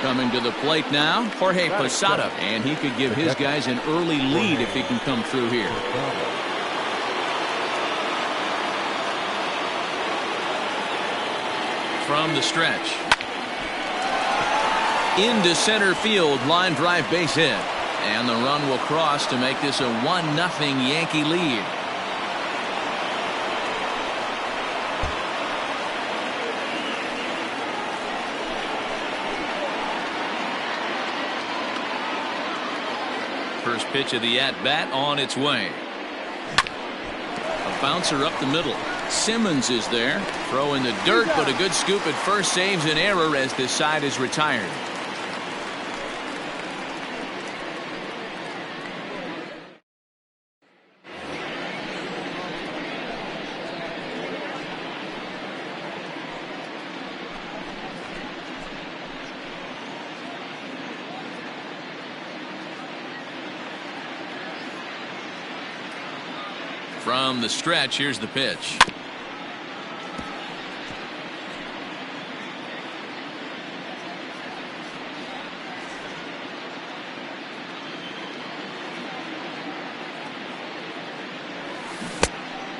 Coming to the plate now, Jorge Posada, and he could give his guys an early lead if he can come through here. From the stretch. Into center field, line drive base hit. And the run will cross to make this a 1-0 Yankee lead. First pitch of the at-bat on its way. A bouncer up the middle. Simmons is there. Throw in the dirt, but a good scoop at first saves an error as this side is retired. From the stretch, here's the pitch.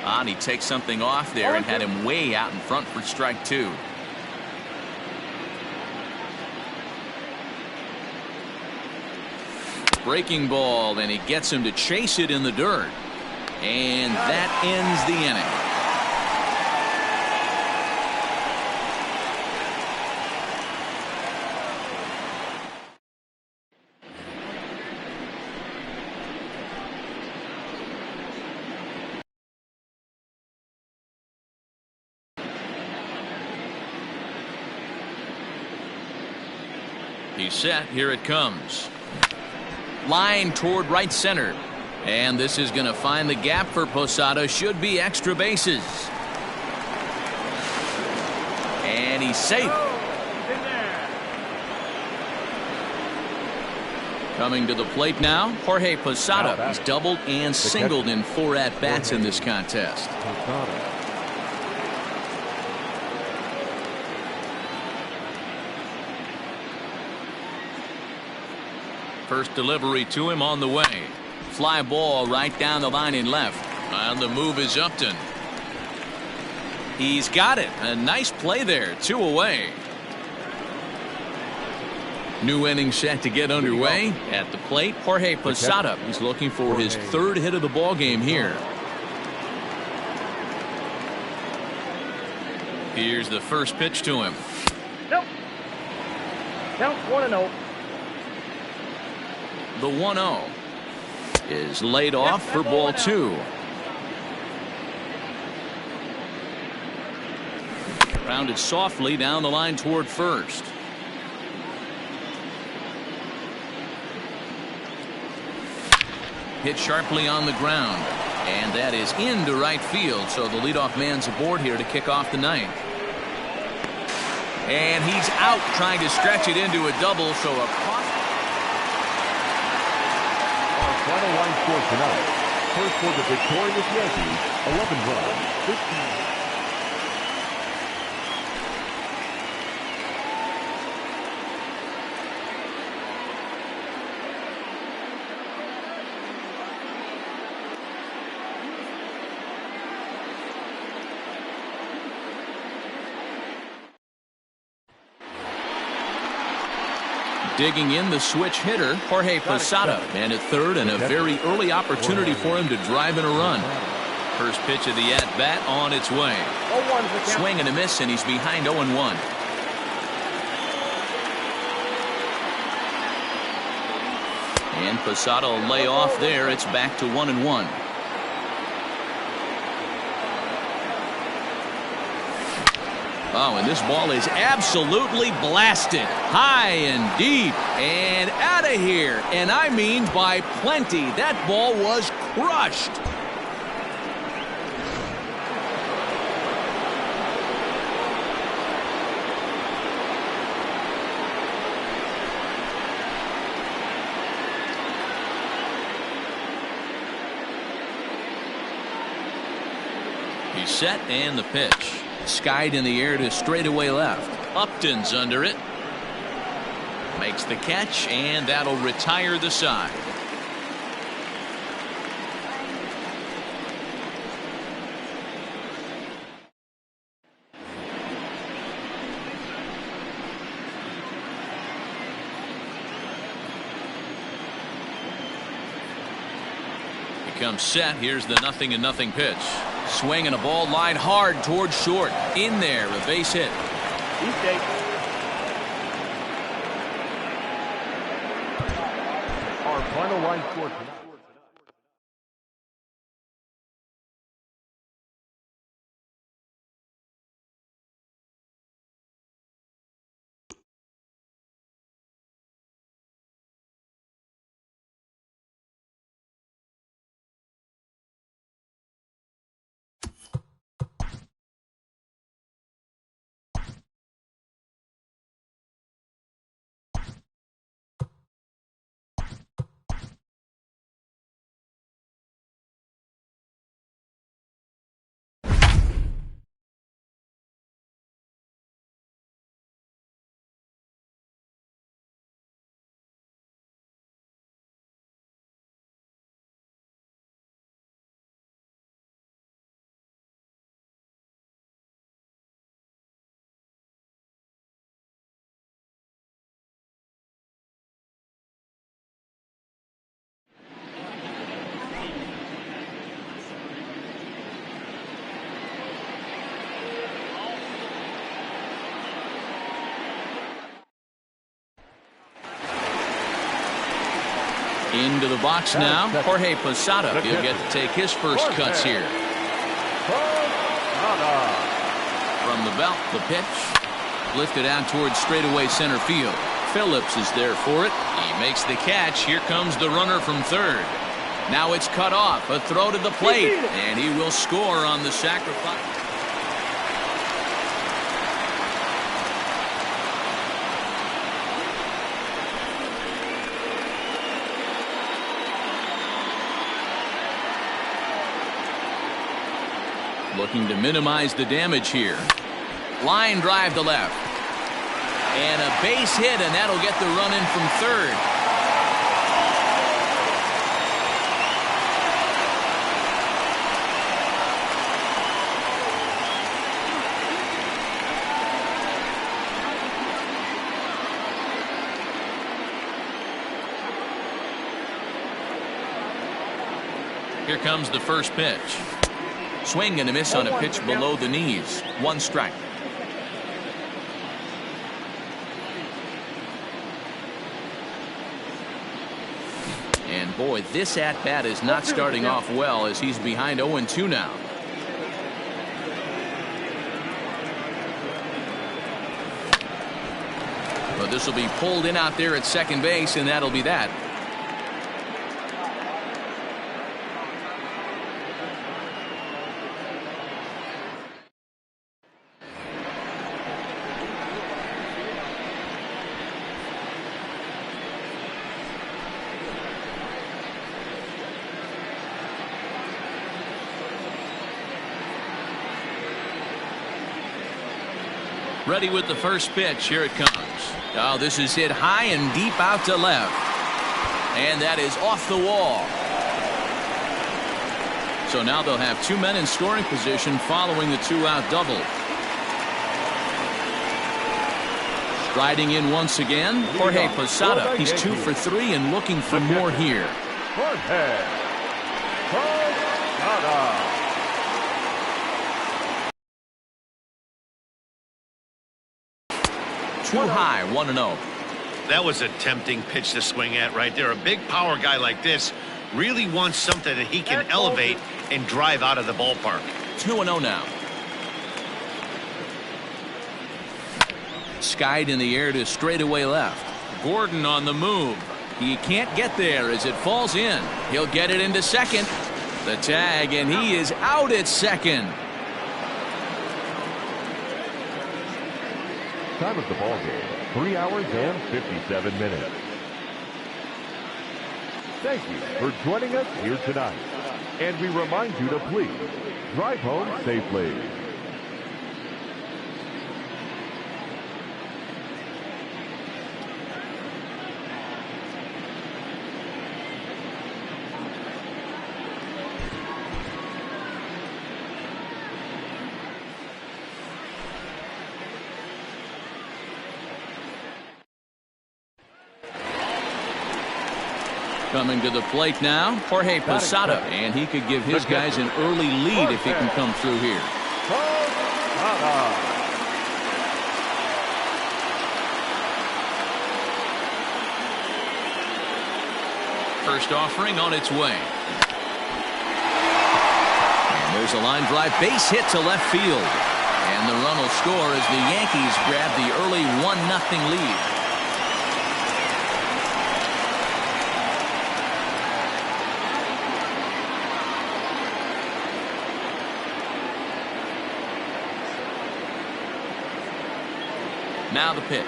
And he takes something off there and had him way out in front for strike two. Breaking ball, and he gets him to chase it in the dirt. And that ends the inning. He's set. Here it comes. Line toward right center. And this is going to find the gap for Posada. Should be extra bases. And he's safe. Coming to the plate now, Jorge Posada. He's doubled and singled in 4 at-bats in this contest. First delivery to him on the way. Fly ball right down the line in left. And the move is Upton. He's got it. A nice play there. 2 away. New inning set to get underway. At the plate, Jorge Posada. He's looking for his 3rd hit of the ball game here. Here's the first pitch to him. Nope. Count 1-0. The 1-0 is laid off for ball 2. Rounded softly down the line toward first. Hit sharply on the ground. And that is into right field. So the leadoff man's aboard here to kick off the ninth. And he's out trying to stretch it into a double. So a final line score tonight. First for the victorious Yankees, 11 runs, 15. Digging in the switch hitter, Jorge Posada. And at third, and a very early opportunity for him to drive in a run. First pitch of the at-bat on its way. Swing and a miss, and he's behind 0-1. And Posada will lay off there. It's back to 1-1. Oh, and this ball is absolutely blasted. High and deep and out of here. And I mean by plenty. That ball was crushed. He's set, and the pitch. Skied in the air to straightaway left. Upton's under it. Makes the catch, and that'll retire the side. Comes set. Here's the 0-0 pitch. Swing and a ball lined hard towards short. In there, a base hit. He's safe. Our final line score tonight. Into the box now. Jorge Posada. He'll get to take his first cuts here. From the belt, the pitch. Lifted out towards straightaway center field. Phillips is there for it. He makes the catch. Here comes the runner from third. Now it's cut off. A throw to the plate. And he will score on the sacrifice. Looking to minimize the damage here. Line drive to left. And a base hit, and that'll get the run in from third. Here comes the first pitch. Swing and a miss on a pitch below the knees. One strike. And boy, this at-bat is not starting off well as he's behind 0-2 now. But this will be pulled in out there at second base, and that'll be that. Ready with the first pitch. Here it comes. Oh, this is hit high and deep out to left. And that is off the wall. So now they'll have two men in scoring position following the two-out double. Striding in once again, Jorge Posada. He's 2 for 3 and looking for more here. Jorge Posada. Too high, 1-0. That was a tempting pitch to swing at right there. A big power guy like this really wants something that he can elevate and drive out of the ballpark. 2-0 now. Skied in the air to straightaway left. Gordon on the move. He can't get there as it falls in. He'll get it into second. The tag, and he is out at second. Time of the ball game, 3 hours and 57 minutes. Thank you for joining us here tonight. And we remind you to please drive home safely. Coming to the plate now, Jorge Posada, and he could give his guys an early lead if he can come through here. First offering on its way. And there's a line drive base hit to left field. And the run will score as the Yankees grab the early 1-0 lead. Now the pitch.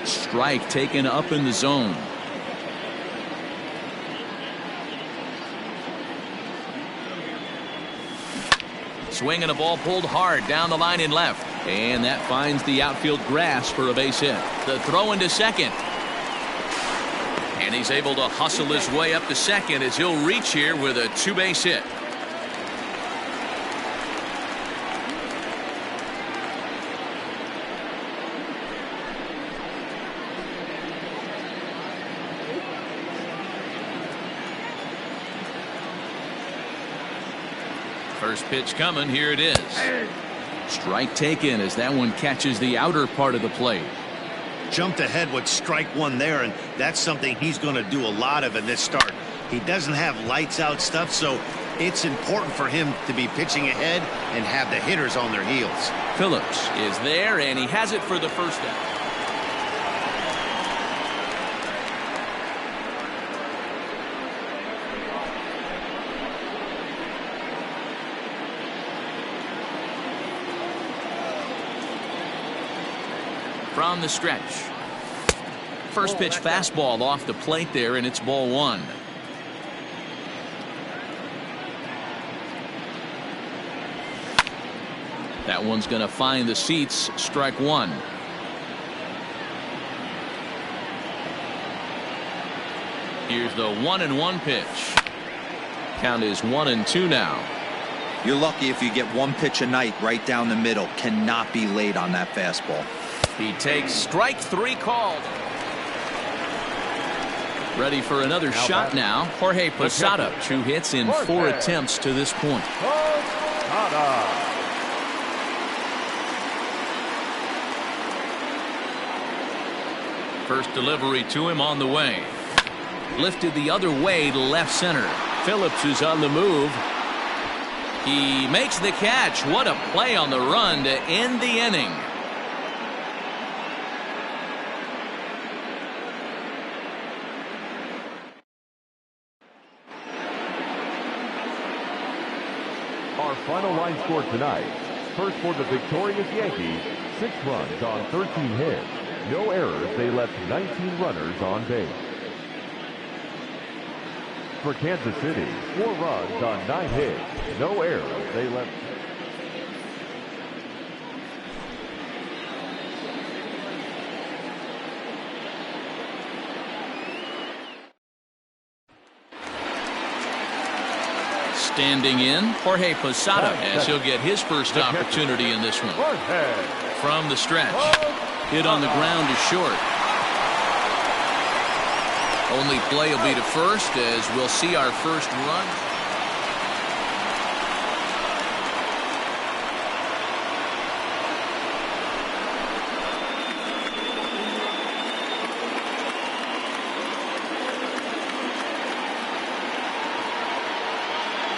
Strike taken up in the zone. Swinging a ball pulled hard down the line in left. And that finds the outfield grass for a base hit. The throw into second. And he's able to hustle his way up to second as he'll reach here with a 2-base hit. First pitch coming. Here it is. Strike taken as that one catches the outer part of the plate. Jumped ahead with strike one there, and that's something he's going to do a lot of in this start. He doesn't have lights out stuff, so it's important for him to be pitching ahead and have the hitters on their heels. Phillips is there, and he has it for the first out. From the stretch. First pitch fastball off the plate there, and it's ball one. That one's going to find the seats. Strike one. Here's the 1-1 pitch. Count is 1-2 now. You're lucky if you get one pitch a night right down the middle. Cannot be late on that fastball. He takes strike three called. Ready for another shot now. Jorge Posada, 2 hits in 4 attempts to this point. First delivery to him on the way. Lifted the other way to left center. Phillips is on the move. He makes the catch. What a play on the run to end the inning. Our final line score tonight. First for the victorious Yankees, 6 runs on 13 hits. No errors. They left 19 runners on base. For Kansas City, 4 runs on 9 hits. No errors. They left. Standing in, Jorge Posada, as he'll get his first opportunity in this one. From the stretch. Hit on the ground is short. Only play will be to first as we'll see our first run.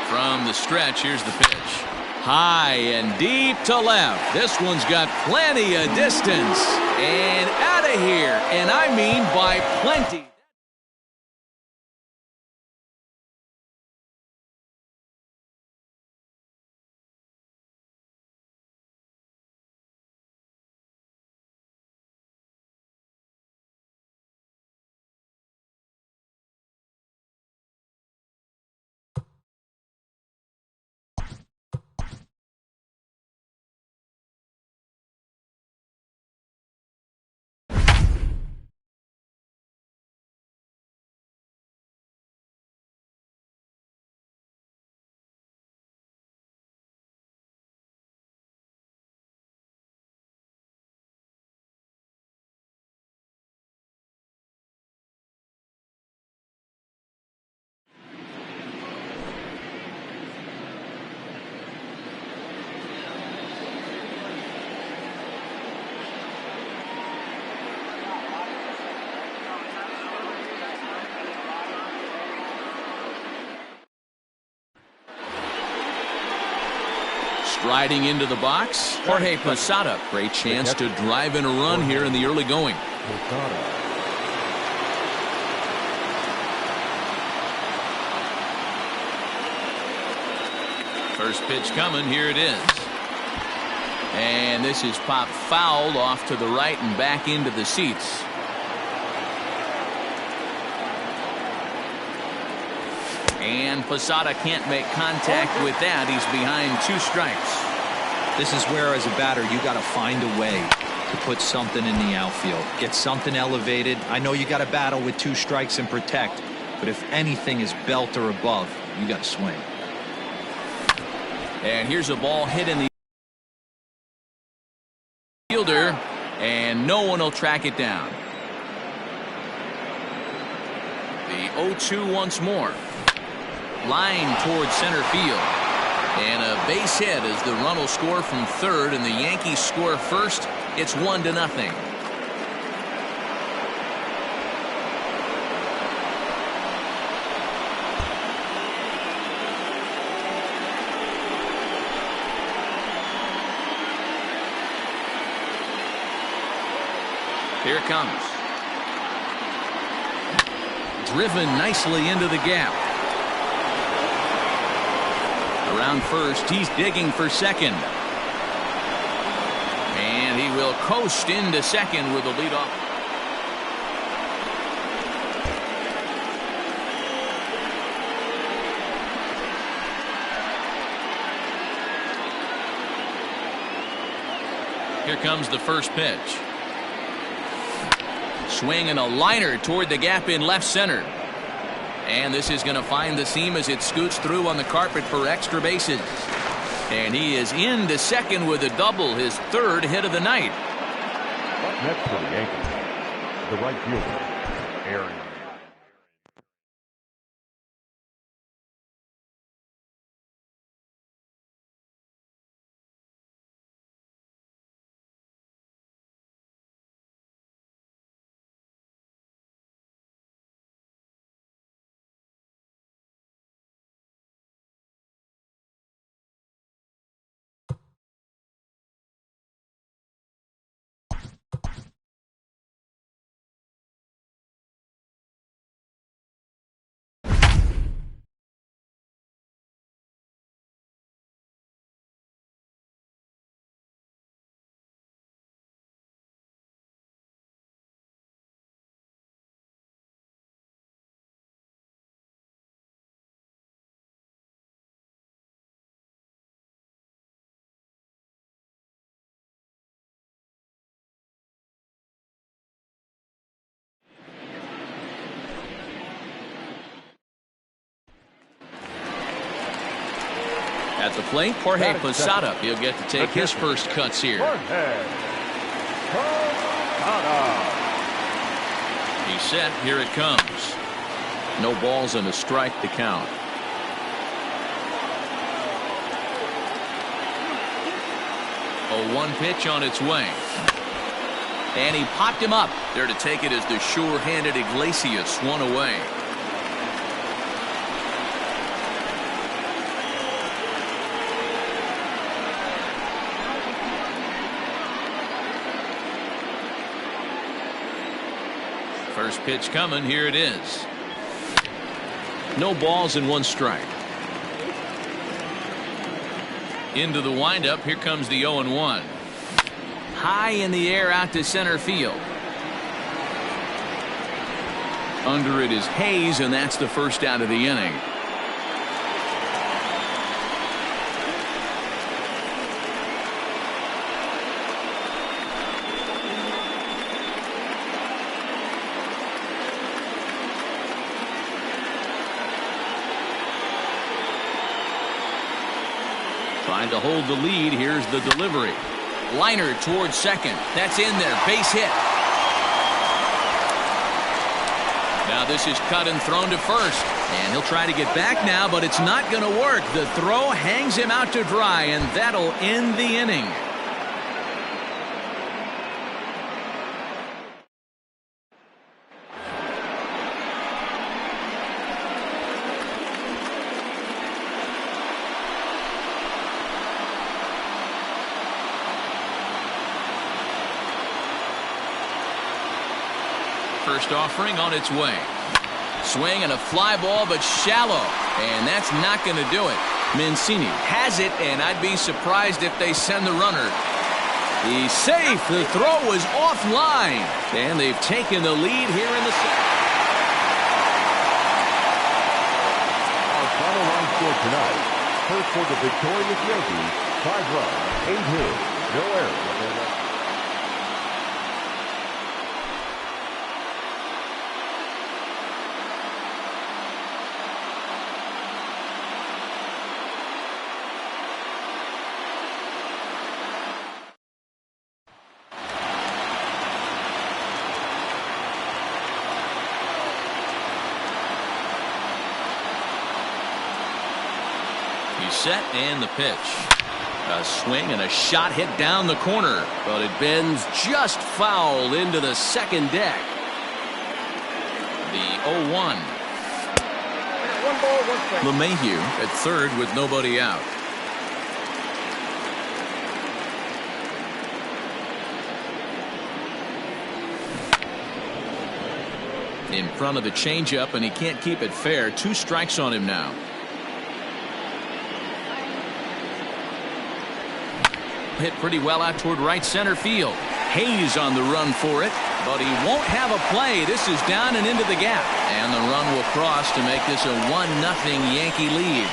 From the stretch, here's the pitch. High and deep to left. This one's got plenty of distance. And out of here. And I mean by plenty. Striding into the box, Jorge Posada. Great chance to drive in a run here in the early going. First pitch coming. Here it is. And this is popped foul off to the right and back into the seats. And Posada can't make contact with that. He's behind 2 strikes. This is where, as a batter, you got to find a way to put something in the outfield. Get something elevated. I know you got to battle with 2 strikes and protect, but if anything is belt or above, you got to swing. And here's a ball hit in the fielder, and no one will track it down. The 0-2 once more. Line towards center field. And a base hit as the run will score from third, and the Yankees score first. It's 1-0. Here it comes. Driven nicely into the gap. Around first, he's digging for second. And he will coast into second with the leadoff. Here comes the first pitch. Swing and a liner toward the gap in left center. And this is going to find the seam as it scoots through on the carpet for extra bases. And he is into second with a double, his 3rd hit of the night. Next for the Yankees, the right fielder, Aaron. At the plate, Jorge Posada. He'll get to take his first cuts here. He's set. Here it comes. No balls and a strike to count. A 1 pitch on its way. And he popped him up. There to take it is the sure-handed Iglesias, 1 away. First pitch coming. Here it is. No balls and 1 strike. Into the windup. Here comes the 0-1. High in the air out to center field. Under it is Hayes, and that's the first out of the inning. Trying to hold the lead. Here's the delivery. Liner towards second. That's in there. Base hit. Now this is cut and thrown to first. And he'll try to get back now, but it's not going to work. The throw hangs him out to dry, and that'll end the inning. First offering on its way. Swing and a fly ball, but shallow. And that's not going to do it. Mancini has it, and I'd be surprised if they send the runner. He's safe. The throw was offline. And they've taken the lead here in the second. Our final line score tonight. First for the victorious Yankees, 5 runs, 8 hits, no errors. Set and the pitch. A swing and a shot hit down the corner, but it bends just foul into the second deck. The 0-1. One ball, one strike. LeMahieu at third with nobody out. In front of the changeup, and he can't keep it fair. 2 strikes on him now. Hit pretty well out toward right center field. Hayes on the run for it, but he won't have a play. This is down and into the gap, and the run will cross to make this a 1-0 Yankee lead.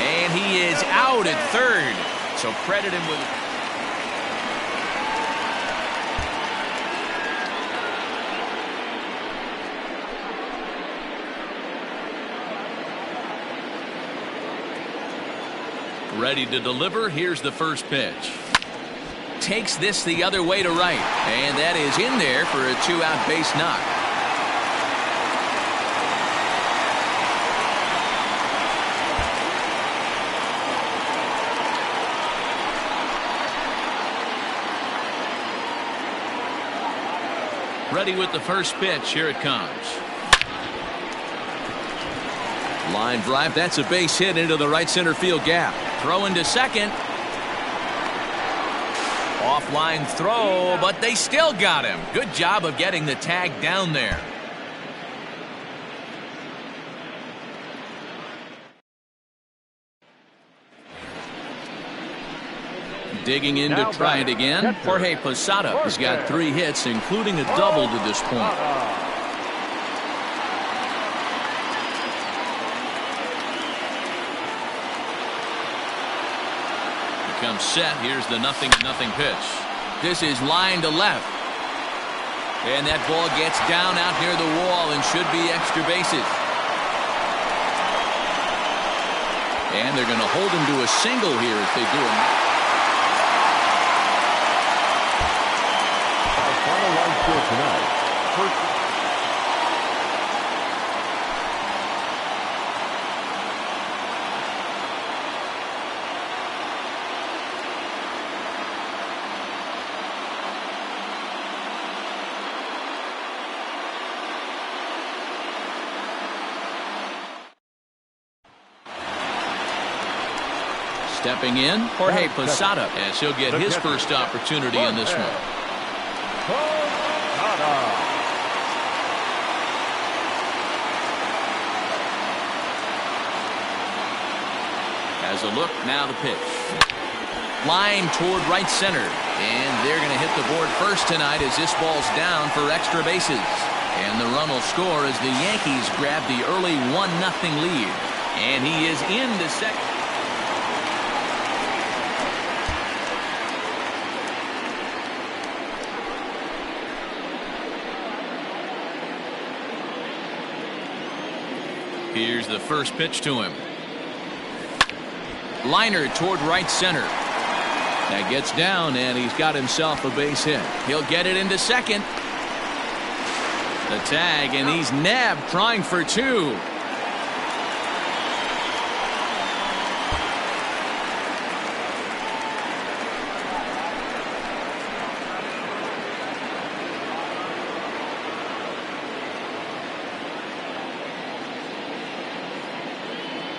And he is out at third, so credit him with it. Ready to deliver. Here's the first pitch. Takes this the other way to right, and that is in there for a 2-out base knock. Ready with the first pitch. Here it comes. Line drive. That's a base hit into the right center field gap. Throw into second. Offline throw, but they still got him. Good job of getting the tag down there. Digging in to try it again. Jorge Posada has got 3 hits, including a double to this point. Comes set. Here's the 0-0 pitch. This is line to left. And that ball gets down out near the wall and should be extra bases. And they're going to hold him to a single here if they do it. Our final line score tonight. First. Stepping in, Jorge Posada, as he'll get his first opportunity in this one. Has a look, now the pitch. Line toward right center, and they're going to hit the board first tonight as this ball's down for extra bases. And the run will score as the Yankees grab the early 1-0 lead. And he is in the second. Here's the first pitch to him. Liner toward right center. That gets down, and he's got himself a base hit. He'll get it into second. The tag, and he's nabbed, trying for 2.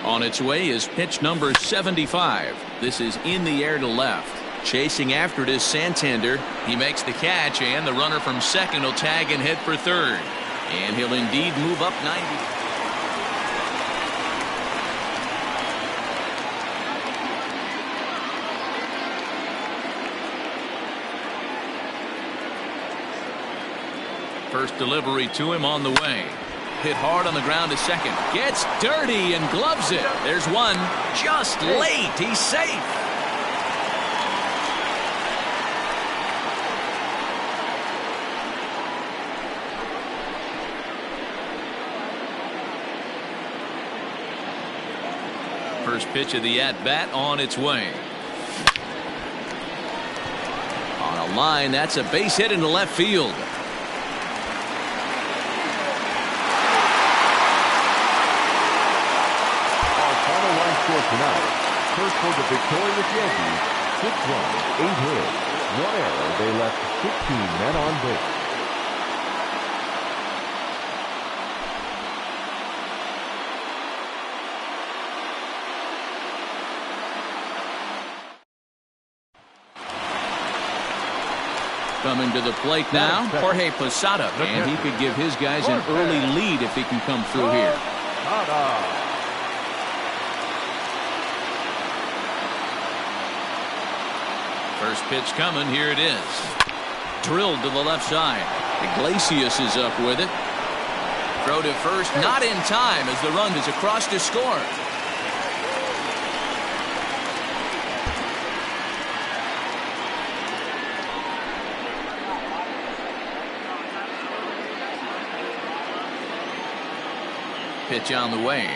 On its way is pitch number 75. This is in the air to left. Chasing after it is Santander. He makes the catch, and the runner from second will tag and head for third. And he'll indeed move up 90. First delivery to him on the way. Hit hard on the ground to second. Gets dirty and gloves it. There's one. Just late. He's safe. First pitch of the at-bat on its way. On a line, that's a base hit into left field. Tonight, first for the victorious Yankees, 6 runs, 8 hits, 1 error. They left 16 men on base. Coming to the plate now, Jorge Posada, and he could give his guys an early lead if he can come through here. First pitch coming. Here it is. Drilled to the left side. Iglesias is up with it. Throw to first, not in time as the run is across to score. Pitch on the way.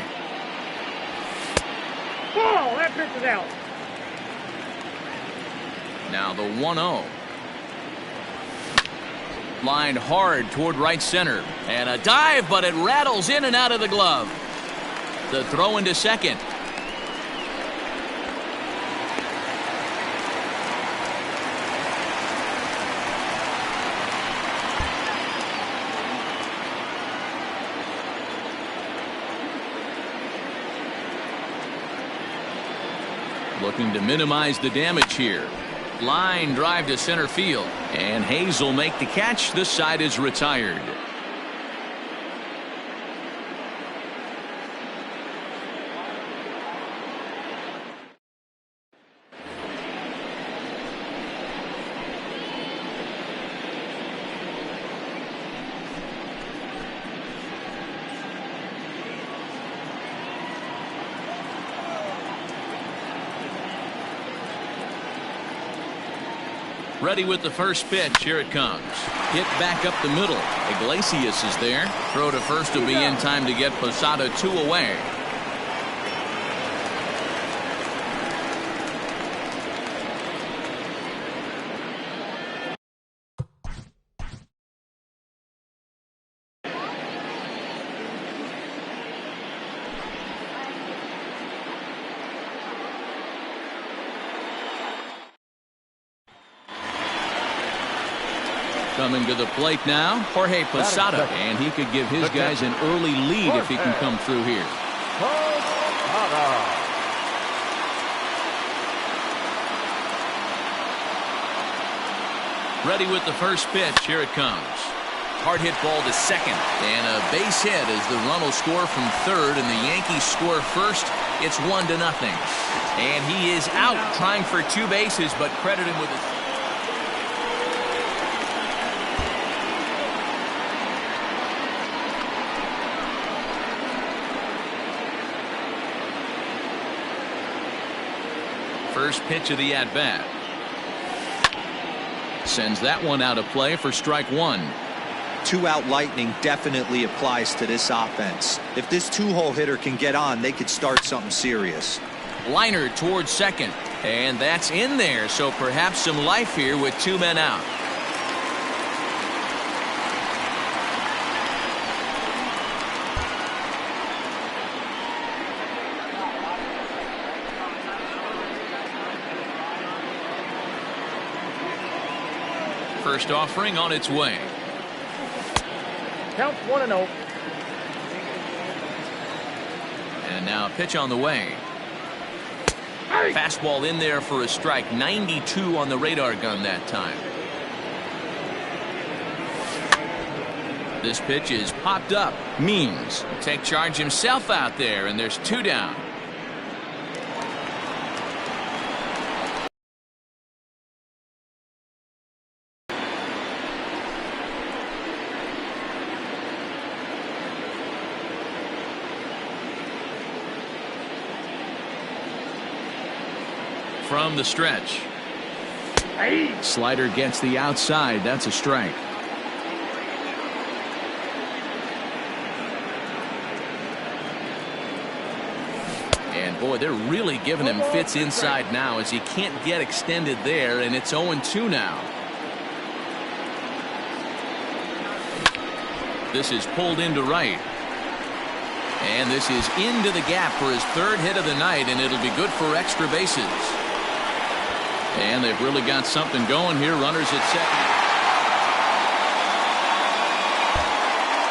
Ball, that pitch is out. Now the 1-0. Lined hard toward right center. And a dive, but it rattles in and out of the glove. The throw into second. Looking to minimize the damage here. Line drive to center field. And Hayes will make the catch. This side is retired. Ready with the first pitch. Here it comes. Hit back up the middle. Iglesias is there. Throw to first will be in time to get Posada 2 away. Coming to the plate now, Jorge Posada, and he could give his guys an early lead if he can come through here. Ready with the first pitch. Here it comes. Hard hit ball to second, and a base hit as the run will score from third, and the Yankees score first. It's 1-0, and he is out trying for 2 bases, but credit him with a first pitch of the at-bat. Sends that one out of play for strike 1. 2-out lightning definitely applies to this offense. If this 2-hole hitter can get on, they could start something serious. Liner towards second, and that's in there, so perhaps some life here with 2 men out. First offering on its way. Count 1-0. And now a pitch on the way. Fastball in there for a strike. 92 on the radar gun that time. This pitch is popped up. Means will take charge himself out there, and there's 2 down. From the stretch. Slider gets the outside. That's a strike. And boy, they're really giving him fits inside now as he can't get extended there, and it's 0-2 now. This is pulled into right. And this is into the gap for his 3rd hit of the night, and it'll be good for extra bases. And they've really got something going here. Runners at second.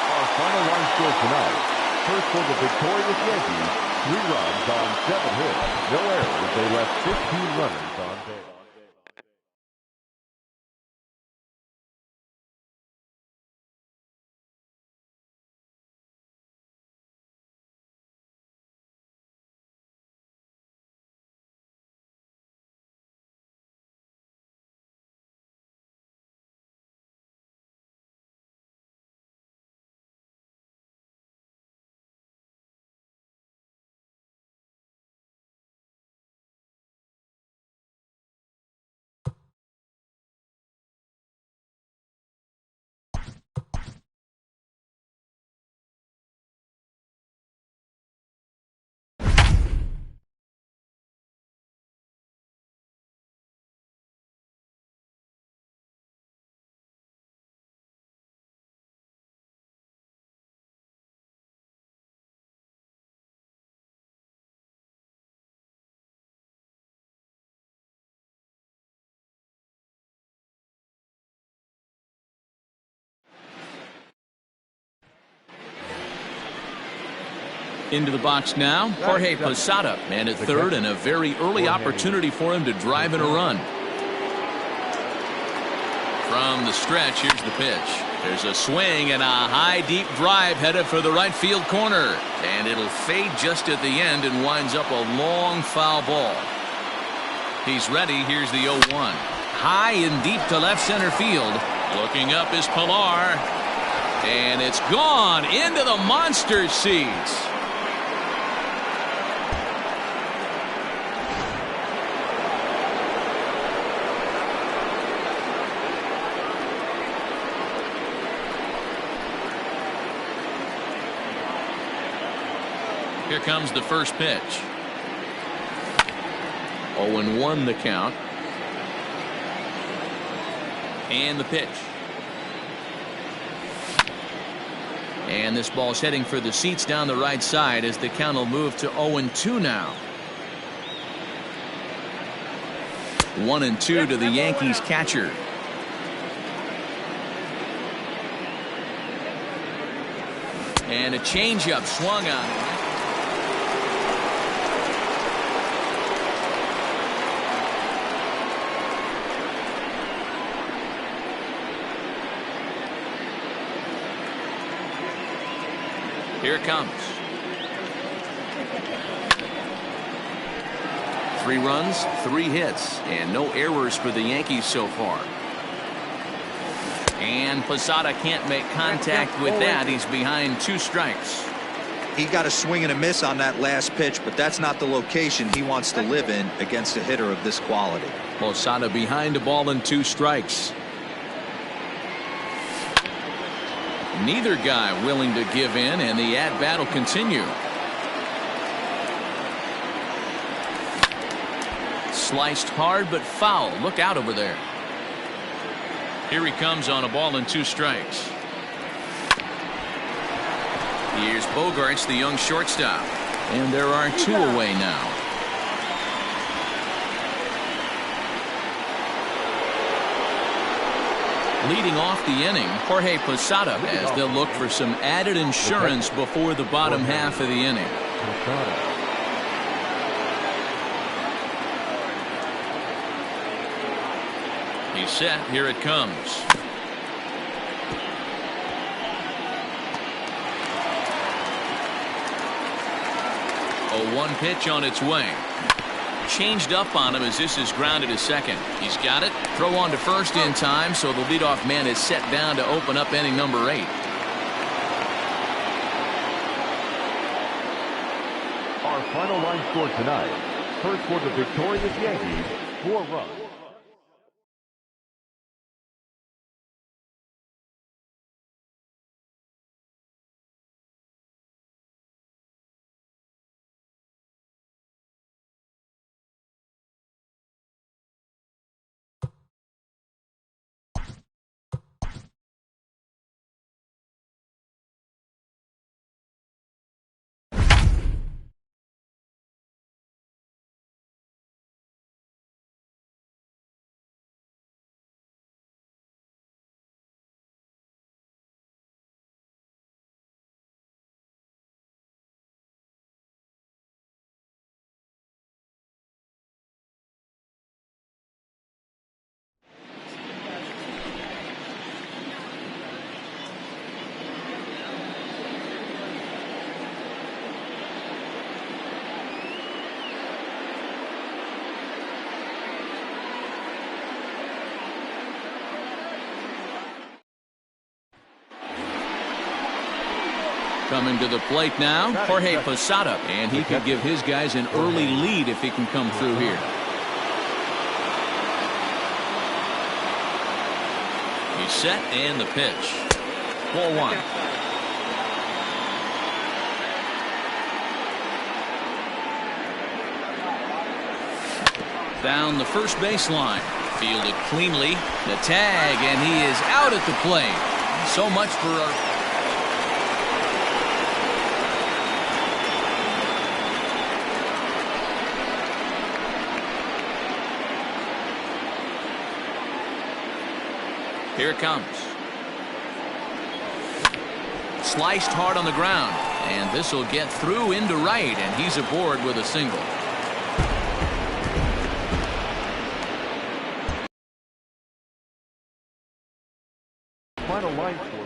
Our final line score tonight. First for the victorious Yankees, 3 runs on 7 hits. No errors. They left 15 runners on base. Into the box now, Jorge Posada, man at third, and a very early opportunity for him to drive in a run. From the stretch, here's the pitch. There's a swing and a high, deep drive headed for the right field corner. And it'll fade just at the end and winds up a long foul ball. He's ready. Here's the 0-1. High and deep to left center field. Looking up is Pilar. And it's gone into the monster seats. Here comes the first pitch. 0-1 the count. And the pitch. And this ball's heading for the seats down the right side as the count will move to 0-2 now. 1-2 to the Yankees catcher. And a changeup swung on. Here it comes. 3 runs, 3 hits, and no errors for the Yankees so far. And Posada can't make contact with that. He's behind 2 strikes. He got a swing and a miss on that last pitch, but that's not the location he wants to live in against a hitter of this quality. Posada behind a ball and 2 strikes. Neither guy willing to give in, and the at-bat will continue. Sliced hard but foul. Look out over there. Here he comes on a ball and 2 strikes. Here's Bogaerts, the young shortstop. And there are 2 away now. Leading off the inning, Jorge Posada, as they'll look for some added insurance before the bottom half of the inning. He's set. Here it comes. A 1 pitch on its way. Changed up on him as this is grounded to second. He's got it. Throw on to first in time, so the leadoff man is set down to open up inning number 8. Our final line score tonight. First for the victorious Yankees, 4 runs. Coming to the plate now, Jorge Posada, and he could give his guys an early lead if he can come through here. He's set and the pitch. 4-1. Down the first baseline. Fielded cleanly. The tag, and he is out at the plate. So much for our... Here it comes. Sliced hard on the ground, and this will get through into right, and he's aboard with a single. Final line score.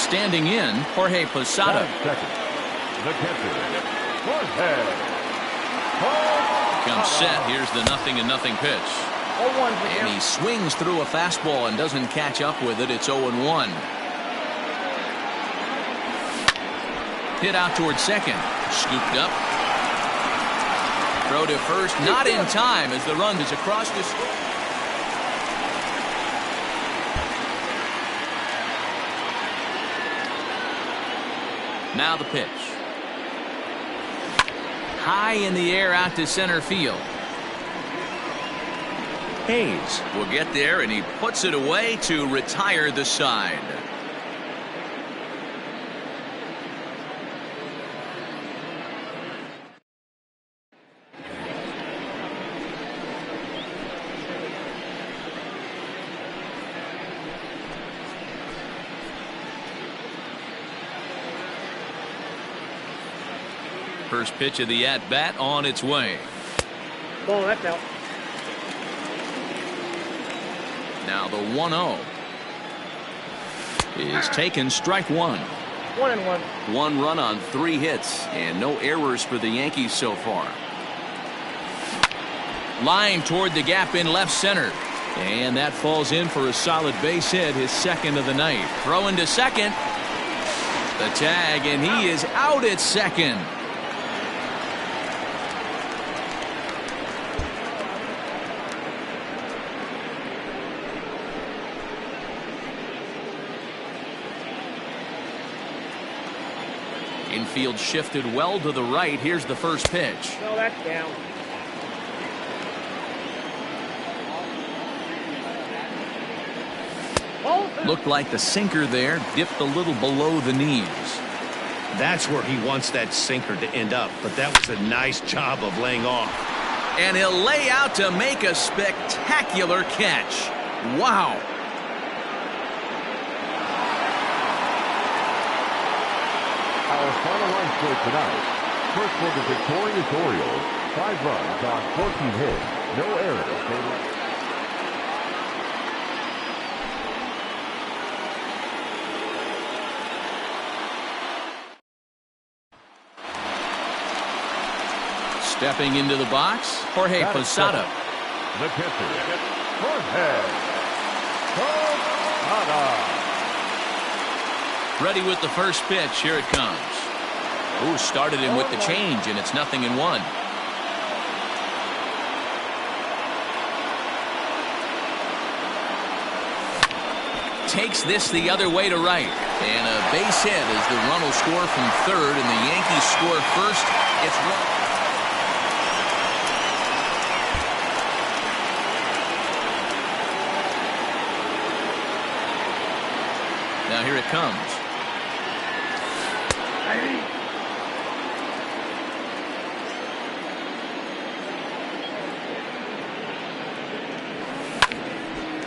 Standing in, Jorge Posada. The catcher, Jorge. Comes set. Here's the 0-0 pitch. And he swings through a fastball and doesn't catch up with it. It's 0-1. Hit out towards second. Scooped up. Throw to first. Not in time as the run is across the... Now the pitch. High in the air out to center field. Hayes will get there, and he puts it away to retire the side. First pitch of the at-bat on its way. Ball, that's out. Now the 1-0 is taken, strike one. 1-1. 1 run on 3 hits and no errors for the Yankees so far. Line toward the gap in left center. And that falls in for a solid base hit, his second of the night. Throwing to second. The tag, and he is out at second. Infield shifted well to the right. Here's the first pitch. No, that's down. Looked like the sinker there dipped a little below the knees. That's where he wants that sinker to end up, but that was a nice job of laying off. And he'll lay out to make a spectacular catch. Wow. Our final line score tonight. First for the victorious Orioles, 5 runs on 14 hits, no errors. Stepping into the box, Jorge Posada. The catcher, Jorge Posada. Ready with the first pitch. Here it comes. Ooh, started him with the change, and it's 0-1. Takes this the other way to right. And a base hit as the run will score from third, and the Yankees score first. It's 1. Now here it comes.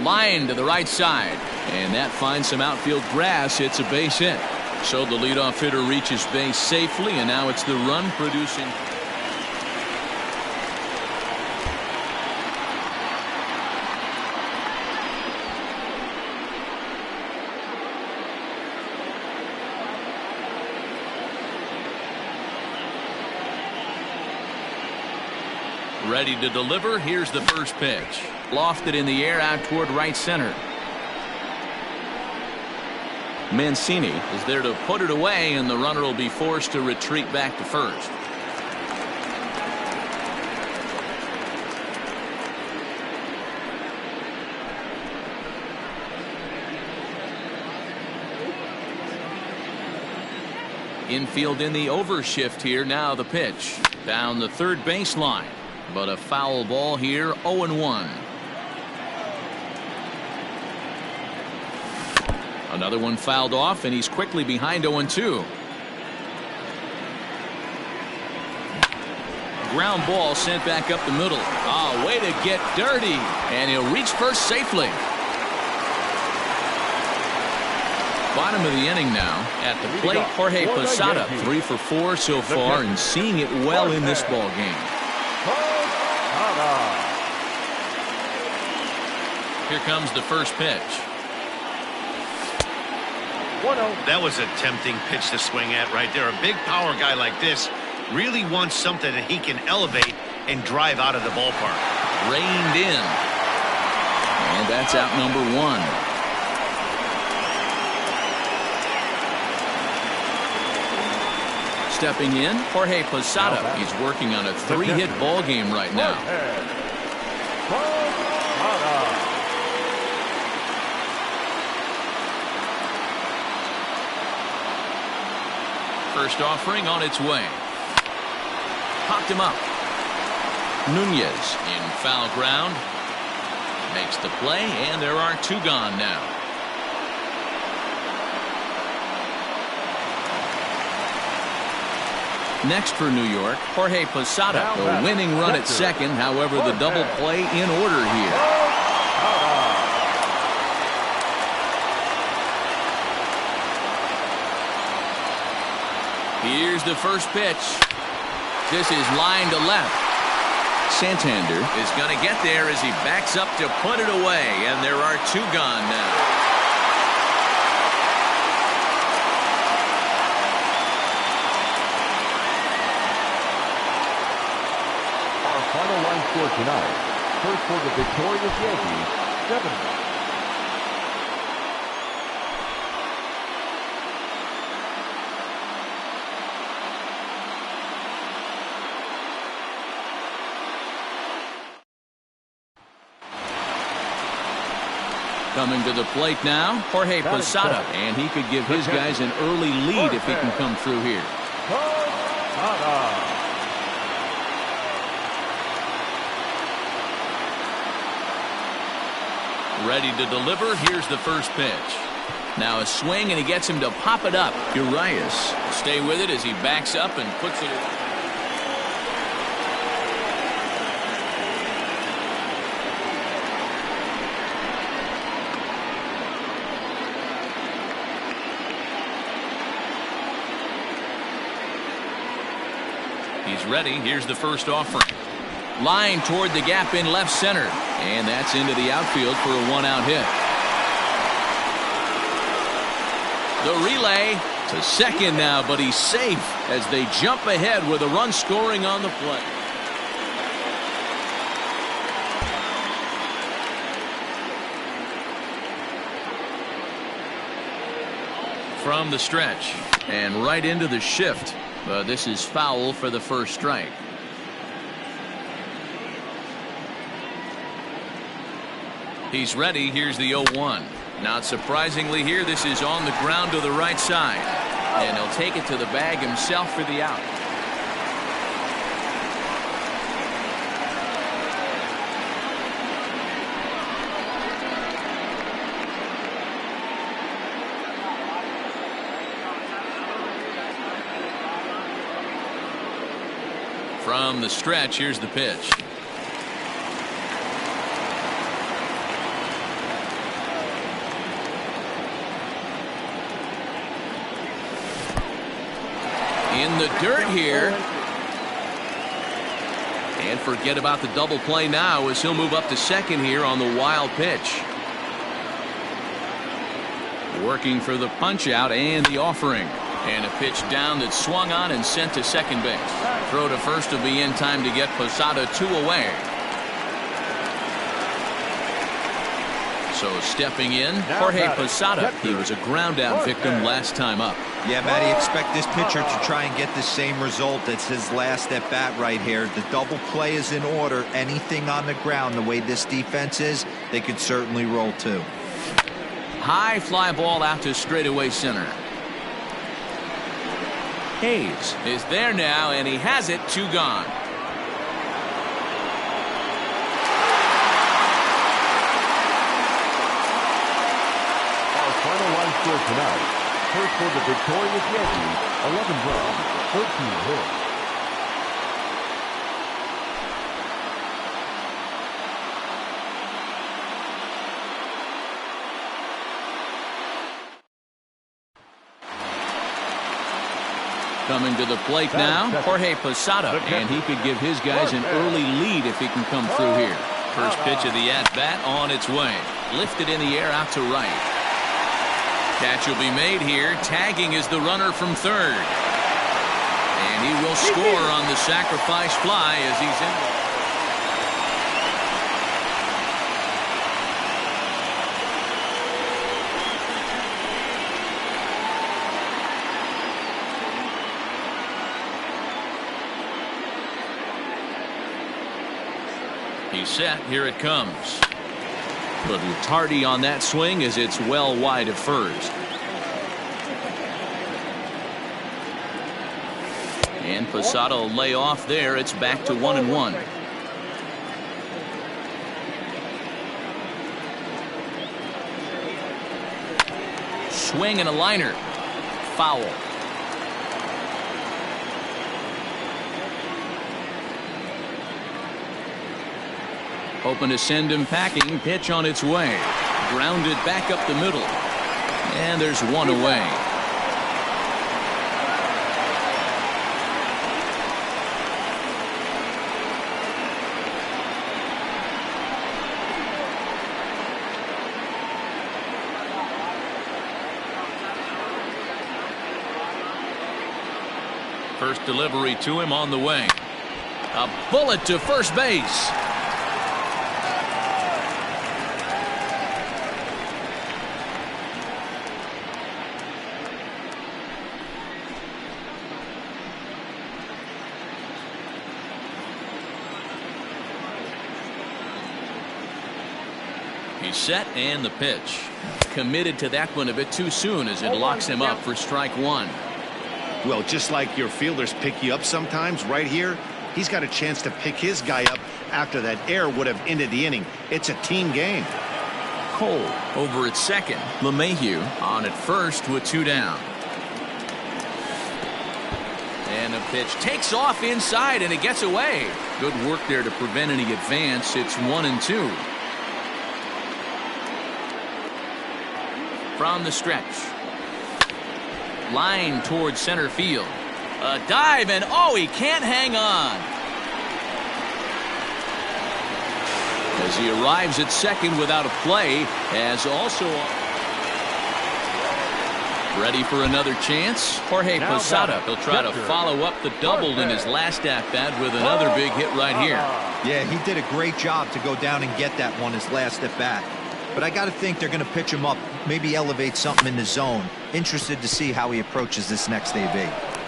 Line to the right side. And that finds some outfield grass. It's a base hit. So the leadoff hitter reaches base safely, and now it's the run producing. Ready to deliver. Here's the first pitch. Lofted in the air out toward right center. Mancini is there to put it away, and the runner will be forced to retreat back to first. Infield in the overshift here. Now the pitch. Down the third baseline. But a foul ball here, 0-1. Another one fouled off, and he's quickly behind 0-2. Ground ball sent back up the middle. Ah, way to get dirty. And he'll reach first safely. Bottom of the inning now. At the plate, Jorge Posada, 3 for 4 so far, and seeing it well in this ball game. Here comes the first pitch. 1-0. That was a tempting pitch to swing at right there. A big power guy like this really wants something that he can elevate and drive out of the ballpark. Reined in. And that's out number 1. Stepping in, Jorge Posada. He's working on a 3-hit ball game right now. First offering on its way. Popped him up. Nunez in foul ground. Makes the play, and there are 2 gone now. Next for New York, Jorge Posada. The winning run at second. However, the double play in order here. Here's the first pitch. This is line to left. Santander is going to get there as he backs up to put it away, and there are two gone now. Our final line score tonight. First for the victorious Yankees, 7 runs. Coming to the plate now, Jorge Posada, and he could give his guys an early lead if he can come through here. Ready to deliver. Here's the first pitch. Now a swing, and he gets him to pop it up. Urias stay with it as he backs up and puts it away. He's ready. Here's the first offering. Line toward the gap in left center. And that's into the outfield for a one-out hit. The relay to second now, but he's safe as they jump ahead with a run scoring on the play. From the stretch and right into the shift. But this is foul for the first strike. He's ready. Here's the 0-1. Not surprisingly here, this is on the ground to the right side. And he'll take it to the bag himself for the out. From the stretch, here's the pitch. In the dirt here. And forget about the double play now as he'll move up to second here on the wild pitch. Working for the punch out and the offering. And a pitch down that swung on and sent to second base. Throw to first will be in time to get Posada 2 away. So stepping in, Jorge Posada. He was a ground out victim last time up. Yeah, Matty, expect this pitcher to try and get the same result as his last at bat right here. The double play is in order. Anything on the ground, the way this defense is, they could certainly roll too. High fly ball out to straightaway center. Hayes is there now, and he has it. 2 gone. Our final line score tonight. First for the victorious Yankees, 11 runs, 13 hits. Coming to the plate now, Jorge Posada, and he could give his guys an early lead if he can come through here. First pitch of the at-bat on its way. Lifted in the air out to right. Catch will be made here. Tagging is the runner from third. And he will score on the sacrifice fly as he's in. He's set. Here it comes. A little tardy on that swing as it's well wide of first. And Posada will lay off there. It's back to 1-1. Swing and a liner. Foul. Hoping to send him packing. Pitch on its way. Grounded back up the middle. And there's one away. First delivery to him on the way. A bullet to first base. He's set and the pitch. Committed to that one a bit too soon as it locks him up for strike one. Well, just like your fielders pick you up sometimes, right here, he's got a chance to pick his guy up after that error would have ended the inning. It's a team game. Cole over at second. LeMahieu on at first with two down. And the pitch takes off inside and it gets away. Good work there to prevent any advance. It's 1-2. From the stretch. Line towards center field. A dive and oh, he can't hang on. As he arrives at second without a play, as also ready for another chance. Jorge Posada. He'll try to follow up the double in his last at-bat with another big hit right here. Yeah, he did a great job to go down and get that one his last at-bat. But I got to think they're going to pitch him up, maybe elevate something in the zone. Interested to see how he approaches this next AB.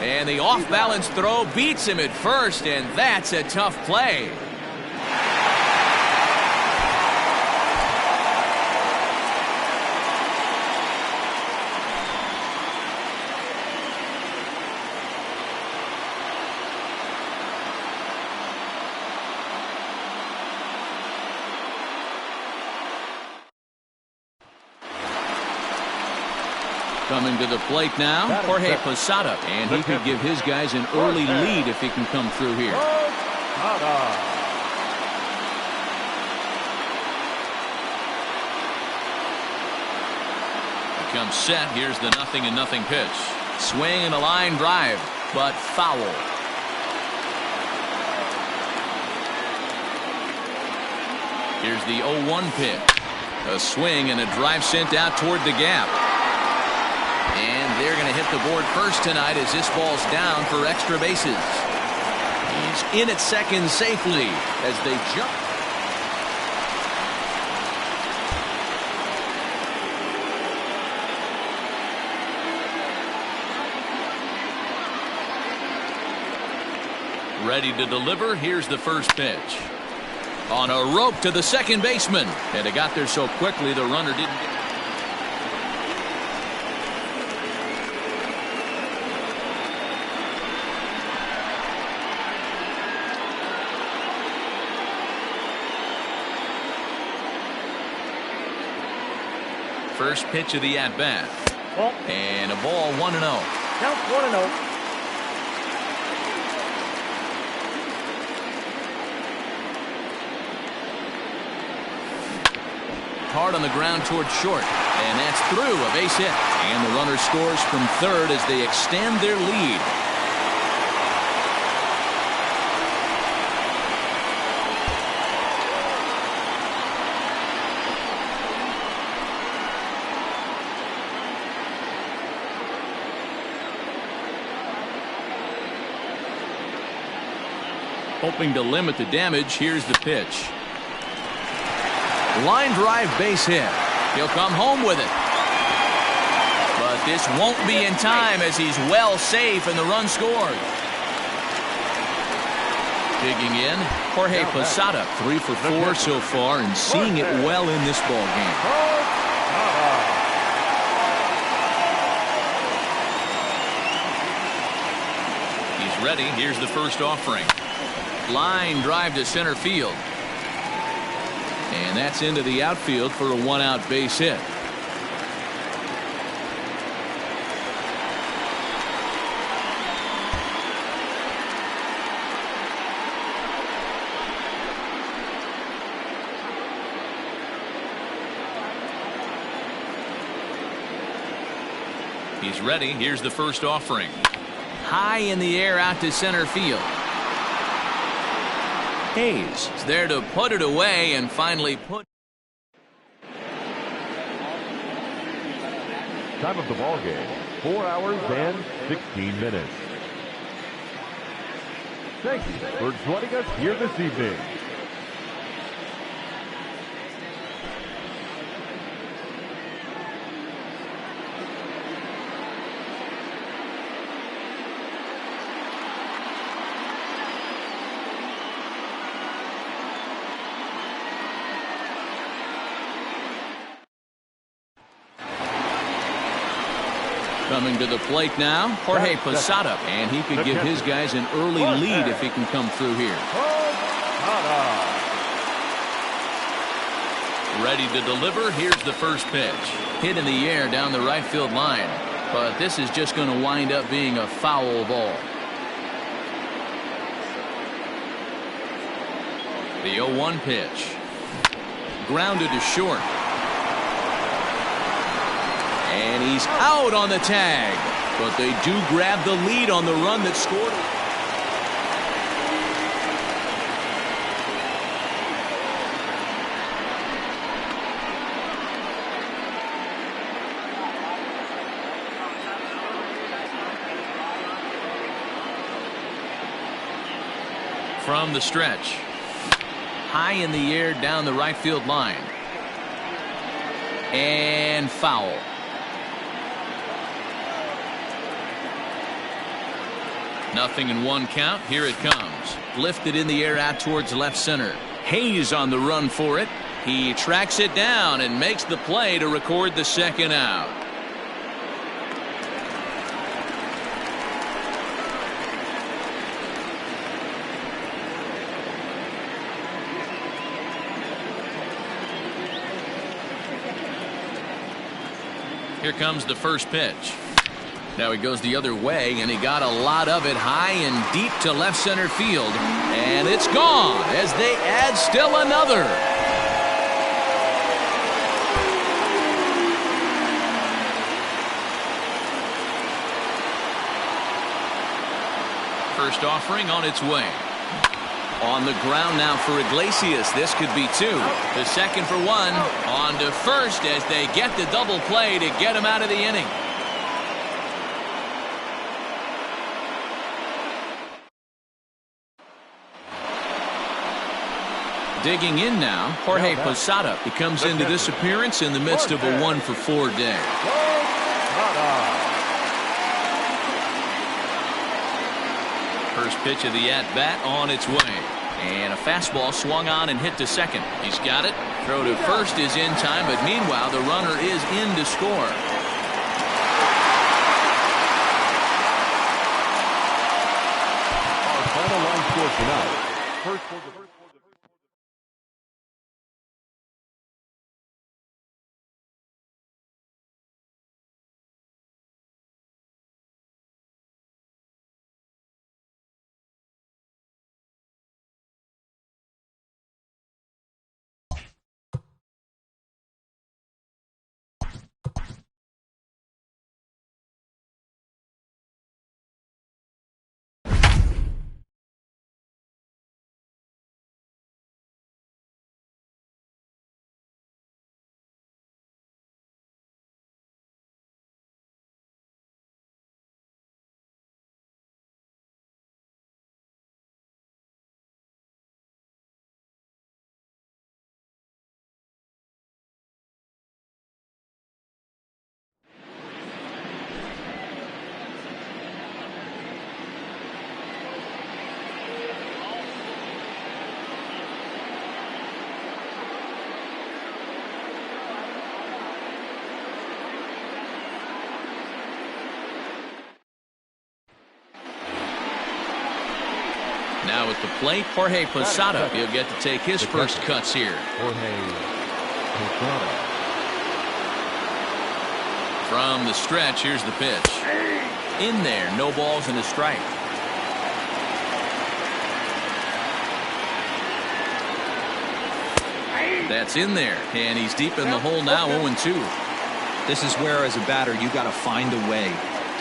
And the off-balance throw beats him at first, and that's a tough play. Coming to the plate now, Jorge Posada, and he could give his guys an early lead if he can come through here. Becomes set. Here's the 0-0 pitch. Swing and a line drive, but foul. Here's the 0-1 pitch. A swing and a drive sent out toward the gap. And they're going to hit the board first tonight as this ball's down for extra bases. He's in at second safely as they jump. Ready to deliver. Here's the first pitch. On a rope to the second baseman. And it got there so quickly the runner didn't get. First pitch of the at-bat. And a ball 1-0. Count 1-0. Hard on the ground towards short. And that's through. A base hit. And the runner scores from third as they extend their lead. Hoping to limit the damage. Here's the pitch. Line drive base hit. He'll come home with it. But this won't be in time as he's well safe and the run scored. Digging in, Jorge Posada, 3 for 4 so far and seeing it well in this ball game. He's ready. Here's the first offering. Line drive to center field. And that's into the outfield for a 1-out base hit. He's ready. Here's the first offering. High in the air out to center field. Hayes is there to put it away and finally put. Time of the ball game, 4 hours and 16 minutes. Thank you for joining us here this evening. Coming to the plate now, Jorge Posada, and he could give his guys an early lead if he can come through here. Ready to deliver. Here's the first pitch. Hit in the air down the right field line, but this is just going to wind up being a foul ball. The 0-1 pitch. Grounded to short. And he's out on the tag, but they do grab the lead on the run that scored. From the stretch. High in the air down the right field line. And foul. Nothing in one count. Here it comes. Lifted in the air out towards left center. Hayes on the run for it. He tracks it down and makes the play to record the second out. Here comes the first pitch. Now he goes the other way, and he got a lot of it high and deep to left center field. And it's gone as they add still another. First offering on its way. On the ground now for Iglesias. This could be two. The second for one. On to first as they get the double play to get him out of the inning. Digging in now, Jorge Posada. He comes into this appearance in the midst of a 1-for-4 day. First pitch of the at-bat on its way. And a fastball swung on and hit to second. He's got it. Throw to first is in time, but meanwhile the runner is in to score. Our final line score tonight. First for the Now at the plate, Jorge Posada. He'll get to take his first cuts here. Jorge Posada. From the stretch, here's the pitch. In there, no balls and a strike. That's in there, and he's deep in the hole now, 0-2. This is where, as a batter, you got to find a way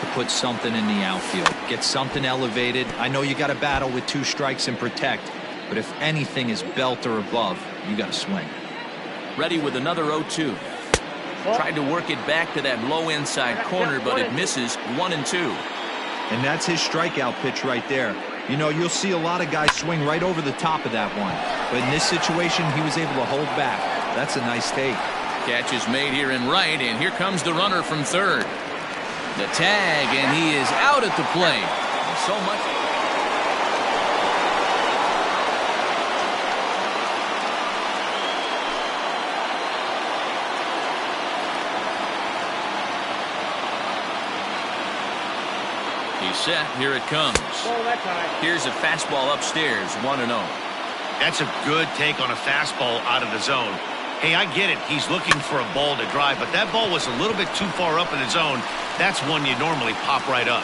to put something in the outfield. Get something elevated. I know you got to battle with 2 strikes and protect, but if anything is belt or above, you got to swing. Ready with another 0-2. Tried to work it back to that low inside corner, but it misses. 1-2. And that's his strikeout pitch right there. You know, you'll see a lot of guys swing right over the top of that one. But in this situation, he was able to hold back. That's a nice take. Catch is made here in right, and here comes the runner from third. The tag, and he is out at the plate. So much. He's set. Here it comes. Ball that time. Here's a fastball upstairs, 1-0. That's a good take on a fastball out of the zone. Hey, I get it. He's looking for a ball to drive, but that ball was a little bit too far up in the zone. That's one you normally pop right up.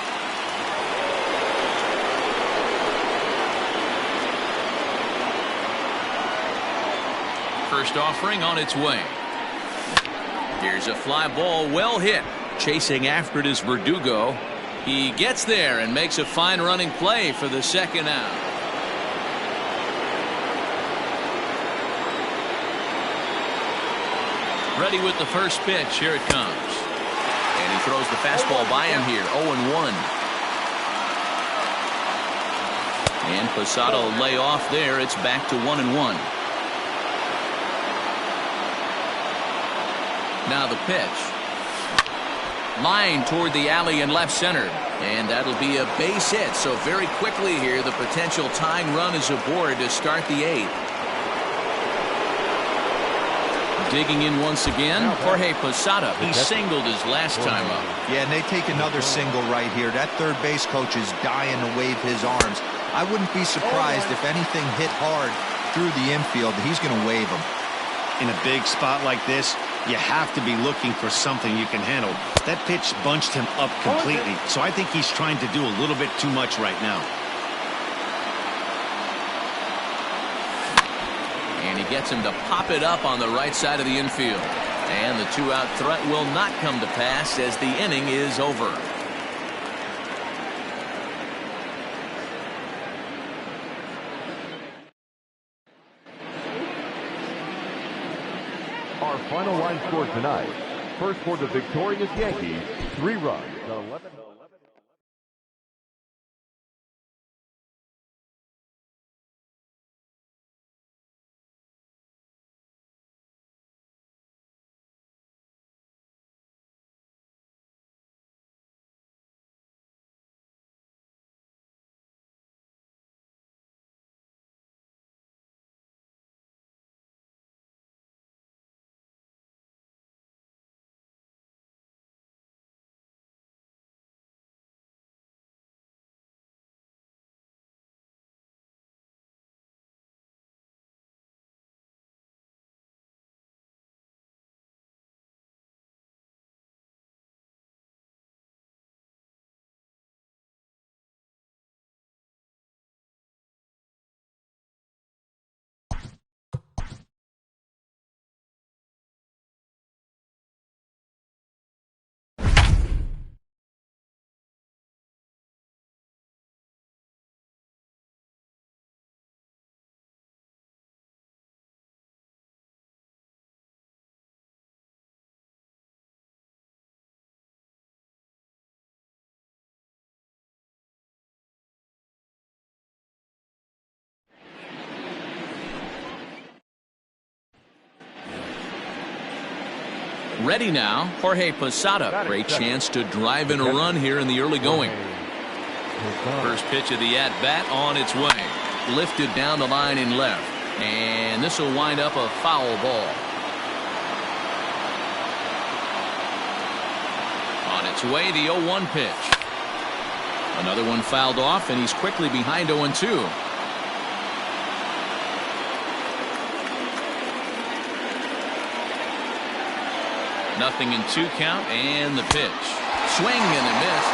First offering on its way. Here's a fly ball, well hit. Chasing after it is Verdugo. He gets there and makes a fine running play for the second out. Ready with the first pitch. Here it comes. And he throws the fastball by him here. 0-1. And Posada will lay off there. It's back to 1-1. Now the pitch. Line toward the alley in left center. And that'll be a base hit. So very quickly here, the potential tying run is aboard to start the 8th. Digging in once again, Jorge Posada. He singled his last time up. Yeah, and they take another single right here. That third base coach is dying to wave his arms. I wouldn't be surprised if anything hit hard through the infield. He's going to wave them. In a big spot like this, you have to be looking for something you can handle. That pitch bunched him up completely, so I think he's trying to do a little bit too much right now. And he gets him to pop it up on the right side of the infield. And the 2-out threat will not come to pass as the inning is over. Our final line score tonight. First for the victorious Yankees, 3 runs, 11. Ready now, Jorge Posada. Great chance to drive in a run here in the early going. First pitch of the at-bat on its way. Lifted down the line in left. And this will wind up a foul ball. On its way, the 0-1 pitch. Another one fouled off, and he's quickly behind 0-2. Nothing in 2 count, and the pitch. Swing and a miss.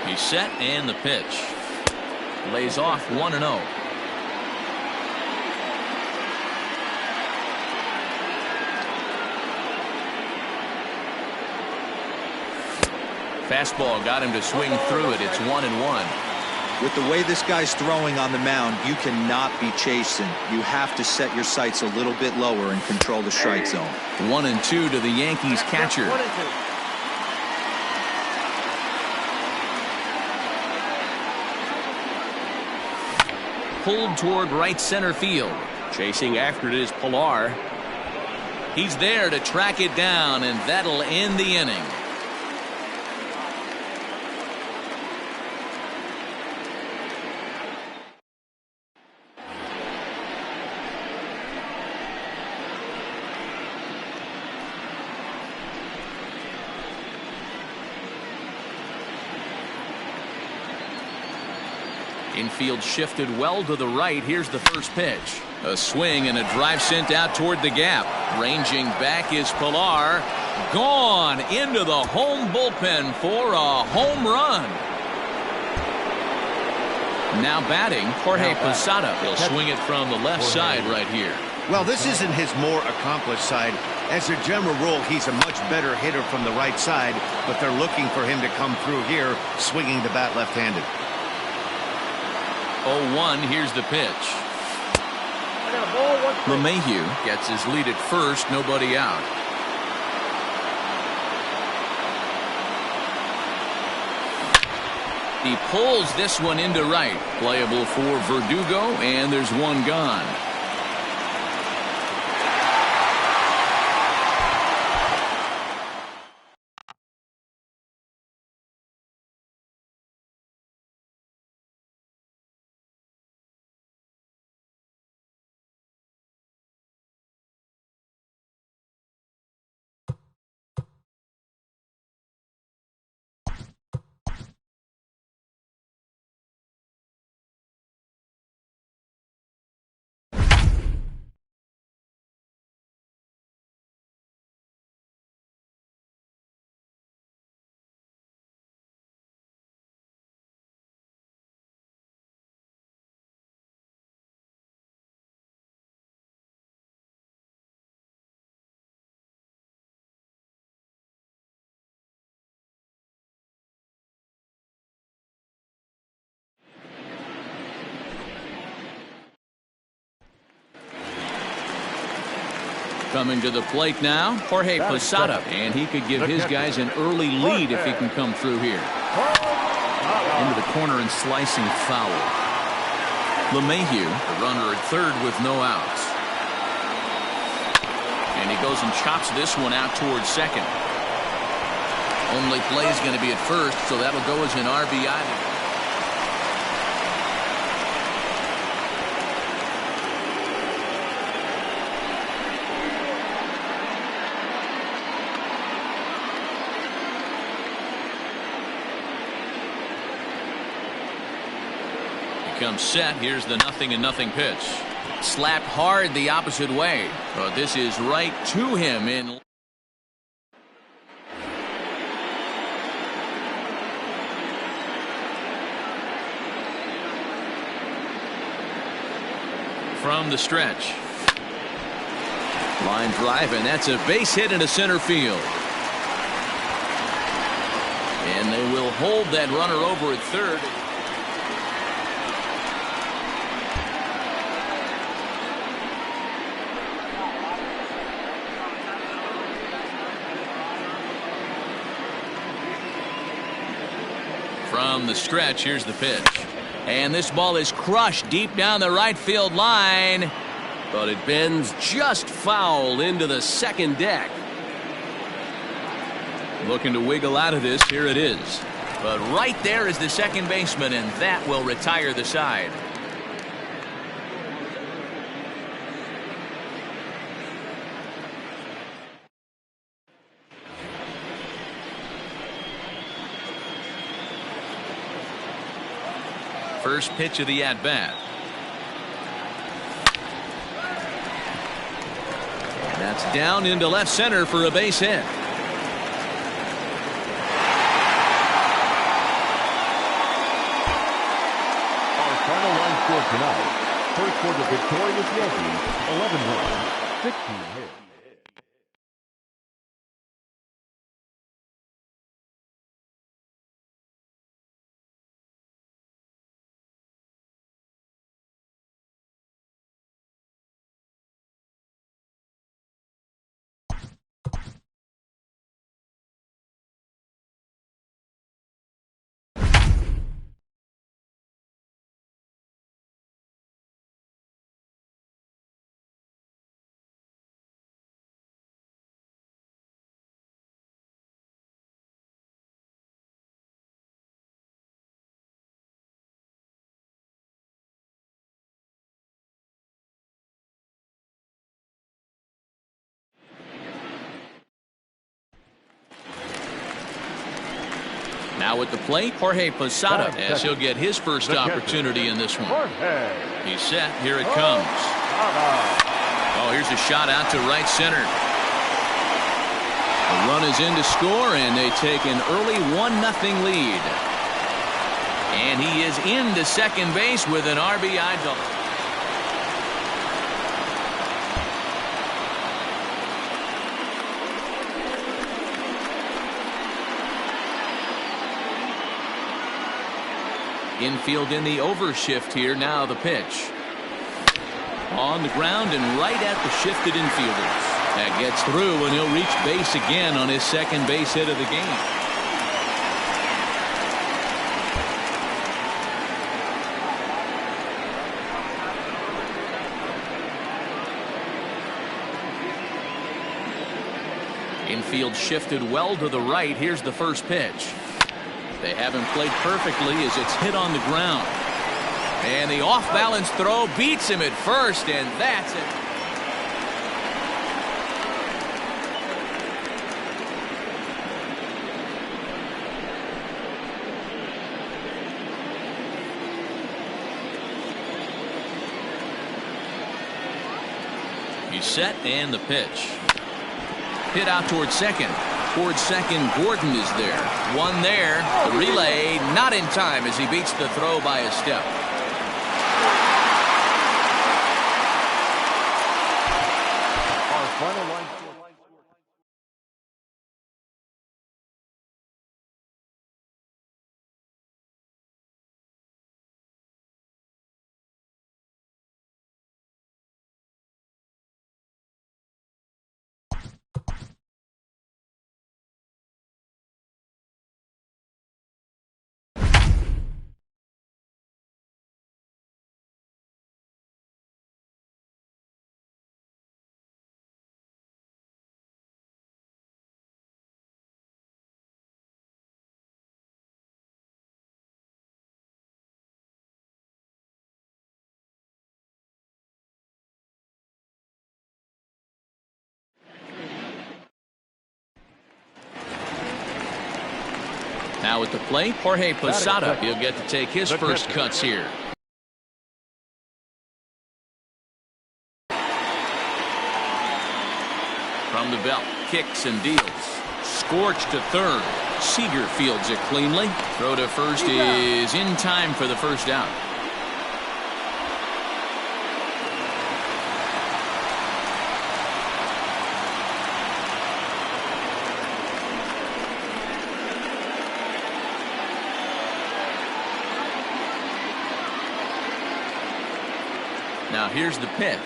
He's set, and the pitch. Lays off 1-0. Fastball got him to swing through it. It's 1-1. With the way this guy's throwing on the mound, you cannot be chasing. You have to set your sights a little bit lower and control the strike zone. 1-2 to the Yankees catcher. 1-2. Pulled toward right center field. Chasing after it is Pilar. He's there to track it down, and that'll end the inning. Infield shifted well to the right. Here's the first pitch. A swing and a drive sent out toward the gap. Ranging back is Pilar. Gone into the home bullpen for a home run. Now batting, Jorge Posada. He'll swing it from the left side right here. Well, this isn't his more accomplished side. As a general rule, he's a much better hitter from the right side, but they're looking for him to come through here, swinging the bat left-handed. 0-1, here's the pitch. I got a ball, 1-3. LeMahieu gets his lead at first, nobody out. He pulls this one into right. Playable for Verdugo, and there's one gone. Coming to the plate now, Jorge Posada, and he could give his guys an early lead if he can come through here. Into the corner and slicing foul. LeMahieu, the runner at third with no outs. And he goes and chops this one out towards second. Only play is going to be at first, so that'll go as an RBI. Comes set. Here's the 0-0 pitch. Slapped hard the opposite way. But this is right to him in. From the stretch. Line drive, and that's a base hit into center field. And they will hold that runner over at third. From the stretch, here's the pitch. And this ball is crushed deep down the right field line. But it bends just foul into the second deck. Looking to wiggle out of this. Here it is. But right there is the second baseman, and that will retire the side. First pitch of the at-bat. That's down into left center for a base hit. Our final line score tonight. First for the victorious Yankees, 11 runs, 16 hits. Now at the plate, Jorge Posada, as he'll get his first opportunity in this one. He's set. Here it comes. Oh, here's a shot out to right center. The run is in to score, and they take an early 1-0 lead. And he is into second base with an RBI double. Infield in the overshift here. Now the pitch. On the ground and right at the shifted infielders. That gets through, and he'll reach base again on his second base hit of the game. Infield shifted well to the right. Here's the first pitch. They have him played perfectly as it's hit on the ground. And the off-balance throw beats him at first, and that's it. He's set, and the pitch. Hit out towards second. Towards second, Gordon is there. One there. The relay not in time as he beats the throw by a step. Our final line. Now at the plate, Jorge Posada. He'll get to take his first cuts here. From the belt, kicks and deals. Scorched to third. Seager fields it cleanly. Throw to first is in time for the first out. Now here's the pitch.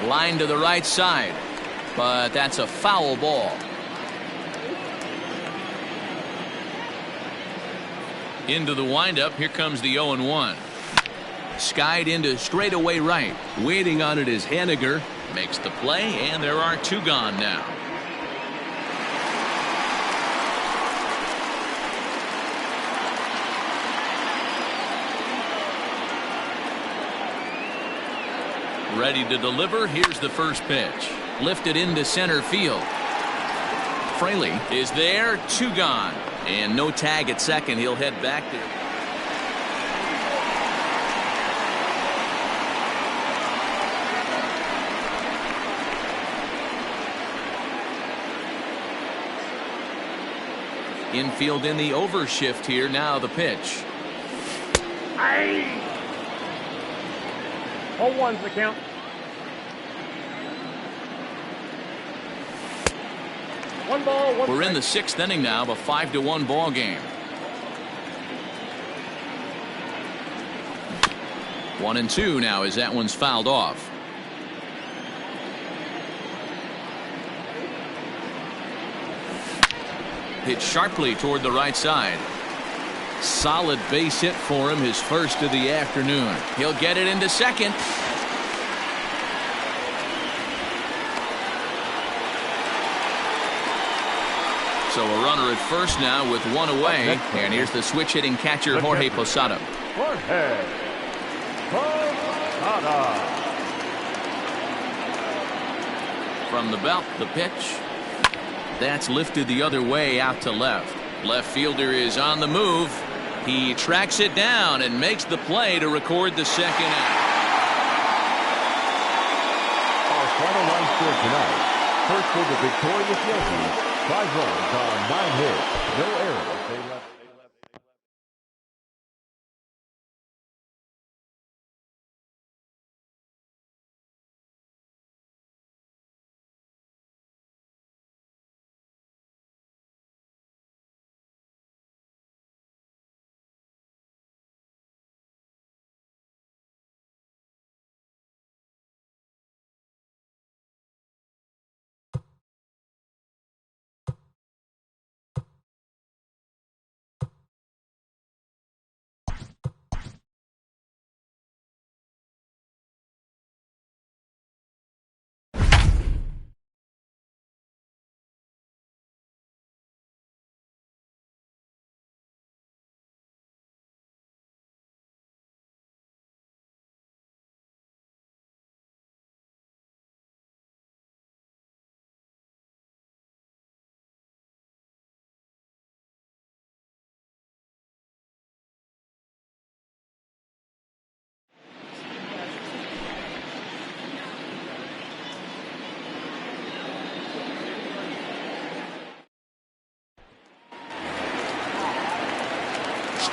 Line to the right side, but that's a foul ball. Into the windup. Here comes the 0-1. Skied into straightaway right. Waiting on it is Haniger. Makes the play, and there are two gone now. Ready to deliver. Here's the first pitch. Lifted into center field. Fraley is there. Two gone. And no tag at second. He'll head back there. Infield in the overshift here. Now the pitch. 0-1's the count. One ball, one We're strike. in the sixth inning now of a 5-1 ball game. 1-2 now as that one's fouled off. Hit sharply toward the right side. Solid base hit for him, his first of the afternoon. He'll get it into second. So a runner at first now with one away. And here's the switch hitting catcher Jorge Posada. Jorge Posada. From the belt, the pitch. That's lifted the other way out to left. Left fielder is on the move. He tracks it down and makes the play to record the second out. Our final line score tonight. First for the victorious Yankees, 5 runs on 9 hits, no errors. They left.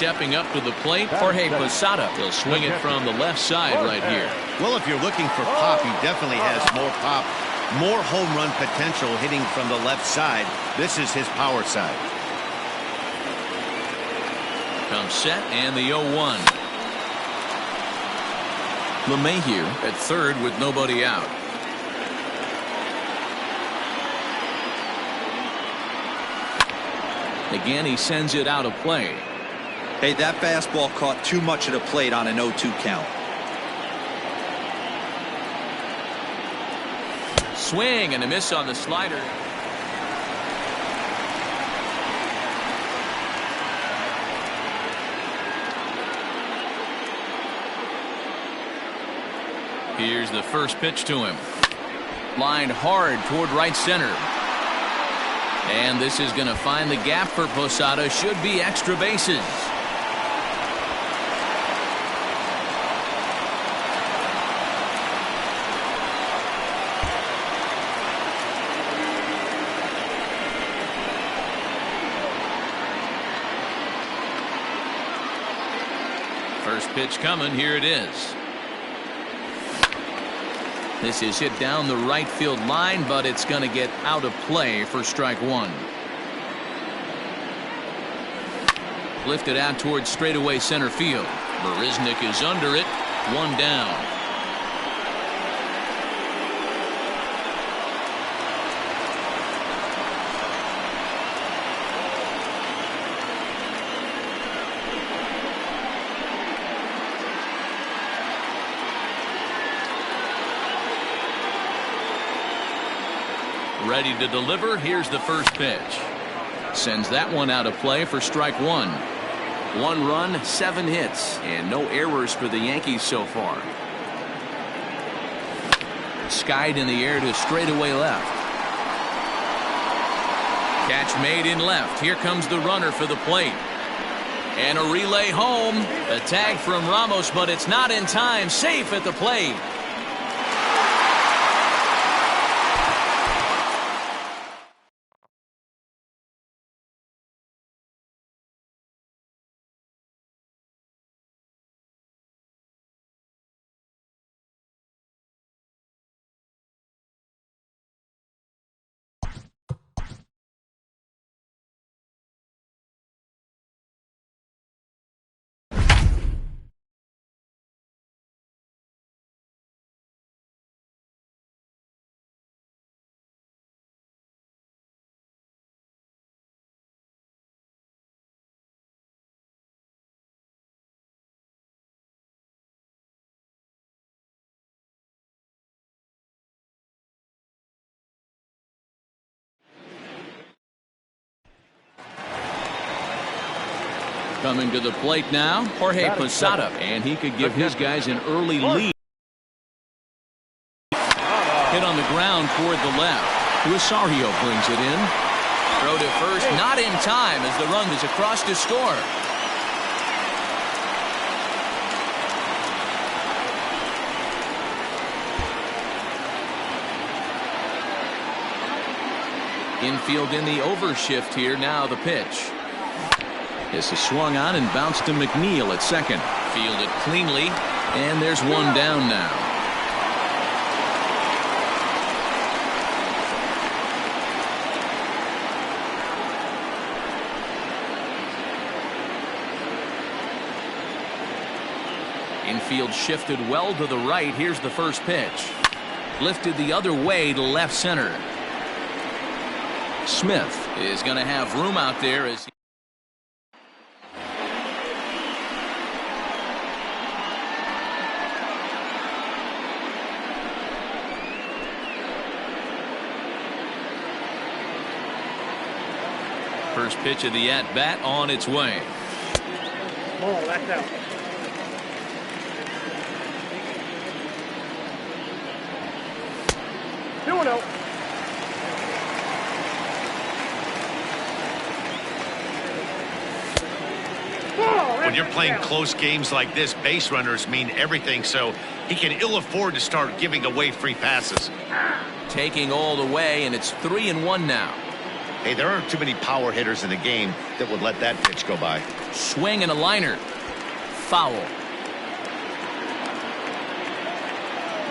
Stepping up to the plate, Jorge Posada. He'll swing it from the left side right here. Well, if you're looking for pop, he definitely has more pop, more home run potential hitting from the left side. This is his power side. Comes set and the 0-1. LeMahieu at third with nobody out. Again, he sends it out of play. Hey, that fastball caught too much of the plate on an 0-2 count. Swing and a miss on the slider. Here's the first pitch to him. Lined hard toward right center. And this is going to find the gap for Posada. Should be extra bases. First pitch coming. Here it is. This is hit down the right field line, but it's going to get out of play for strike one. Lifted out towards straightaway center field. Marisnick is under it. One down. Ready to deliver. Here's the first pitch. Sends that one out of play for strike one. 1 run, 7 hits, and no errors for the Yankees so far. Skied in the air to straightaway left. Catch made in left. Here comes the runner for the plate. And a relay home. A tag from Ramos, but it's not in time. Safe at the plate. Coming to the plate now, Jorge Posada, and he could give his guys an early lead. Hit on the ground toward the left. Rosario brings it in. Throw to first, not in time as the run is across to score. Infield in the overshift here. Now the pitch. This is swung on and bounced to McNeil at second. Fielded cleanly, and there's one down now. Infield shifted well to the right. Here's the first pitch. Lifted the other way to left center. Smith is going to have room out there as first pitch of the at-bat on its way. Ball, that's out. Two and out. When you're playing close games like this, base runners mean everything, so he can ill afford to start giving away free passes. Taking all the way, and it's 3-1 now. Hey, there aren't too many power hitters in the game that would let that pitch go by. Swing and a liner. Foul.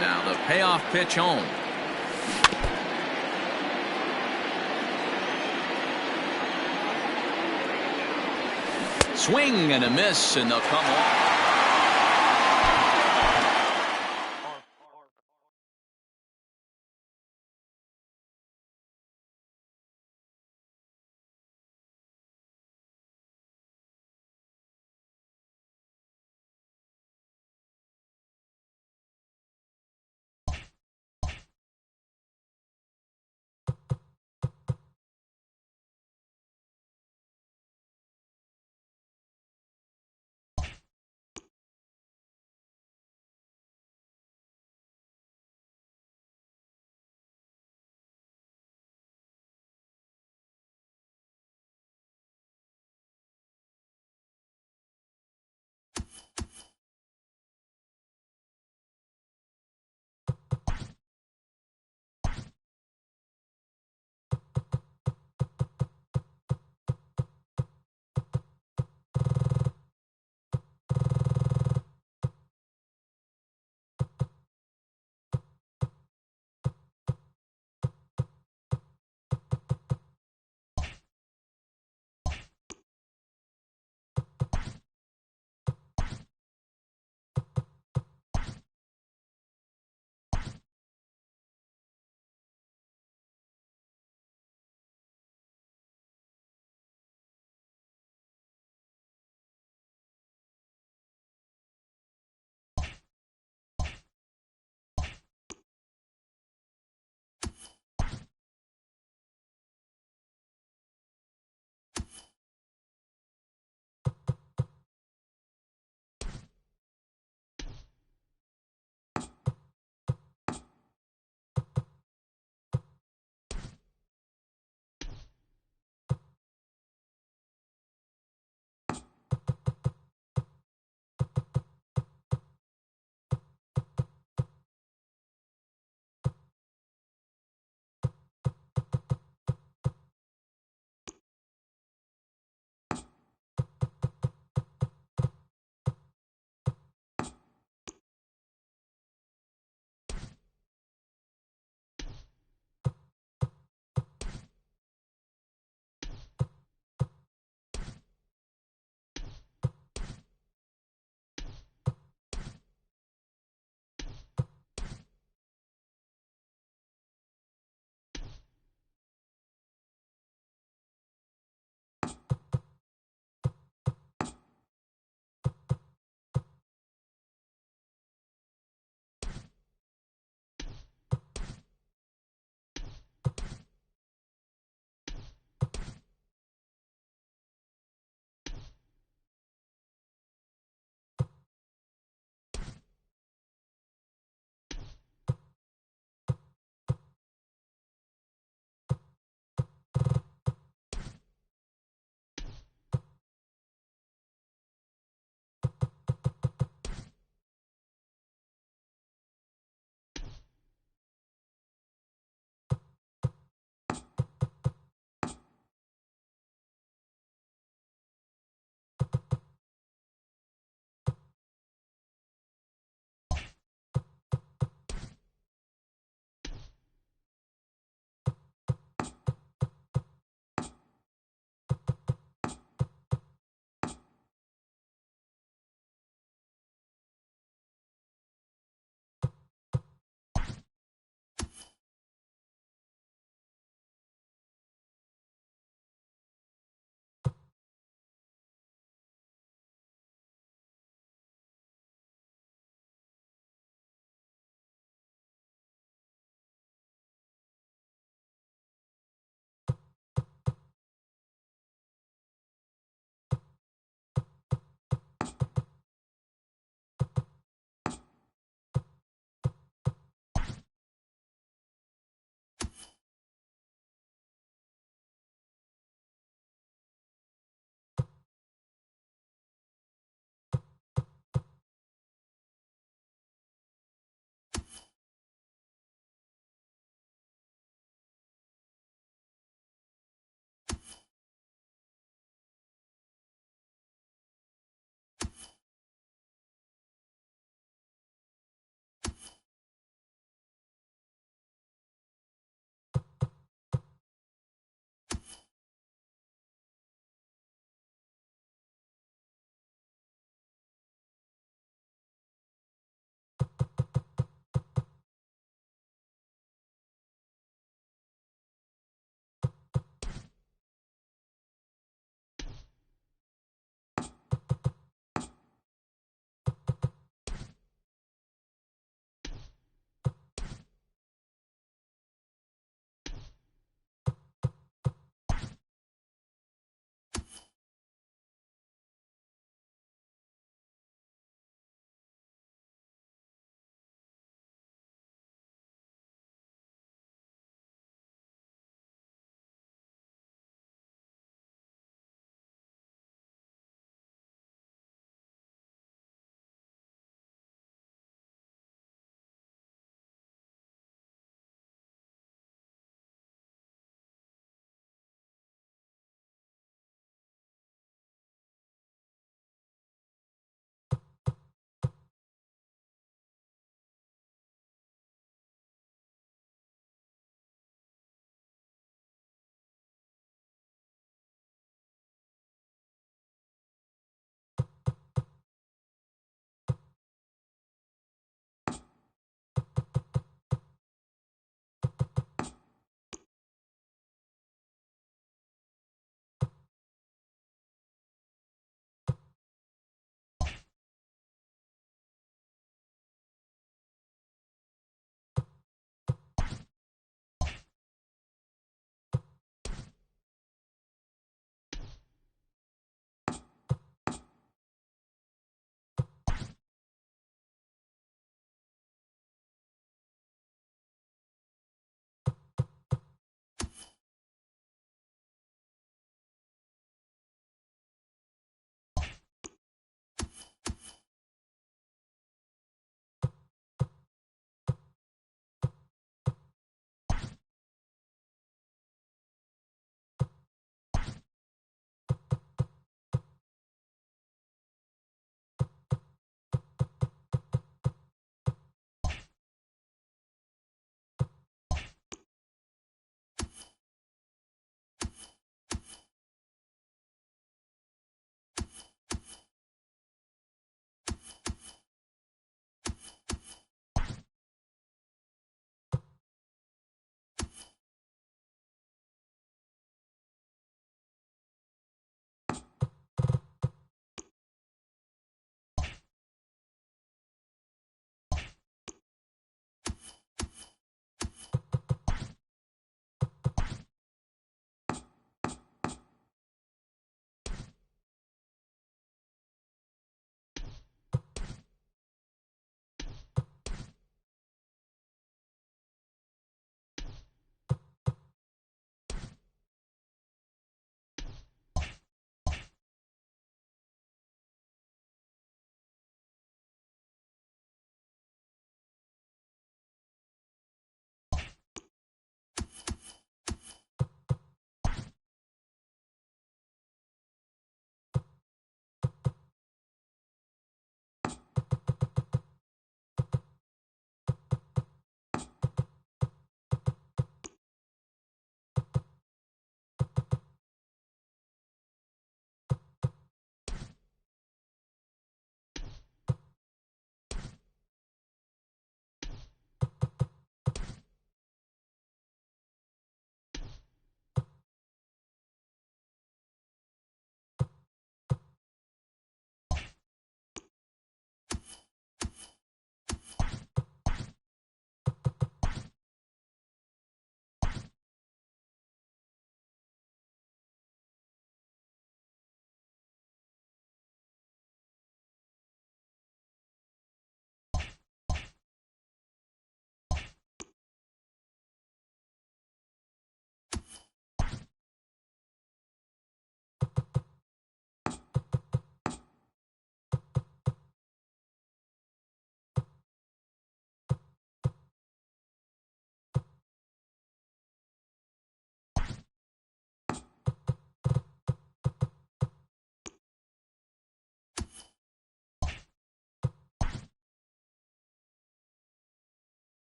Now the payoff pitch home. Swing and a miss, and they'll come off.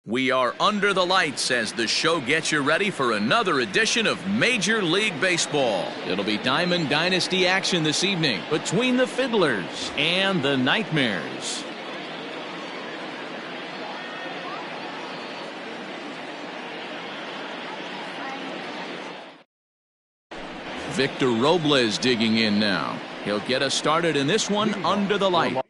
We are under the lights as the show gets you ready for another edition of Major League Baseball. It'll be Diamond Dynasty action this evening between the Fiddlers and the Nightmares. Victor Robles digging in now. He'll get us started in this one under the light.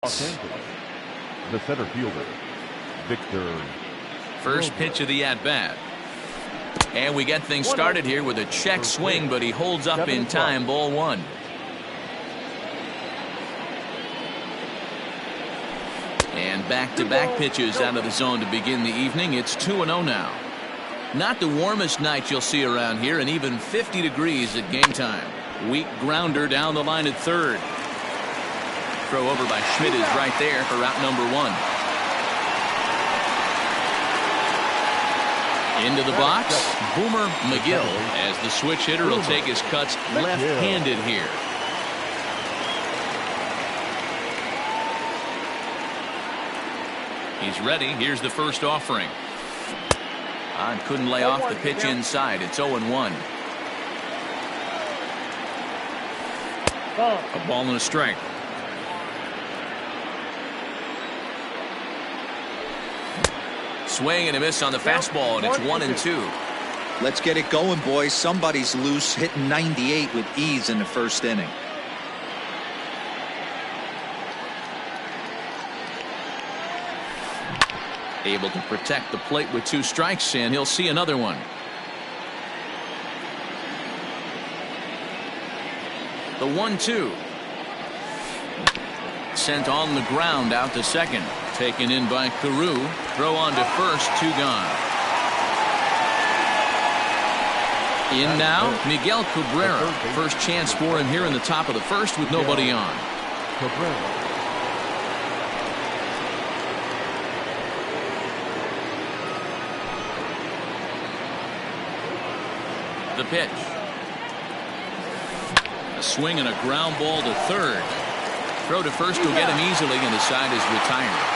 Los Angeles, the center fielder, Victor. First pitch of the at-bat. And we get things started here with a check swing, but he holds up in time. Ball one. And back-to-back pitches out of the zone to begin the evening. It's 2-0 now. Not the warmest night you'll see around here, and even 50 degrees at game time. Weak grounder down the line at third. Throw over by Schmidt is right there for route number one. Into the box, Boomer McGill, as the switch hitter will take his cuts left-handed here. He's ready. Here's the first offering. Couldn't lay off the pitch inside. It's 0-1. A ball and a strike. Swing and a miss on the fastball, and it's 1-2. Let's get it going, boys. Somebody's loose, hitting 98 with ease in the first inning. Able to protect the plate with 2 strikes, and he'll see another one. The 1-2. Sent on the ground out to second. Taken in by Carew. Throw on to first. 2 gone. In now, Miguel Cabrera. First chance for him here in the top of the first with nobody on. The pitch. A swing and a ground ball to third. Throw to first will get him easily, and the side is retired.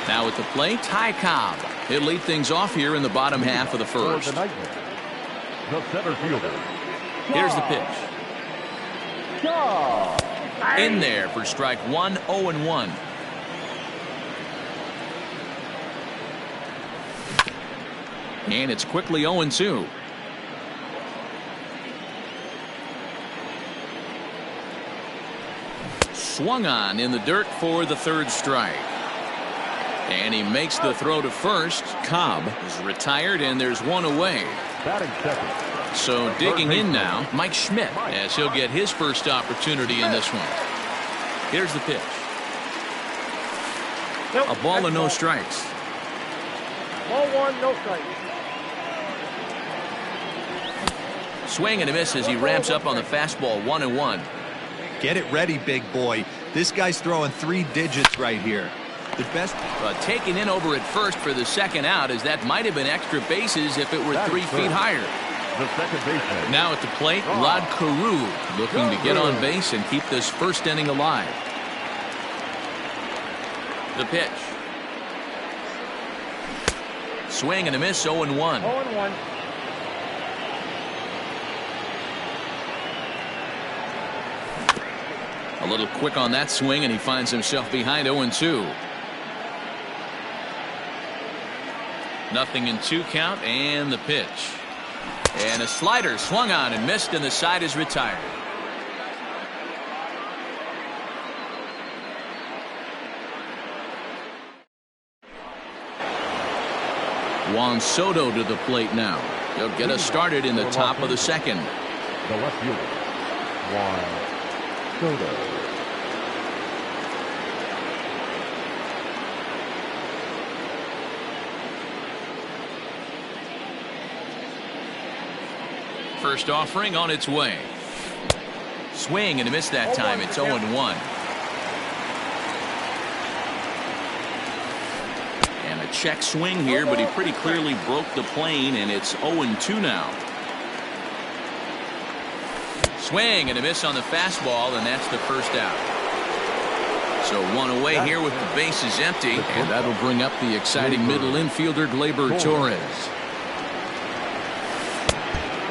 Now at the plate, Ty Cobb. He'll lead things off here in the bottom half of the first. The center fielder. Here's the pitch. In there for strike one, 0-1. And it's quickly 0-2. Swung on in the dirt for the third strike. And he makes the throw to first. Cobb is retired, and there's one away. Batting second. So digging in now, Mike Schmidt, as he'll get his first opportunity in this one. Here's the pitch. A ball and no strikes. Ball one, no strikes. Swing and a miss as he ramps up on the fastball. 1-1. Get it ready, big boy. This guy's throwing 3 digits right here. The best. Taken in over at first for the second out, as that might have been extra bases if it were 3 feet higher. The second baseman. Now at the plate, Rod Carew looking to get on base and keep this first inning alive. The pitch. Swing and a miss. 0-1. 0-1. A little quick on that swing, and he finds himself behind. 0-2. 0-2 count, and the pitch. And a slider swung on and missed, and the side is retired. Juan Soto to the plate now. He'll get us started in the top of the second. The left fielder, Juan Soto. First offering on its way. Swing and a miss that time. It's 0-1. And a check swing here, but he pretty clearly broke the plane, and it's 0-2 now. Swing and a miss on the fastball, and that's the first out. So one away here with the bases empty, and that'll bring up the exciting middle infielder Gleyber Torres.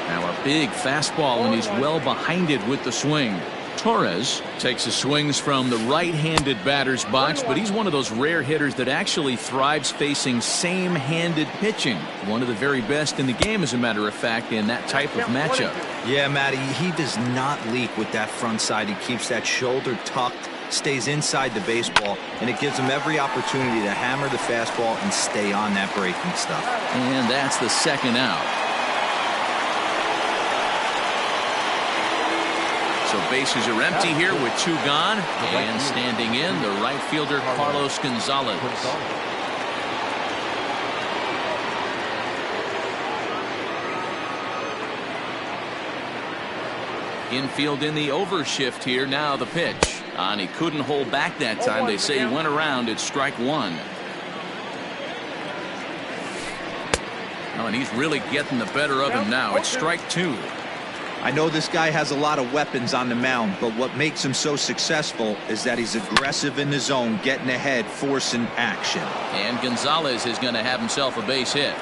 Now a big fastball, and he's well behind it with the swing. Torres takes his swings from the right-handed batter's box, but he's one of those rare hitters that actually thrives facing same-handed pitching. One of the very best in the game, as a matter of fact, in that type of matchup. Yeah, Matty, he does not leak with that front side. He keeps that shoulder tucked, stays inside the baseball, and it gives him every opportunity to hammer the fastball and stay on that breaking stuff. And that's the second out. So bases are empty here with 2 gone, and standing in the right fielder Carlos Gonzalez. Infield in the overshift here. Now the pitch. And he couldn't hold back that time. They say he went around. It's strike 1. Oh, and he's really getting the better of him now. It's strike 2. I know this guy has a lot of weapons on the mound, but what makes him so successful is that he's aggressive in the zone, getting ahead, forcing action. And Gonzalez is going to have himself a base hit.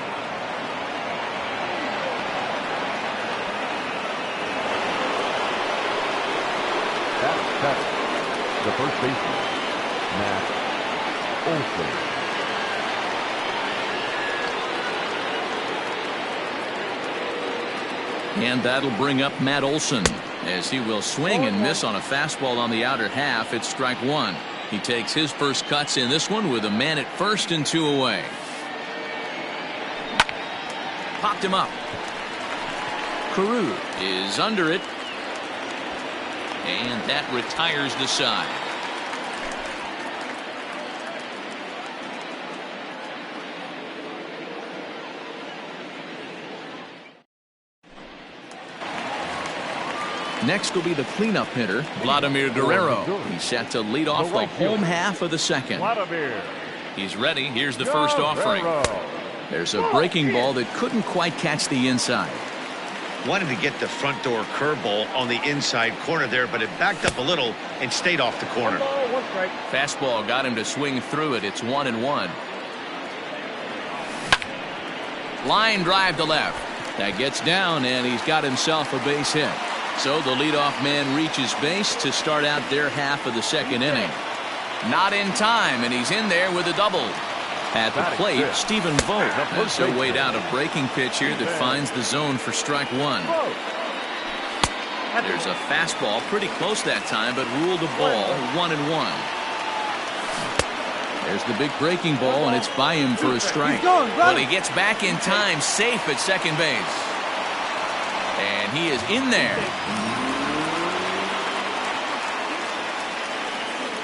That's the first baseman, Matt Olson. And that'll bring up Matt Olson, as he will swing and miss on a fastball on the outer half. It's strike 1. He takes his first cuts in this one with a man at first and 2 away. Popped him up. Carew is under it. And that retires the side. Next will be the cleanup hitter, Vladimir Guerrero. He's set to lead off the home half of the second. He's ready. Here's the first offering. There's a breaking ball that couldn't quite catch the inside. Wanted to get the front door curveball on the inside corner there, but it backed up a little and stayed off the corner. Fastball got him to swing through it. It's 1-1. Line drive to left. That gets down, and he's got himself a base hit. So the leadoff man reaches base to start out their half of the second inning. Not in time, and he's in there with a double. At the plate, Stephen Vogt has to wait out a breaking pitch here that finds the zone for strike 1. There's a fastball pretty close that time, but ruled a ball. 1-1. There's the big breaking ball, and it's by him for a strike. But he gets back in time, safe at second base. And he is in there.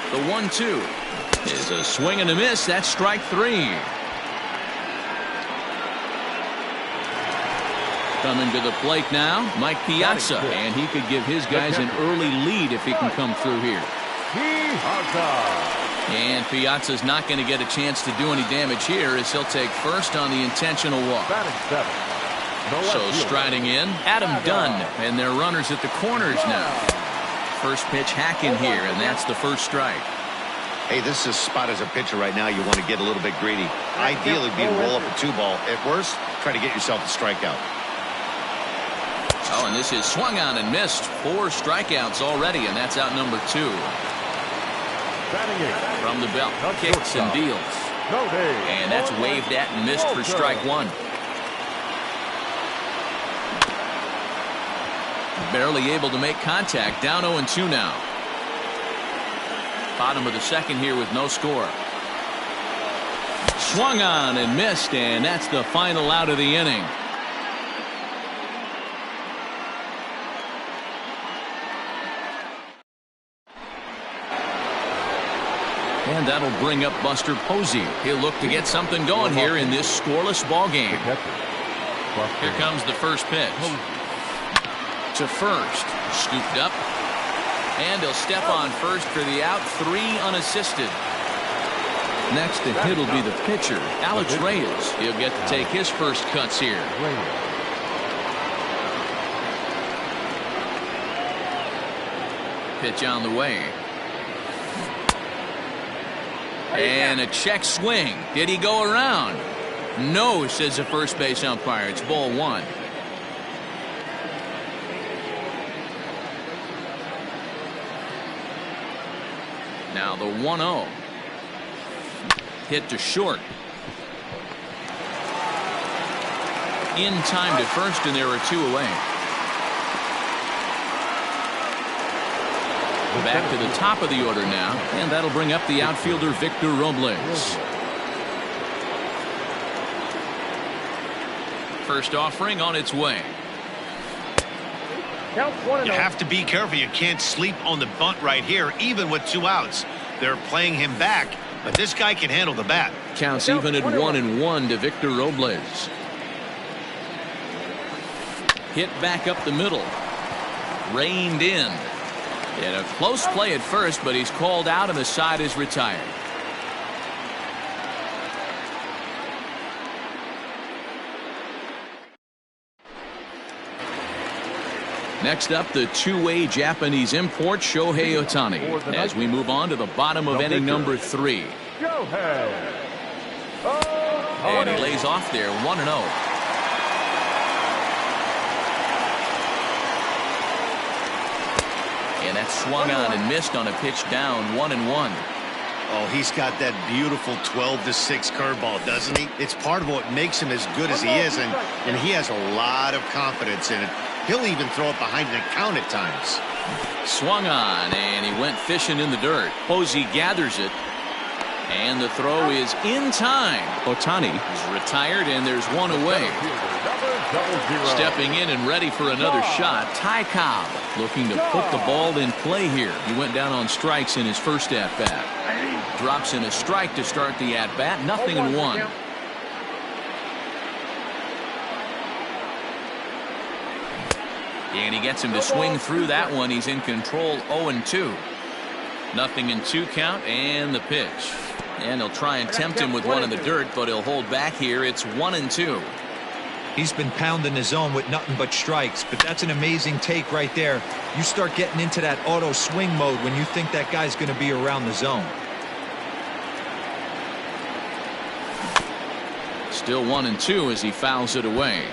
The 1-2 is a swing and a miss. That's strike 3. Coming to the plate now, Mike Piazza, and he could give his guys an early lead if he can come through here. And Piazza's not going to get a chance to do any damage here, as he'll take first on the intentional walk. So striding in, Adam Dunn, and their runners at the corners now. First pitch hack in here, and that's the first strike. Hey, this is a spot as a pitcher right now. You want to get a little bit greedy. Ideally, be roll up a 2-ball. At worst, try to get yourself a strikeout. Oh, and this is swung on and missed. 4 strikeouts already, and that's out number 2. From the belt, kicks and deals. And that's waved at and missed for strike one. Barely able to make contact. Down 0-2 now. Bottom of the second here with no score. Swung on and missed, and that's the final out of the inning. And that'll bring up Buster Posey. He'll look to get something going here in this scoreless ball game. Here comes the first pitch. To first. Scooped up. And he'll step on first for the out. 3 unassisted. Next to hit will be the pitcher, Alex Reyes. He'll get to take his first cuts here. Pitch on the way. And a check swing. Did he go around? No, says the first base umpire. It's ball one. Now the 1-0. Hit to short. In time to first, and there are 2 away. Back to the top of the order now, and that'll bring up the outfielder Victor Robles. First offering on its way. You have to be careful. You can't sleep on the bunt right here, even with 2 outs. They're playing him back, but this guy can handle the bat. Counts even at 1-1 to Victor Robles. Hit back up the middle. Reined in. And a close play at first, but he's called out and the side is retired. Next up, the two-way Japanese import Shohei Ohtani as we move on to the bottom of inning number 3. And he lays off there 1-0. And that swung on and missed on a pitch down 1-1. Oh, he's got that beautiful 12-6 curveball, doesn't he? It's part of what makes him as good as he is, and he has a lot of confidence in it. He'll even throw it behind an account at times. Swung on, and he went fishing in the dirt. Posey gathers it, and the throw is in time. Ohtani is retired, and there's 1 away. Stepping in and ready for another shot, Ty Cobb looking to put the ball in play here. He went down on strikes in his first at-bat. Drops in a strike to start the at-bat. 0-1. And he gets him to swing through that one. He's in control. 0-2. 0-2 count, and the pitch. And he'll try and tempt him with one in the dirt, but he'll hold back here. It's 1-2. He's been pounding the zone with nothing but strikes, but that's an amazing take right there. You start getting into that auto swing mode when you think that guy's going to be around the zone. Still 1-2 as he fouls it away.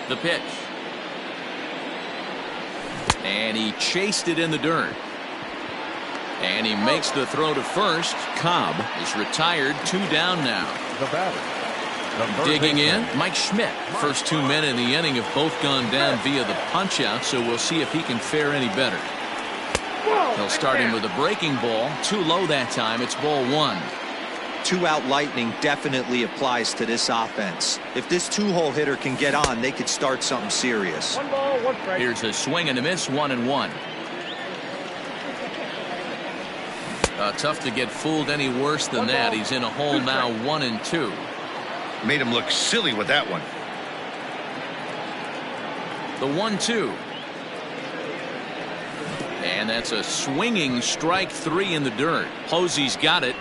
The pitch. And he chased it in the dirt. And he makes the throw to first. Cobb is retired. 2 down now. The batter. Digging in, Mike Schmidt. First 2 men in the inning have both gone down via the punch-out, so we'll see if he can fare any better. He'll start him with a breaking ball. Too low that time. It's ball 1. 2-out lightning definitely applies to this offense. If this 2-hole hitter can get on, they could start something serious. 1 ball, 1 strike. Here's a swing and a miss. 1-1. Tough to get fooled any worse than that. He's in a hole now. 1-2. Made him look silly with that one. The 1-2. And that's a swinging strike 3 in the dirt. Posey's got it.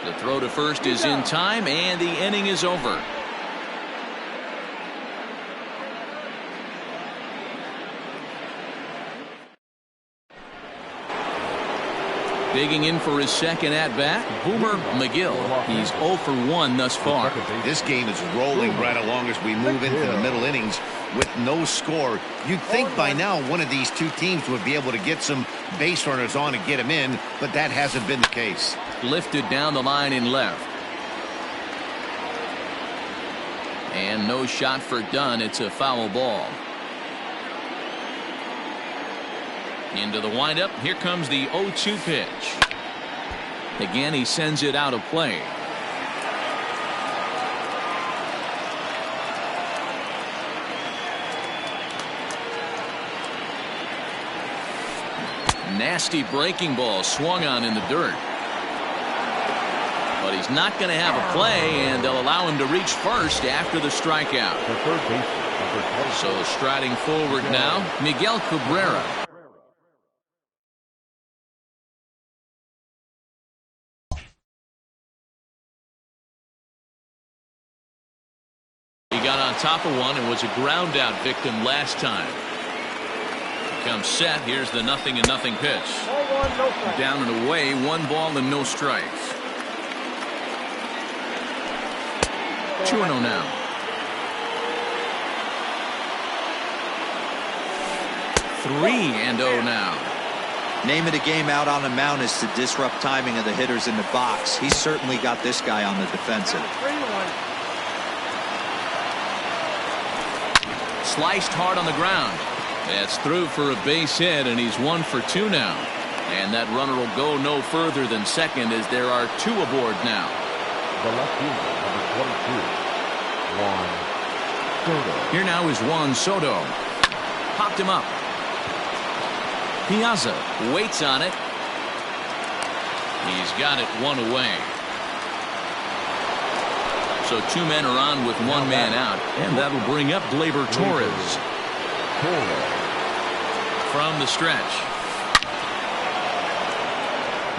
The throw to first is in time, and the inning is over. Digging in for his second at-bat, Boomer McGill. He's 0 for 1 thus far. This game is rolling right along as we move into the middle innings. with no score. You'd think by now one of these two teams would be able to get some base runners on and get them in, but that hasn't been the case. Lifted down the line in left. And no shot for Dunn. It's a foul ball. Into the windup. Here comes the 0-2 pitch. Again, he sends it out of play. Nasty breaking ball swung on in the dirt. But he's not going to have a play, and they'll allow him to reach first after the strikeout. The third baseman, So striding forward now, Miguel Cabrera. He got on top of one and was a ground out victim last time. Comes set. Here's the 0-0 pitch. 1-1, no strikes. Down and away, 1 ball and no strikes. 2-0 now. 3-0 now. Name of the game out on the mound is to disrupt timing of the hitters in the box. He's certainly got this guy on the defensive. 3-1. Sliced hard on the ground. That's through for a base hit, and he's 1 for 2 now. And that runner will go no further than second as there are 2 aboard now. the left fielder, number 22, Juan Soto. Here now is Juan Soto. Popped him up. Piazza waits on it. He's got it 1 away. So 2 men are on with 1 man out, and that'll bring up Gleyber Torres. From the stretch.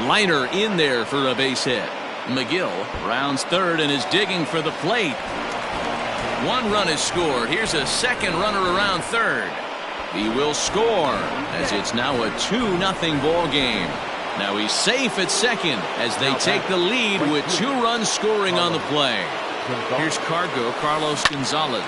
Liner in there for a base hit. McGill rounds third and is digging for the plate. 1 run is scored. Here's a second runner around third. He will score as it's now a 2-0 ball game. Now he's safe at second as they take the lead with 2 runs scoring on the play. Here's Carlos Gonzalez.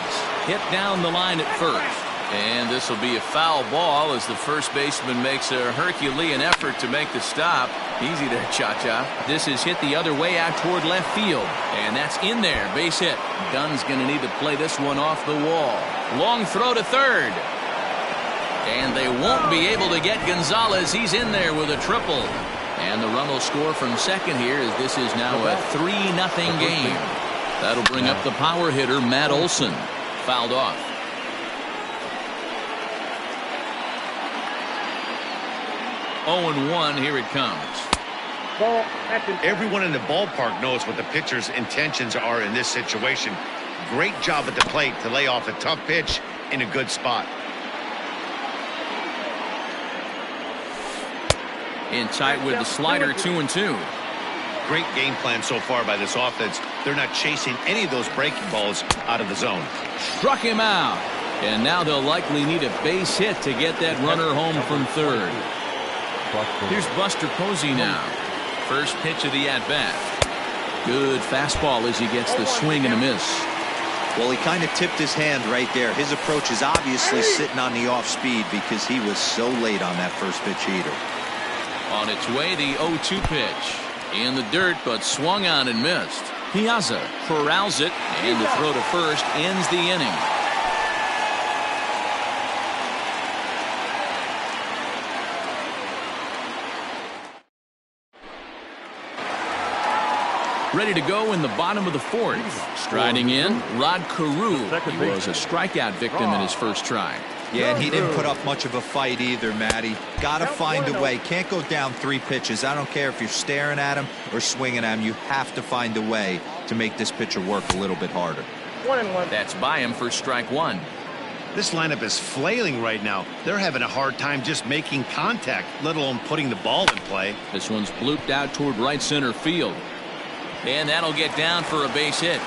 Hit down the line at first. And this will be a foul ball as the first baseman makes a Herculean effort to make the stop. Easy there, Cha-Cha. This is hit the other way out toward left field. And that's in there. Base hit. Dunn's going to need to play this one off the wall. Long throw to third. And they won't be able to get Gonzalez. He's in there with a triple. And the run will score from second here as this is now a 3-0 game. That'll bring up the power hitter, Matt Olson. Fouled off. Oh, 0-1, here it comes. Ball, action. Everyone in the ballpark knows what the pitcher's intentions are in this situation. Great job at the plate to lay off a tough pitch in a good spot. In tight with the slider, 2-2. Great game plan so far by this offense. They're not chasing any of those breaking balls out of the zone. Struck him out. And now they'll likely need a base hit to get that runner home from third. Here's Buster Posey now. First pitch of the at-bat. Good fastball as he gets the swing and a miss. Well, he kind of tipped his hand right there. His approach is obviously sitting on the off speed because he was so late on that first pitch heater. On its way, the 0-2 pitch. In the dirt, but swung on and missed. Piazza corrals it, and the throw to first ends the inning. Ready to go in the bottom of the 4th. Striding in, Rod Carew. He was a strikeout victim in his first try. Yeah, and he didn't put up much of a fight either, Matty. Got to find a way. Can't go down 3 pitches. I don't care if you're staring at him or swinging at him. You have to find a way to make this pitcher work a little bit harder. 1-1. That's by him for strike 1. This lineup is flailing right now. They're having a hard time just making contact, let alone putting the ball in play. This one's blooped out toward right center field. And that'll get down for a base hit.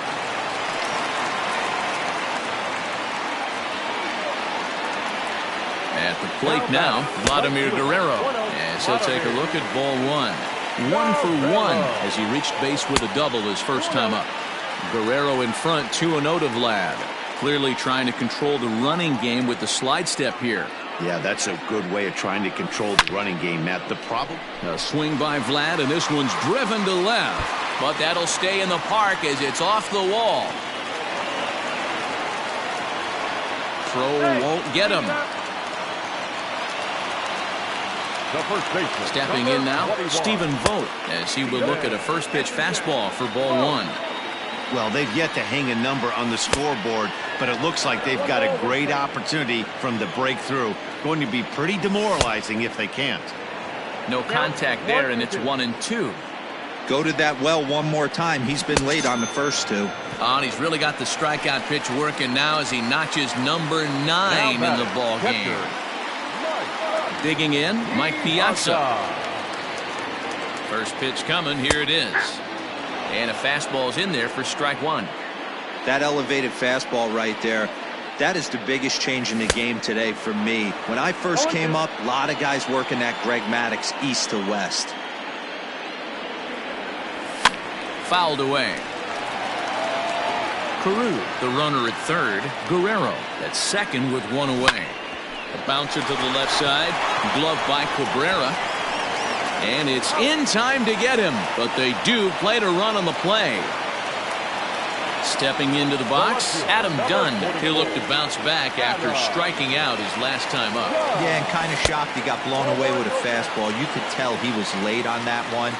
At the plate now, Vladimir Guerrero. As he'll take a look at ball 1. 1 for 1 as he reached base with a double his first time up. Guerrero in front, 2-0 to Vlad. Clearly trying to control the running game with the slide step here. Yeah, that's a good way of trying to control the running game, Matt. The problem? A swing by Vlad, and this one's driven to left. But that'll stay in the park as it's off the wall. Throw won't get him. The first baseman. Stepping in now, Stephen Vogt, as he will look at a first pitch fastball for ball one. Well, they've yet to hang a number on the scoreboard, but it looks like they've got a great opportunity from the breakthrough. Going to be pretty demoralizing if they can't. No contact there, and it's 1-2. Go to that well one more time. He's been late on the first two. Oh, and he's really got the strikeout pitch working now as he notches number 9 in the ball game. Digging in, Mike Piazza. First pitch coming, here it is. And a fastball's in there for strike one. That elevated fastball right there, that is the biggest change in the game today for me. When I first came up, a lot of guys working that Greg Maddux east to west. Fouled away. Carew, the runner at third. Guerrero at second with one away. A bouncer to the left side. Glove by Cabrera. And it's in time to get him. But they do play to run on the play. Stepping into the box, Adam Dunn. He'll look to bounce back after striking out his last time up. Yeah, and kind of shocked he got blown away with a fastball. You could tell he was late on that one.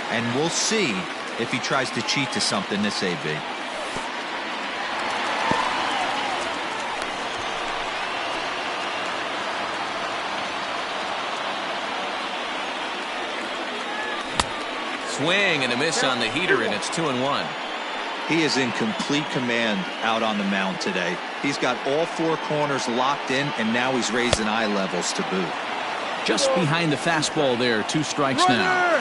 And we'll see if he tries to cheat to something this AB. Swing and a miss on the heater, and it's 2-1. He is in complete command out on the mound today. He's got all four corners locked in, and now he's raising eye levels to boot. Just behind the fastball there, 2 strikes now.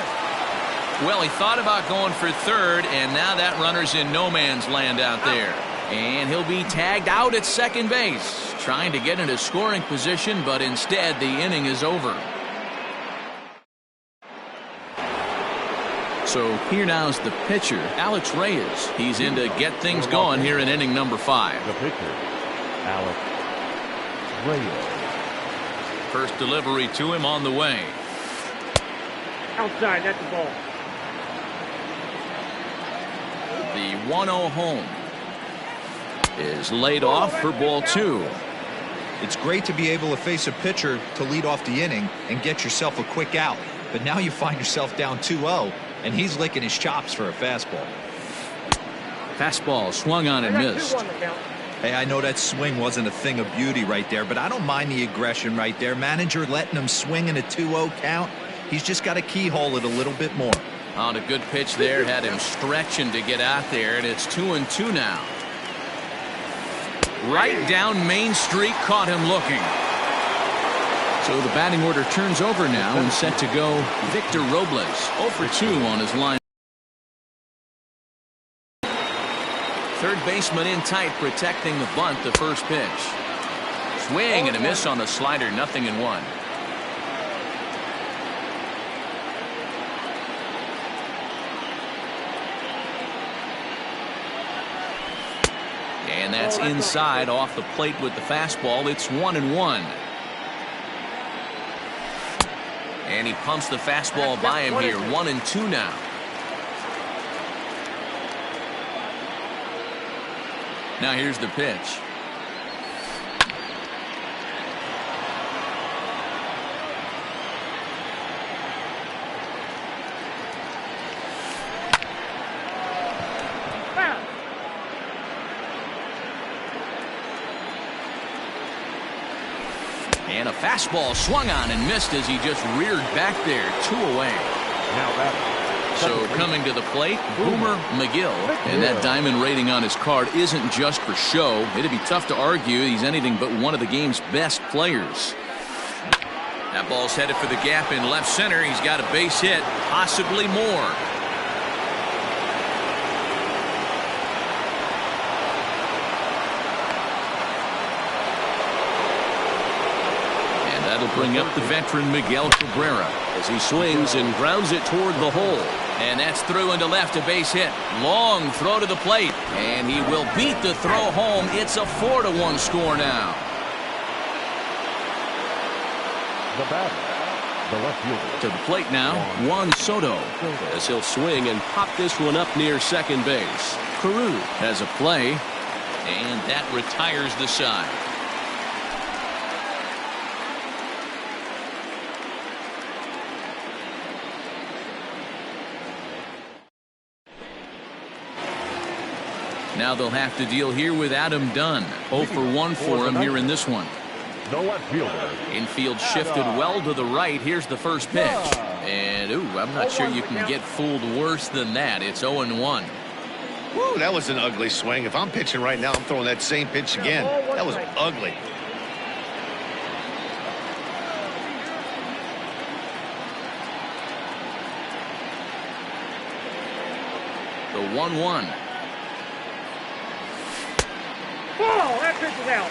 Well, he thought about going for third, and now that runner's in no man's land out there. And he'll be tagged out at second base, trying to get into scoring position, but instead the inning is over. So here now's the pitcher, Alex Reyes. He's in to get things going here in inning number 5. The pitcher, Alex Reyes. First delivery to him on the way. Outside, that's the ball. The 1-0 home is laid off for ball 2. It's great to be able to face a pitcher to lead off the inning and get yourself a quick out. But now you find yourself down 2-0, and he's licking his chops for a fastball. Fastball swung on and missed. Hey, I know that swing wasn't a thing of beauty right there, but I don't mind the aggression right there. Manager letting him swing in a 2-0 count. He's just got to keyhole it a little bit more. On a good pitch there, had him stretching to get out there, and it's 2-2 now. Right down Main Street, caught him looking. So the batting order turns over now and set to go Victor Robles. 0 for 2 on his line. Third baseman in tight, protecting the bunt, the first pitch. Swing and a miss on the slider, 0-1. And that's inside off the plate with the fastball. It's 1-1. And he pumps the fastball by him here. 1-2 now. Now here's the pitch. And a fastball swung on and missed as he just reared back there. 2 away. So coming to the plate, Boomer McGill. And that diamond rating on his card isn't just for show. It'd be tough to argue he's anything but one of the game's best players. That ball's headed for the gap in left center. He's got a base hit, possibly more. bring up the veteran Miguel Cabrera as he swings and grounds it toward the hole. And that's through into left, a base hit. Long throw to the plate, and he will beat the throw home. It's a 4-1 score now. The batter, the left fielder. To the plate now, Juan Soto, as he'll swing and pop this one up near second base. Carew has a play, and that retires the side. Now they'll have to deal here with Adam Dunn. 0 for 1 for him here in this one. The left fielder. Infield shifted well to the right. Here's the first pitch. And, ooh, I'm not sure you can get fooled worse than that. It's 0-1. Woo, that was an ugly swing. If I'm pitching right now, I'm throwing that same pitch again. That was ugly. The 1-1. Ball, that pitch is out.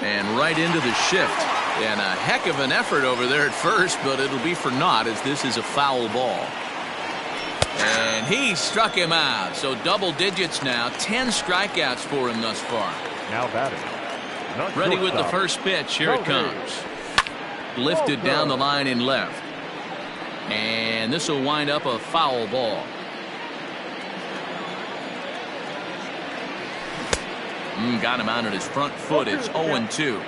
And right into the shift. And a heck of an effort over there at first, but it'll be for naught as this is a foul ball. And he struck him out. So double digits now. 10 strikeouts for him thus far. Now batting. Ready with the first pitch. Here it comes. Lifted down the line in left. And this will wind up a foul ball. Got him out at his front foot. It's 0-2.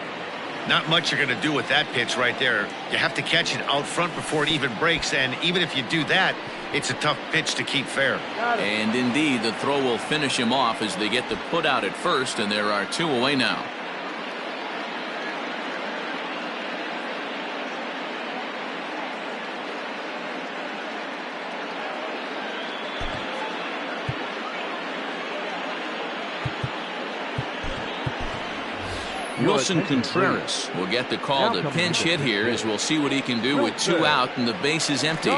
Not much you're going to do with that pitch right there. You have to catch it out front before it even breaks, and even if you do that, it's a tough pitch to keep fair. And indeed, the throw will finish him off as they get the put out at first, and there are 2 away now. Wilson Contreras will get the call to pinch hit here as we'll see what he can do with 2 out and the base is empty.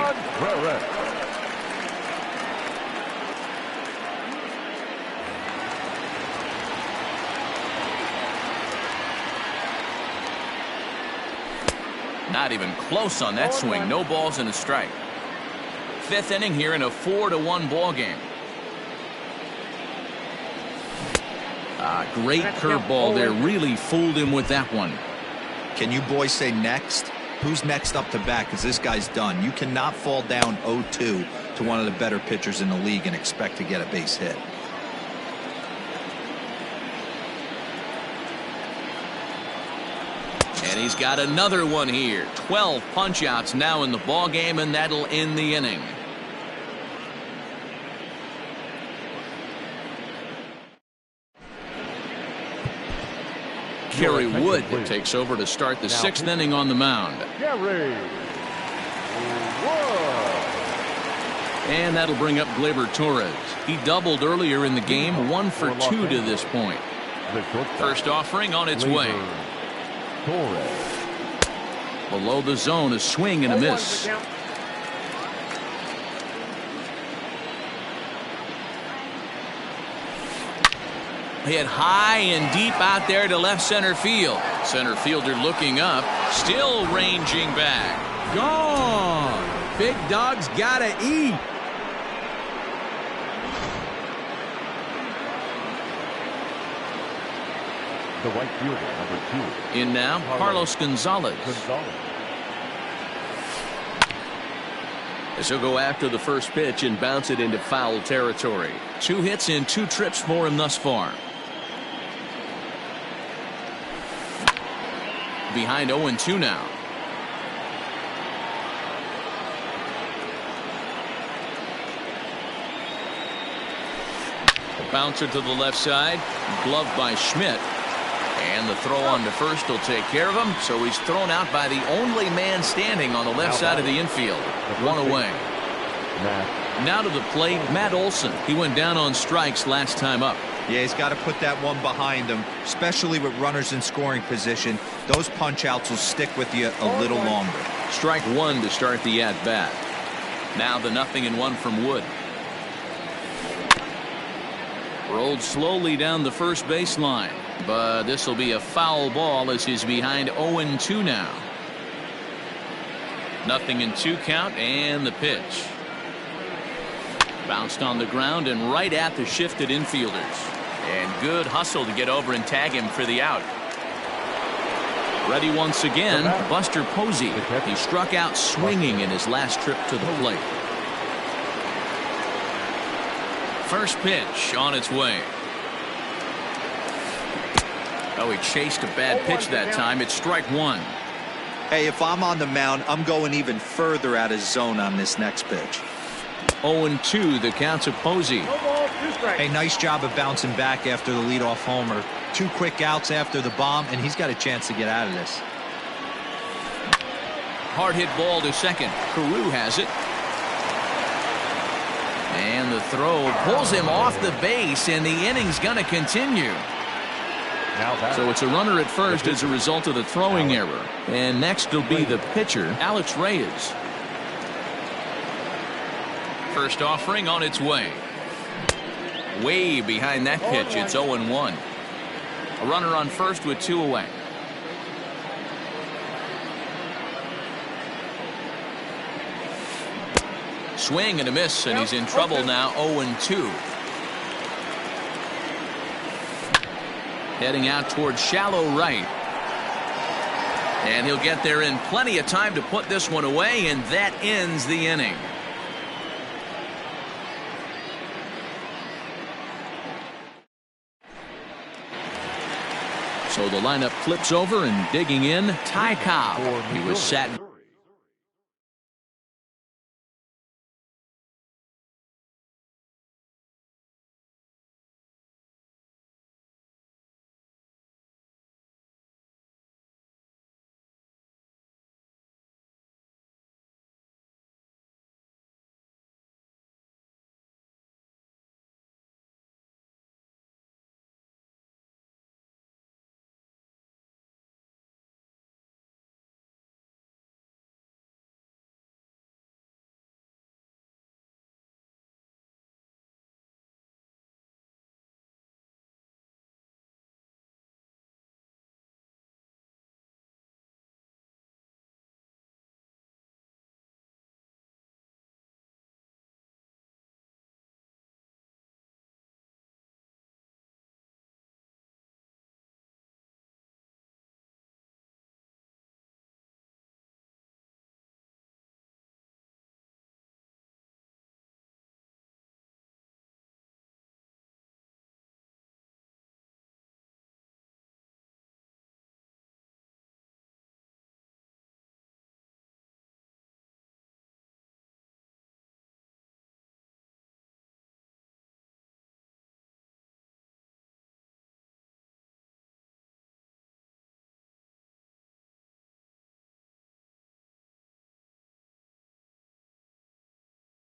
Not even close on that swing. No balls and a strike. 5th inning here in a 4-1 ball game. Great curveball there. Really fooled him with that one. Can you boys say next? Who's next up to bat? Because this guy's done. You cannot fall down 0-2 to one of the better pitchers in the league and expect to get a base hit. And he's got another one here. 12 punch-outs now in the ball game, and that'll end the inning. Kerry Wood takes over to start the 6th inning on the mound. Kerry Wood. And that'll bring up Gleyber Torres. He doubled earlier in the game. 1 for 2 to this point. First offering on its way. Below the zone, a swing and a miss. Hit high and deep out there to left center field. Center fielder looking up, still ranging back. Gone. Big dog's gotta eat. The right fielder, number 2. In now, Carlos Gonzalez. As he'll go after the first pitch and bounce it into foul territory. 2 hits in 2 trips for him thus far. Behind 0-2 now. A bouncer to the left side, gloved by Schmidt. And the throw on to first will take care of him. So he's thrown out by the only man standing on the left side of the infield. 1 away. Now to the plate, Matt Olson. He went down on strikes last time up. Yeah, he's got to put that one behind him, especially with runners in scoring position. Those punch-outs will stick with you a little longer. Strike 1 to start the at-bat. Now the 0-1 from Wood. Rolled slowly down the first baseline, but this will be a foul ball as he's behind 0-2 now. 0-2 count, and the pitch. Bounced on the ground and right at the shifted infielders. And good hustle to get over and tag him for the out. Ready once again, Buster Posey. He struck out swinging in his last trip to the plate. First pitch on its way. Oh, he chased a bad pitch that time. It's strike one. Hey, if I'm on the mound, I'm going even further out of zone on this next pitch. 0-2, the count to Posey. No ball, 2 strikes. Hey, nice job of bouncing back after the leadoff homer. 2 quick outs after the bomb, and he's got a chance to get out of this. Hard hit ball to second. Carew has it. And the throw pulls him off the base, and the inning's going to continue. So it's a runner at first as a result of the throwing error. And next will be the pitcher, Alex Reyes. First offering on its way. Way behind that pitch. It's 0-1. A runner on first with 2 away. Swing and a miss, and he's in trouble now. 0-2. Heading out towards shallow right. And he'll get there in plenty of time to put this one away, and that ends the inning. So the lineup flips over, and digging in, Ty Cobb. He was sat.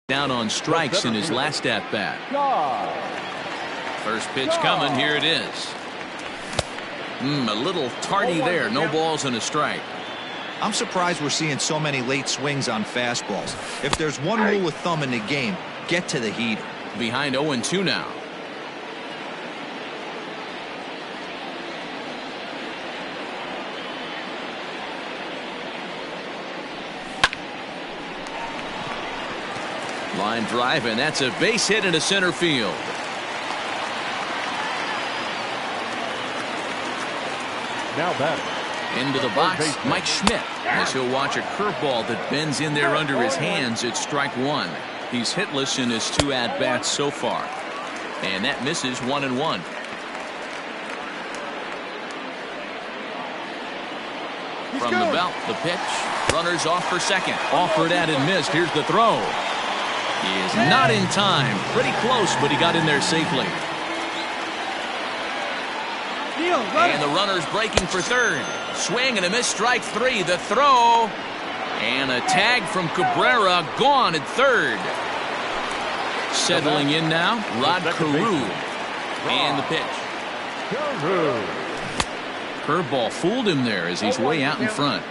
Down on strikes in his last at bat. First pitch coming. Here it is. A little tardy there. No balls and a strike. I'm surprised we're seeing so many late swings on fastballs. If there's one rule of thumb in the game, get to the heater. Behind 0-2 now. Line drive, and that's a base hit into center field. Now batting. Into the box, Mike Schmidt, as he'll watch a curveball that bends in there under his hands. It's strike one. He's hitless in his 2 at-bats so far. And that misses 1-1. From the belt, the pitch. Runners off for second. Offered at and missed. Here's the throw. He is not in time. Pretty close, but he got in there safely. And the runner's breaking for third. Swing and a miss, strike 3. The throw. And a tag from Cabrera, gone at third. Settling in now, Rod Carew. And the pitch. Curveball fooled him there as he's way out in front.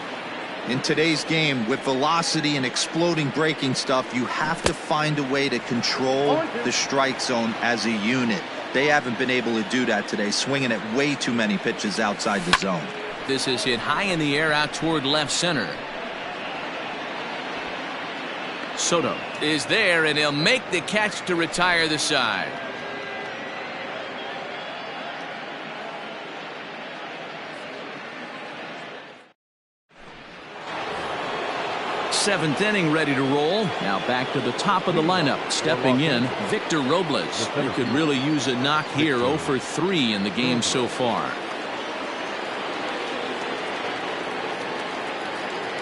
In today's game, with velocity and exploding breaking stuff, you have to find a way to control the strike zone as a unit. They haven't been able to do that today, swinging at way too many pitches outside the zone. This is hit high in the air out toward left center. Soto is there, and he'll make the catch to retire the side. Seventh inning ready to roll. Now back to the top of the lineup. Stepping in, Victor Robles. He could really use a knock here. 0 for 3 in the game so far.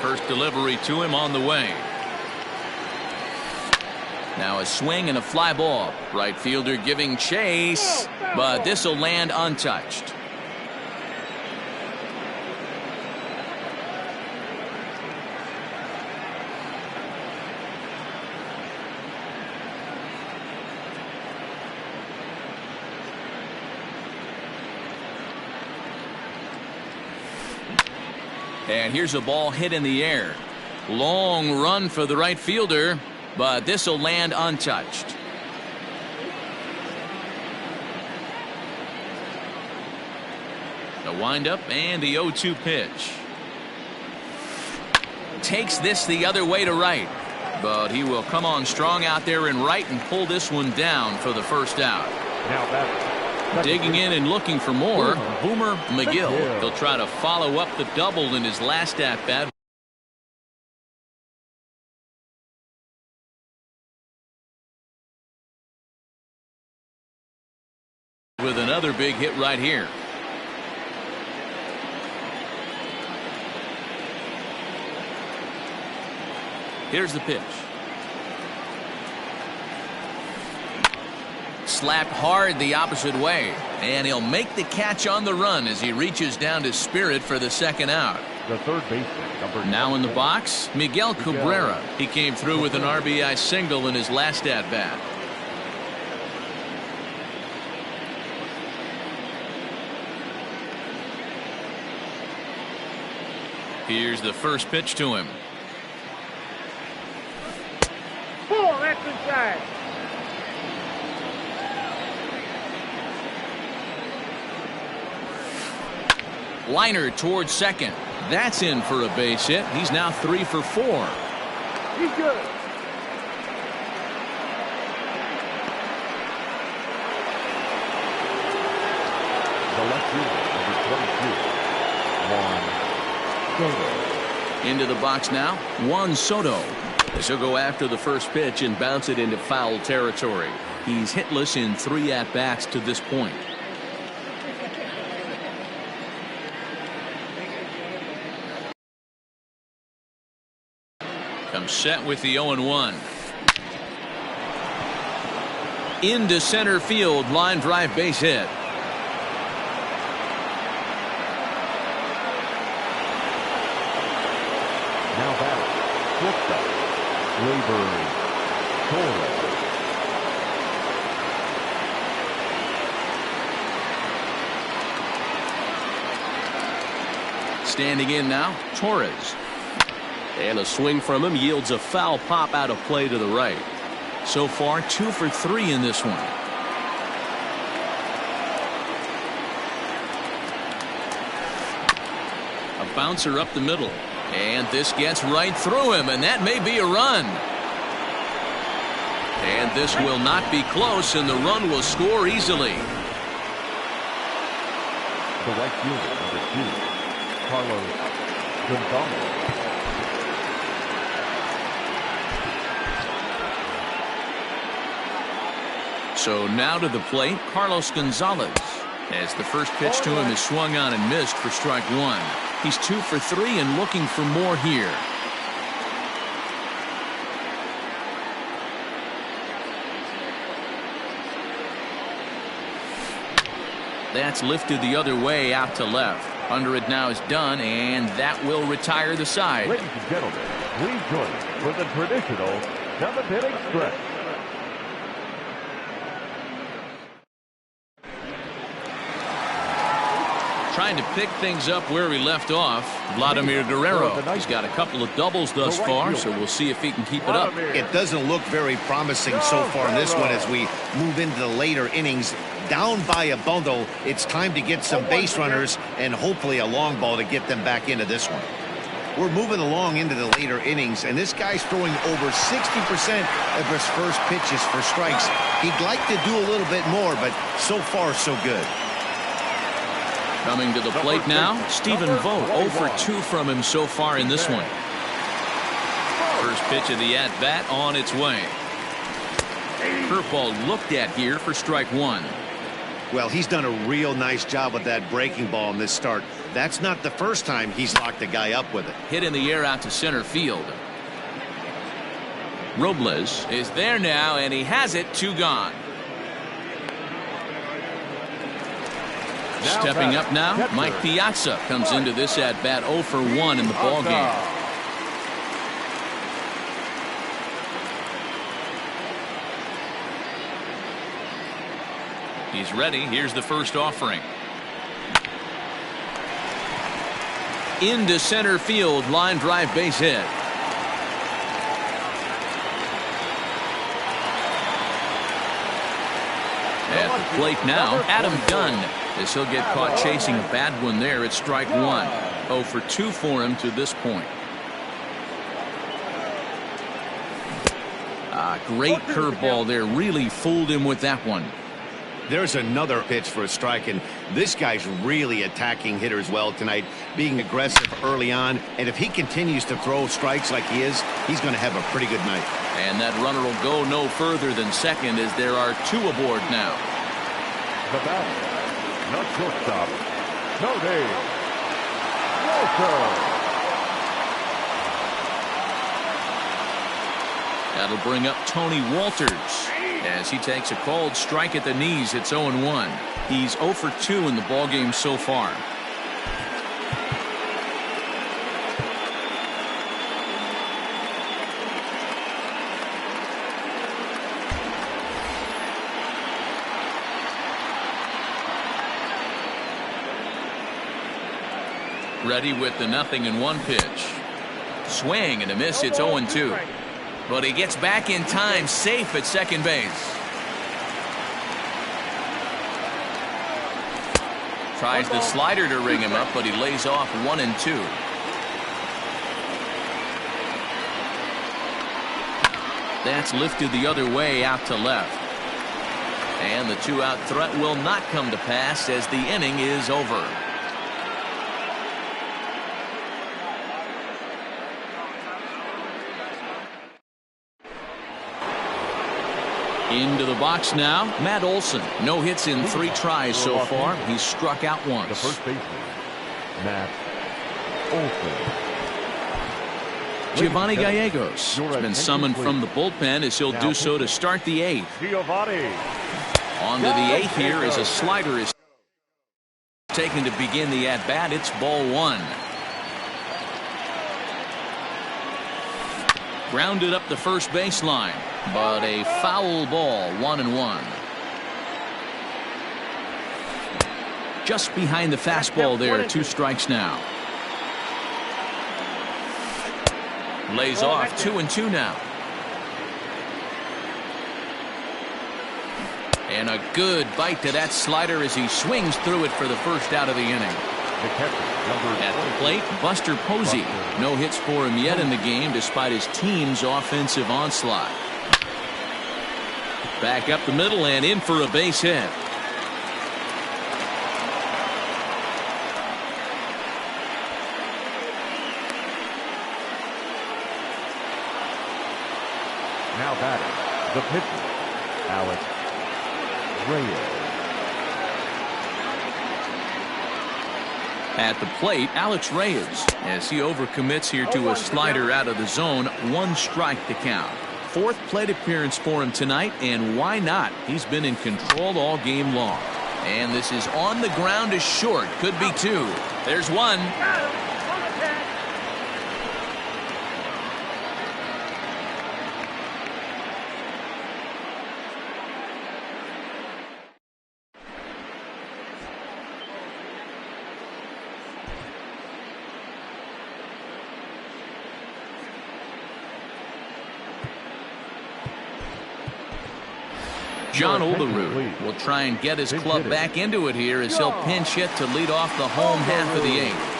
First delivery to him on the way. Now a swing and a fly ball. Right fielder giving chase, but this will land untouched. And here's a ball hit in the air. Long run for the right fielder, but this will land untouched. The windup and the 0-2 pitch. Takes this the other way to right, but he will come on strong out there in right and pull this one down for the first out. Now batter. Digging in and looking for more, Boomer McGill. He'll try to follow up the double in his last at-bat. With another big hit right here. Here's the pitch. Slapped hard the opposite way, and he'll make the catch on the run as he reaches down to Spirit for the second out. The third baseman, number now in the box, Miguel Cabrera. He came through with an RBI single in his last at-bat. Here's the first pitch to him. Ball, that's inside. Liner towards second. That's in for a base hit. He's now 3 for 4. He's good. The left fielder, number 22, Juan Soto. Into the box now, Juan Soto. This will go after the first pitch and bounce it into foul territory. He's hitless in 3 at-bats to this point. Comes set with the 0-1. Into center field, line drive base hit. Now batter, shortstop, Gleyber Torres. Standing in now, Torres. And a swing from him yields a foul pop out of play to the right. So far, 2 for 3 in this one. A bouncer up the middle. And this gets right through him, and that may be a run. And this will not be close, and the run will score easily. The right fielder, number 2, Carlos Gonzalez. So now to the plate, Carlos Gonzalez. As the first pitch to him is swung on and missed for strike 1. He's 2 for 3 and looking for more here. That's lifted the other way out to left. Under it now is done, and that will retire the side. Ladies and gentlemen, please join us for the traditional 7th inning stretch. Trying to pick things up where he left off, Vladimir Guerrero. He's got a couple of doubles thus far, so we'll see if he can keep it up. It doesn't look very promising so far in this one as we move into the later innings. down by a bundle. It's time to get some base runners and hopefully a long ball to get them back into this one. We're moving along into the later innings, and this guy's throwing over 60% of his first pitches for strikes. He'd like to do a little bit more, but so far, so good. Coming to the plate now, Stephen Vogt, 0 for 2 from him so far in this one. First pitch of the at-bat on its way. Curveball looked at here for strike one. Well, he's done a real nice job with that breaking ball in this start. That's not the first time he's locked a guy up with it. Hit in the air out to center field. Robles is there now, and he has it. 2 gone. Stepping up now, Mike Piazza comes into this at-bat 0 for 1 in the ballgame. He's ready. Here's the first offering. Into center field, line drive, base hit. At the plate now, Adam Dunn, as he'll get caught chasing a bad one there at strike one. 0 for 2 for him to this point. Great curveball there. Really fooled him with that one. There's another pitch for a strike, and this guy's really attacking hitters well tonight, being aggressive early on, and if he continues to throw strikes like he is, he's going to have a pretty good night. And that runner will go no further than second as there are 2 aboard now. The batter, not shortstop, Tony Walter. That'll bring up Tony Walters as he takes a called strike at the knees. It's 0-1. He's 0 for 2 in the ballgame so far. Ready with the 0-1 pitch. Swing and a miss. It's 0-2. But he gets back in time, safe at second base. Tries the slider to ring him up, but he lays off 1-2. That's lifted the other way out to left. And the 2-out threat will not come to pass as the inning is over. Into the box now, Matt Olson. No hits in 3 tries so far. He's struck out once. The first baseman, Matt Olson. Giovanni Gallegos has been summoned from the bullpen as he'll do so to start the 8th. On to the 8th here as a slider is taken to begin the at-bat. It's ball 1. Grounded up the first baseline, but a foul ball. 1-1. Just behind the fastball there. 2 strikes now. Lays off 2-2 now. And a good bite to that slider as he swings through it for the first out of the inning. At the plate, Buster Posey. No hits for him yet in the game despite his team's offensive onslaught. Back up the middle and in for a base hit. Now batting, the pitcher, Alex Reyes. At the plate, Alex Reyes, as he overcommits here to a slider out of the zone. 1 strike to count. 4th plate appearance for him tonight, and why not? He's been in control all game long. And this is on the ground is short. Could be 2. There's 1. John Olerud will try and get his club back into it here as he'll pinch hit to lead off the home half of the 8th.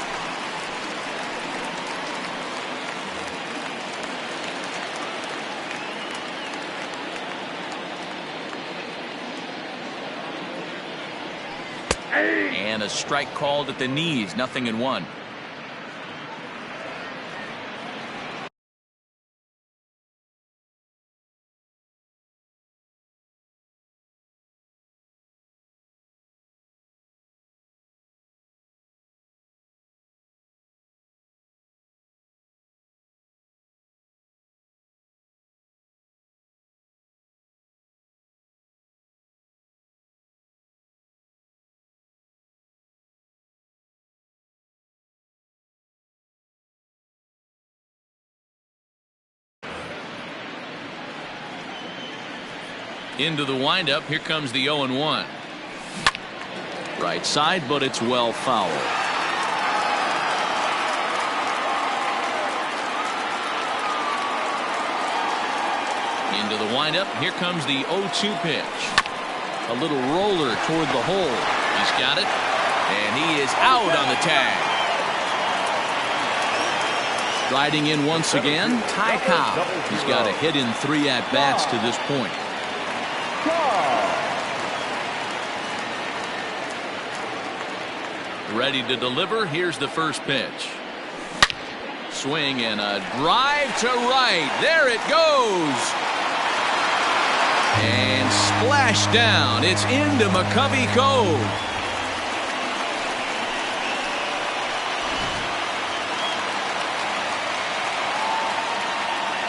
And a strike called at the knees, 0-1. Into the windup. Here comes the 0-1. Right side, but it's well fouled. Into the windup. Here comes the 0-2 pitch. A little roller toward the hole. He's got it. And he is out on the tag. Striding in once again, Ty Cobb. He's got a hit in 3 at-bats to this point. Ready to deliver. Here's the first pitch. Swing and a drive to right. There it goes. And splash down. It's into McCovey Cove.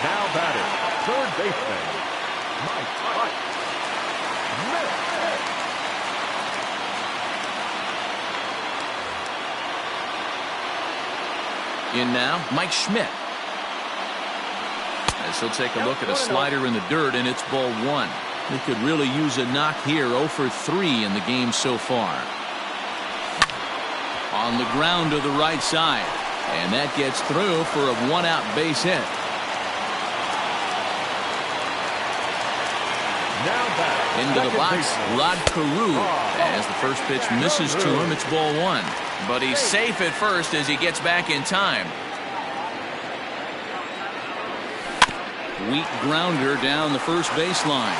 Now batting, third baseman, Mike In now, Mike Schmidt. As he'll take a look at a slider in the dirt, and it's ball 1. He could really use a knock here. 0 for 3 in the game so far. On the ground to the right side. And that gets through for a 1-out base hit. Into the box, Rod Carew. As the first pitch misses to him, it's ball 1. But he's safe at first as he gets back in time. Weak grounder down the first baseline.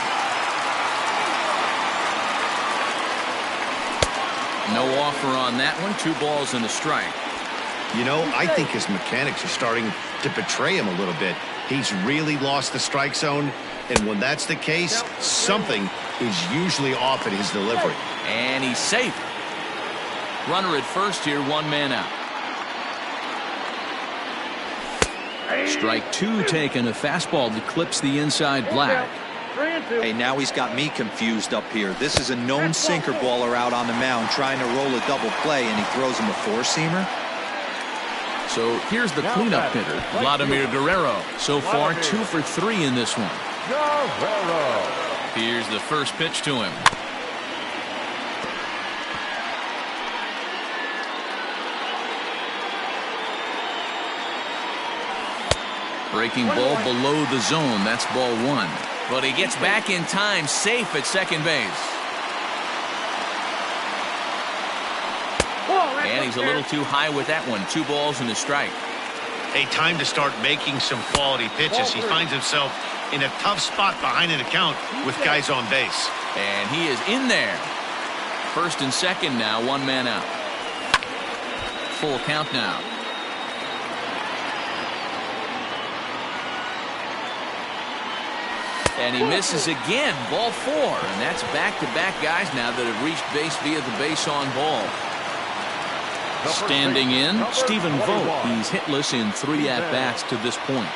No offer on that one. 2 balls and a strike. You know, I think his mechanics are starting to betray him a little bit. He's really lost the strike zone, and when that's the case, something is usually off at his delivery. And he's safe. Runner at first here, 1 man out. Strike 2 taken. A fastball that clips the inside black. Hey, now he's got me confused up here. This is a known sinker baller out on the mound trying to roll a double play, and he throws him a 4-seamer. So here's the cleanup hitter, Vladimir Guerrero. So far, 2 for 3 in this one. Guerrero. Here's the first pitch to him. Breaking ball below the zone. That's ball 1. But he gets back in time, safe at second base. And he's a little too high with that one. 2 balls and a strike. A time to start making some quality pitches. He finds himself in a tough spot behind an account with guys on base. And he is in there. First and second now, 1 man out. Full count now. And he misses again. Ball 4. And that's back-to-back guys now that have reached base via the base on ball. Standing in, Stephen Vogt. He's hitless in 3 at-bats to this point.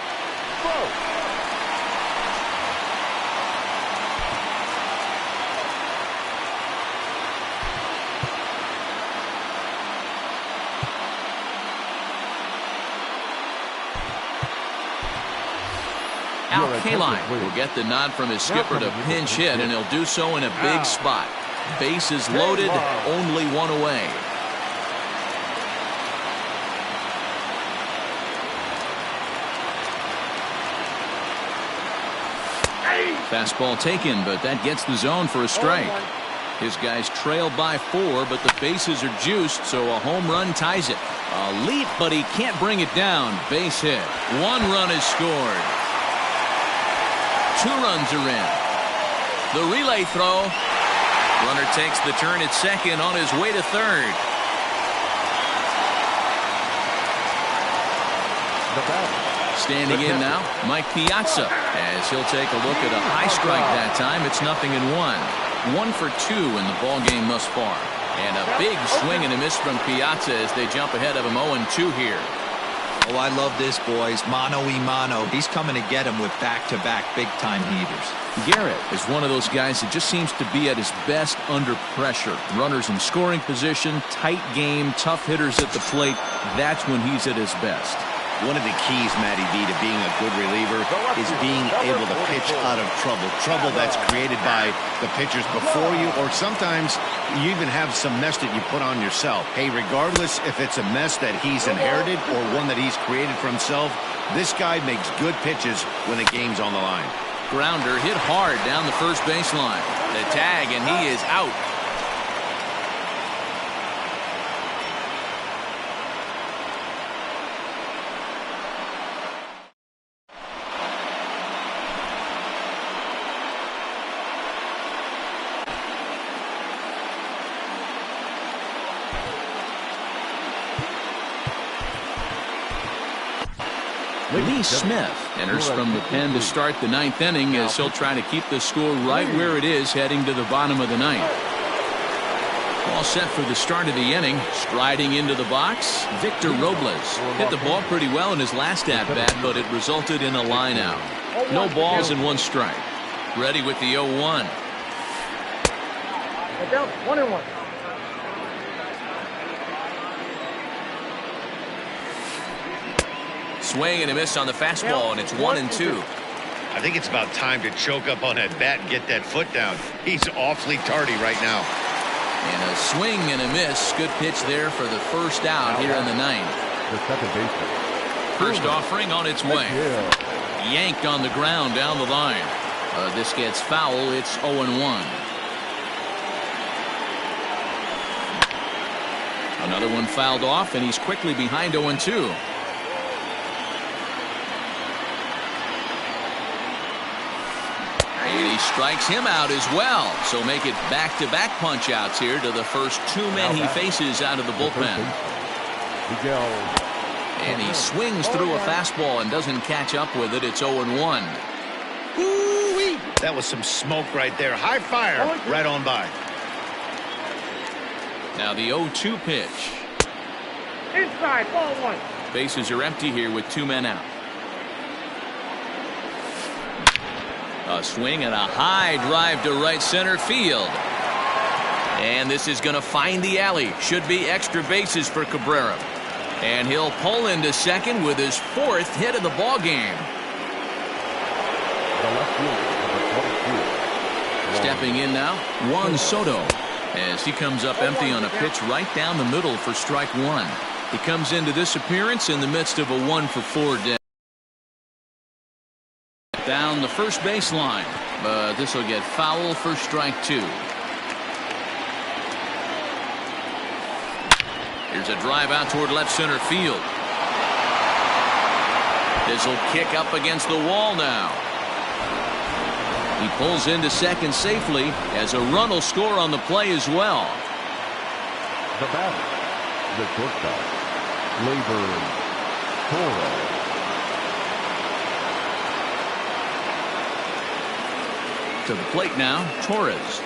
Al Kaline will get the nod from his skipper to pinch hit, and he'll do so in a big spot. Bases loaded, only 1 away. Fastball taken, but that gets the zone for a strike. His guys trail by 4, but the bases are juiced, so a home run ties it. A leap, but he can't bring it down. Base hit. 1 run is scored. 2 runs are in. The relay throw. Runner takes the turn at second on his way to third. Standing in now, Mike Piazza, as he'll take a look at a high strike that time. It's 0-1. 1 for 2 in the ball game thus far. And a big swing and a miss from Piazza as they jump ahead of him 0-2 here. Oh, I love this, boys. Mano y mano. He's coming to get him with back-to-back big-time heaters. Garrett is one of those guys that just seems to be at his best under pressure. Runners in scoring position, tight game, tough hitters at the plate. That's when he's at his best. One of the keys, Matty V, to being a good reliever is being able to pitch out of trouble. Trouble that's created by the pitchers before you, or sometimes you even have some mess that you put on yourself. Hey, regardless if it's a mess that he's inherited or one that he's created for himself, this guy makes good pitches when the game's on the line. Grounder hit hard down the first baseline. The tag, and he is out. Lee Smith enters from the pen to start the 9th inning as he'll try to keep the score right where it is heading to the bottom of the 9th. All set for the start of the inning. Striding into the box, Victor Robles. Hit the ball pretty well in his last at-bat, but it resulted in a line out. No balls and 1 strike. Ready with the 0-1. Down 1-1. Swing and a miss on the fastball, and it's 1-2. I think it's about time to choke up on that bat and get that foot down. He's awfully tardy right now. And a swing and a miss. Good pitch there for the first out here in the 9th. The second baseman. First offering on its way. Yanked on the ground down the line. This gets foul. It's 0-1. Another one fouled off, and he's quickly behind 0-2. And he strikes him out as well. So make it back-to-back punch-outs here to the first 2 men he faces out of the bullpen. And he swings through a fastball and doesn't catch up with it. It's 0-1. Ooh-wee. That was some smoke right there. High fire right on by. Now the 0-2 pitch. Inside, ball 1. Bases are empty here with 2 men out. A swing and a high drive to right center field. And this is going to find the alley. Should be extra bases for Cabrera. And he'll pull into second with his 4th hit of the ball game. Stepping in now, Juan Soto, as he comes up empty on a pitch right down the middle for strike 1. He comes into this appearance in the midst of a 1-for-4 day. Down the first baseline, but this will get foul for strike 2. Here's a drive out toward left center field. This will kick up against the wall now. He pulls into second safely as a run will score on the play as well. The batter, the shortstop, Gleyber Torres. To the plate now, Torres.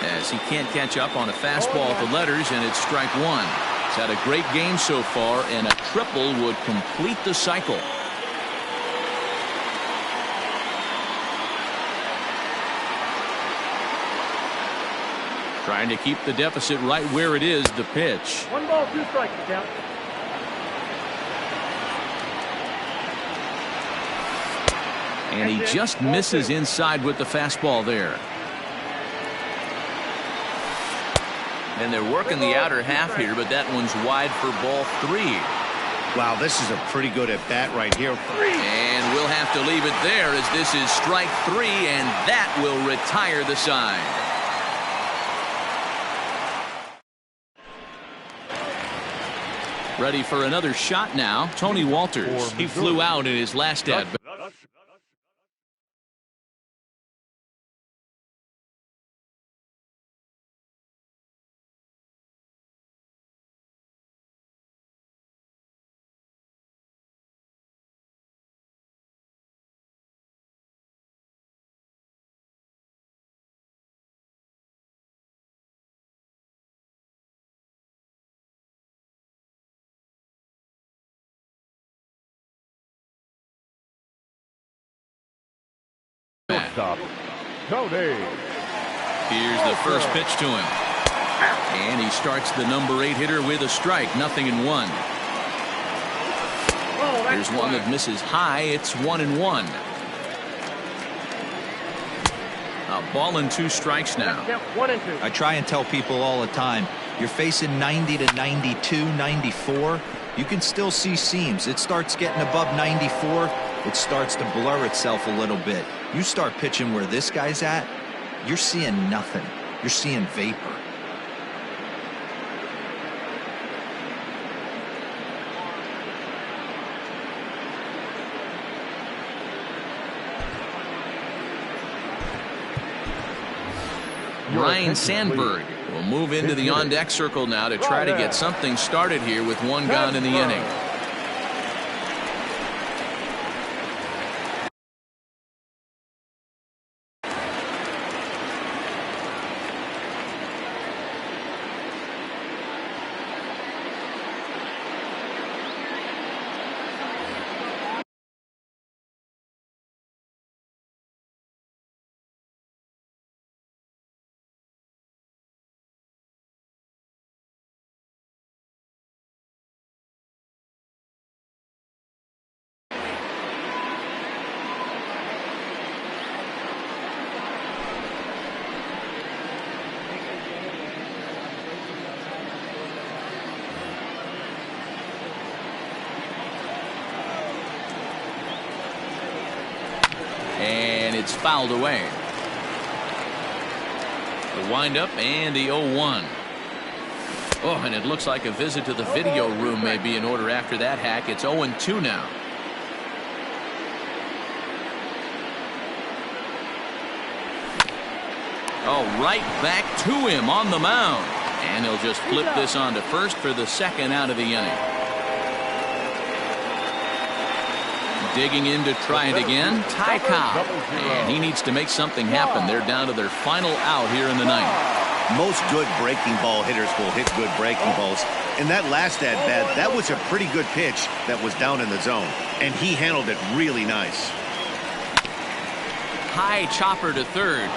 As he can't catch up on a fastball at the letters, and it's strike 1. He's had a great game so far, and a triple would complete the cycle. Trying to keep the deficit right where it is, the pitch. 1 ball, 2 strikes, count. And he just misses inside with the fastball there. And they're working the outer half here, but that one's wide for ball 3. Wow, this is a pretty good at bat right here. And we'll have to leave it there as this is strike 3, and that will retire the side. Ready for another shot now. Tony Walters. He flew out in his last at bat. Stop. Tony. Here's the first pitch to him. And he starts the number 8 hitter with a strike. 0-1. Here's one that misses high. It's 1-1. A ball and 2 strikes now. 1 and 2. I try and tell people all the time, you're facing 90 to 92, 94. You can still see seams. It starts getting above 94. It starts to blur itself a little bit. You start pitching where this guy's at, you're seeing nothing. You're seeing vapor. Ryan Sandberg will move into the on-deck circle now to try to get something started here with 1 gone in the inning. And it's fouled away. The windup and the 0-1. Oh, and it looks like a visit to the video room may be in order after that hack. It's 0-2 now. Oh, right back to him on the mound. And he'll just flip this on to first for the 2nd out of the inning. Digging in to try it again, Ty Cobb. And he needs to make something happen. They're down to their final out here in the 9th. Most good breaking ball hitters will hit good breaking balls. In that last at bat, that was a pretty good pitch that was down in the zone. And he handled it really nice. High chopper to third.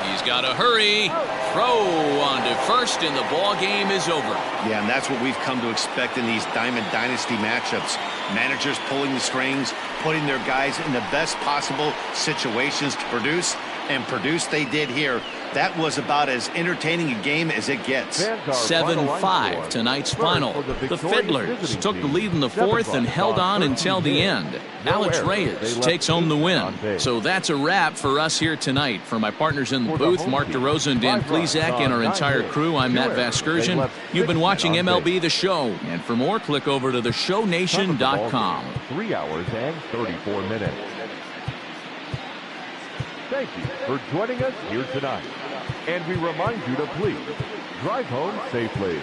He's got to hurry. Throw on to first, and the ball game is over. Yeah, and that's what we've come to expect in these Diamond Dynasty matchups. Managers pulling the strings, putting their guys in the best possible situations to produce, and produce they did here. That was about as entertaining a game as it gets. 7-5 tonight's final. The Fiddlers took the lead in the 4th and held on until the end. Alex Reyes takes home the win. So that's a wrap for us here tonight. For my partners in the booth, Mark DeRosa and Dan Plesac, and our entire crew, I'm Matt Vasgersian. You've been watching MLB The Show. And for more, click over to theshownation.com. 3 hours and 34 minutes. Thank you for joining us here tonight. And we remind you to please drive home safely.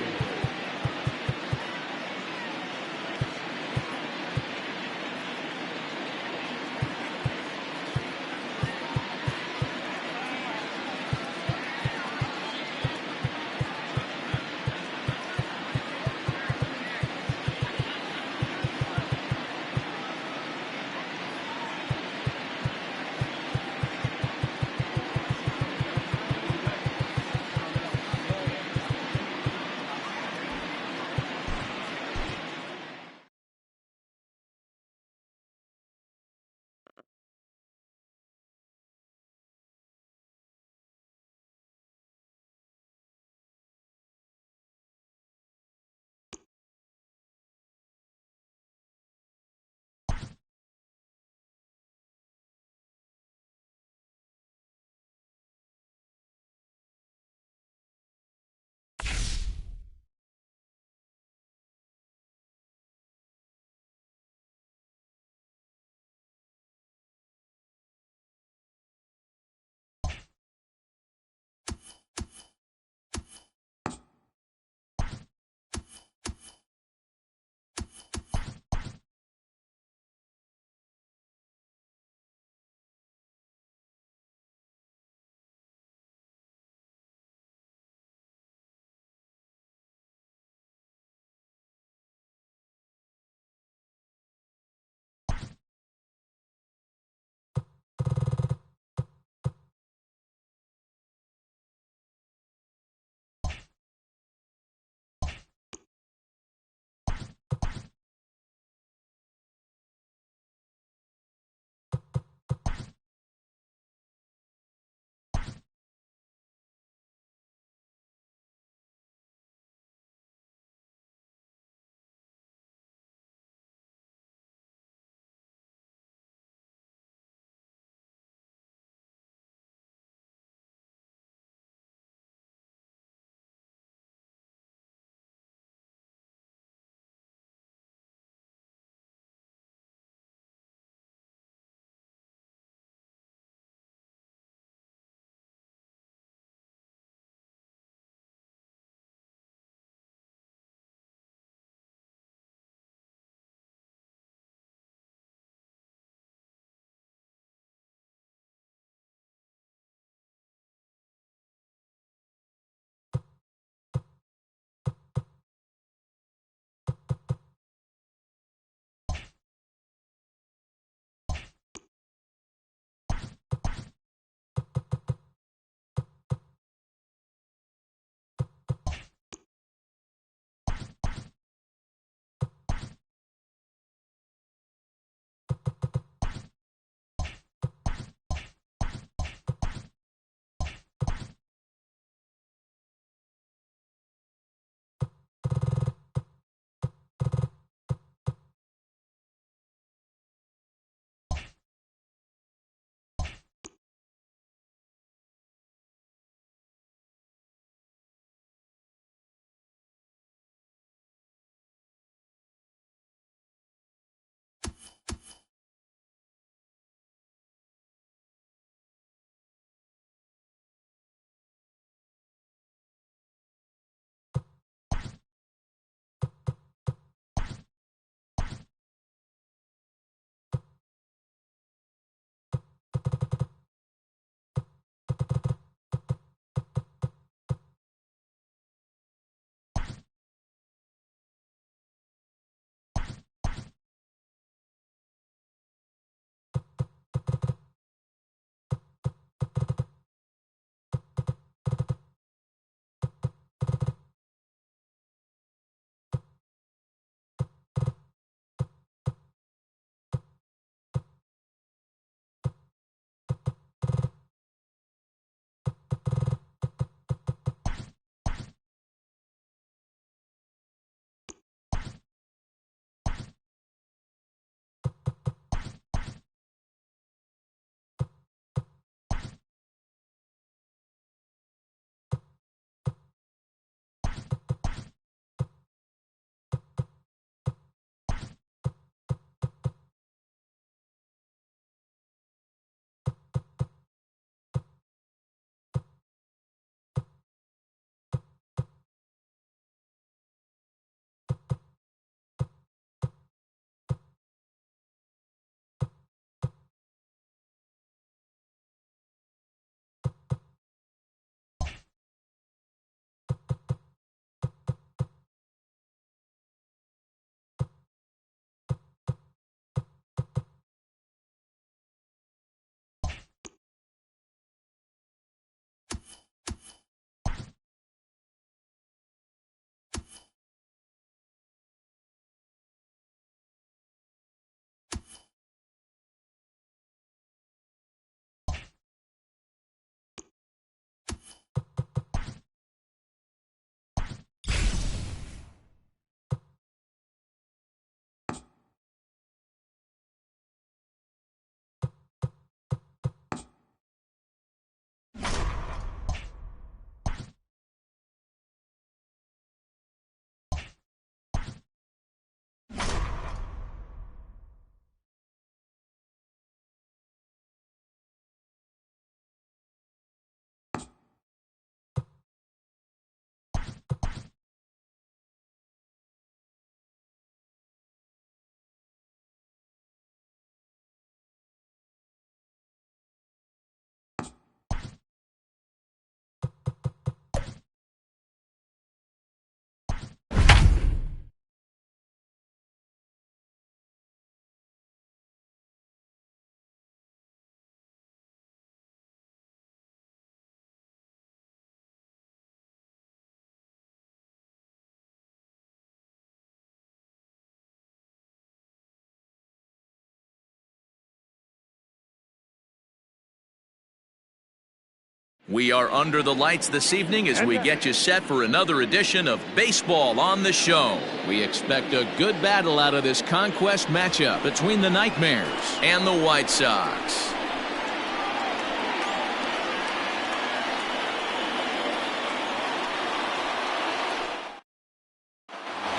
We are under the lights this evening as we get you set for another edition of Baseball on the Show. We expect a good battle out of this conquest matchup between the Nightmares and the White Sox.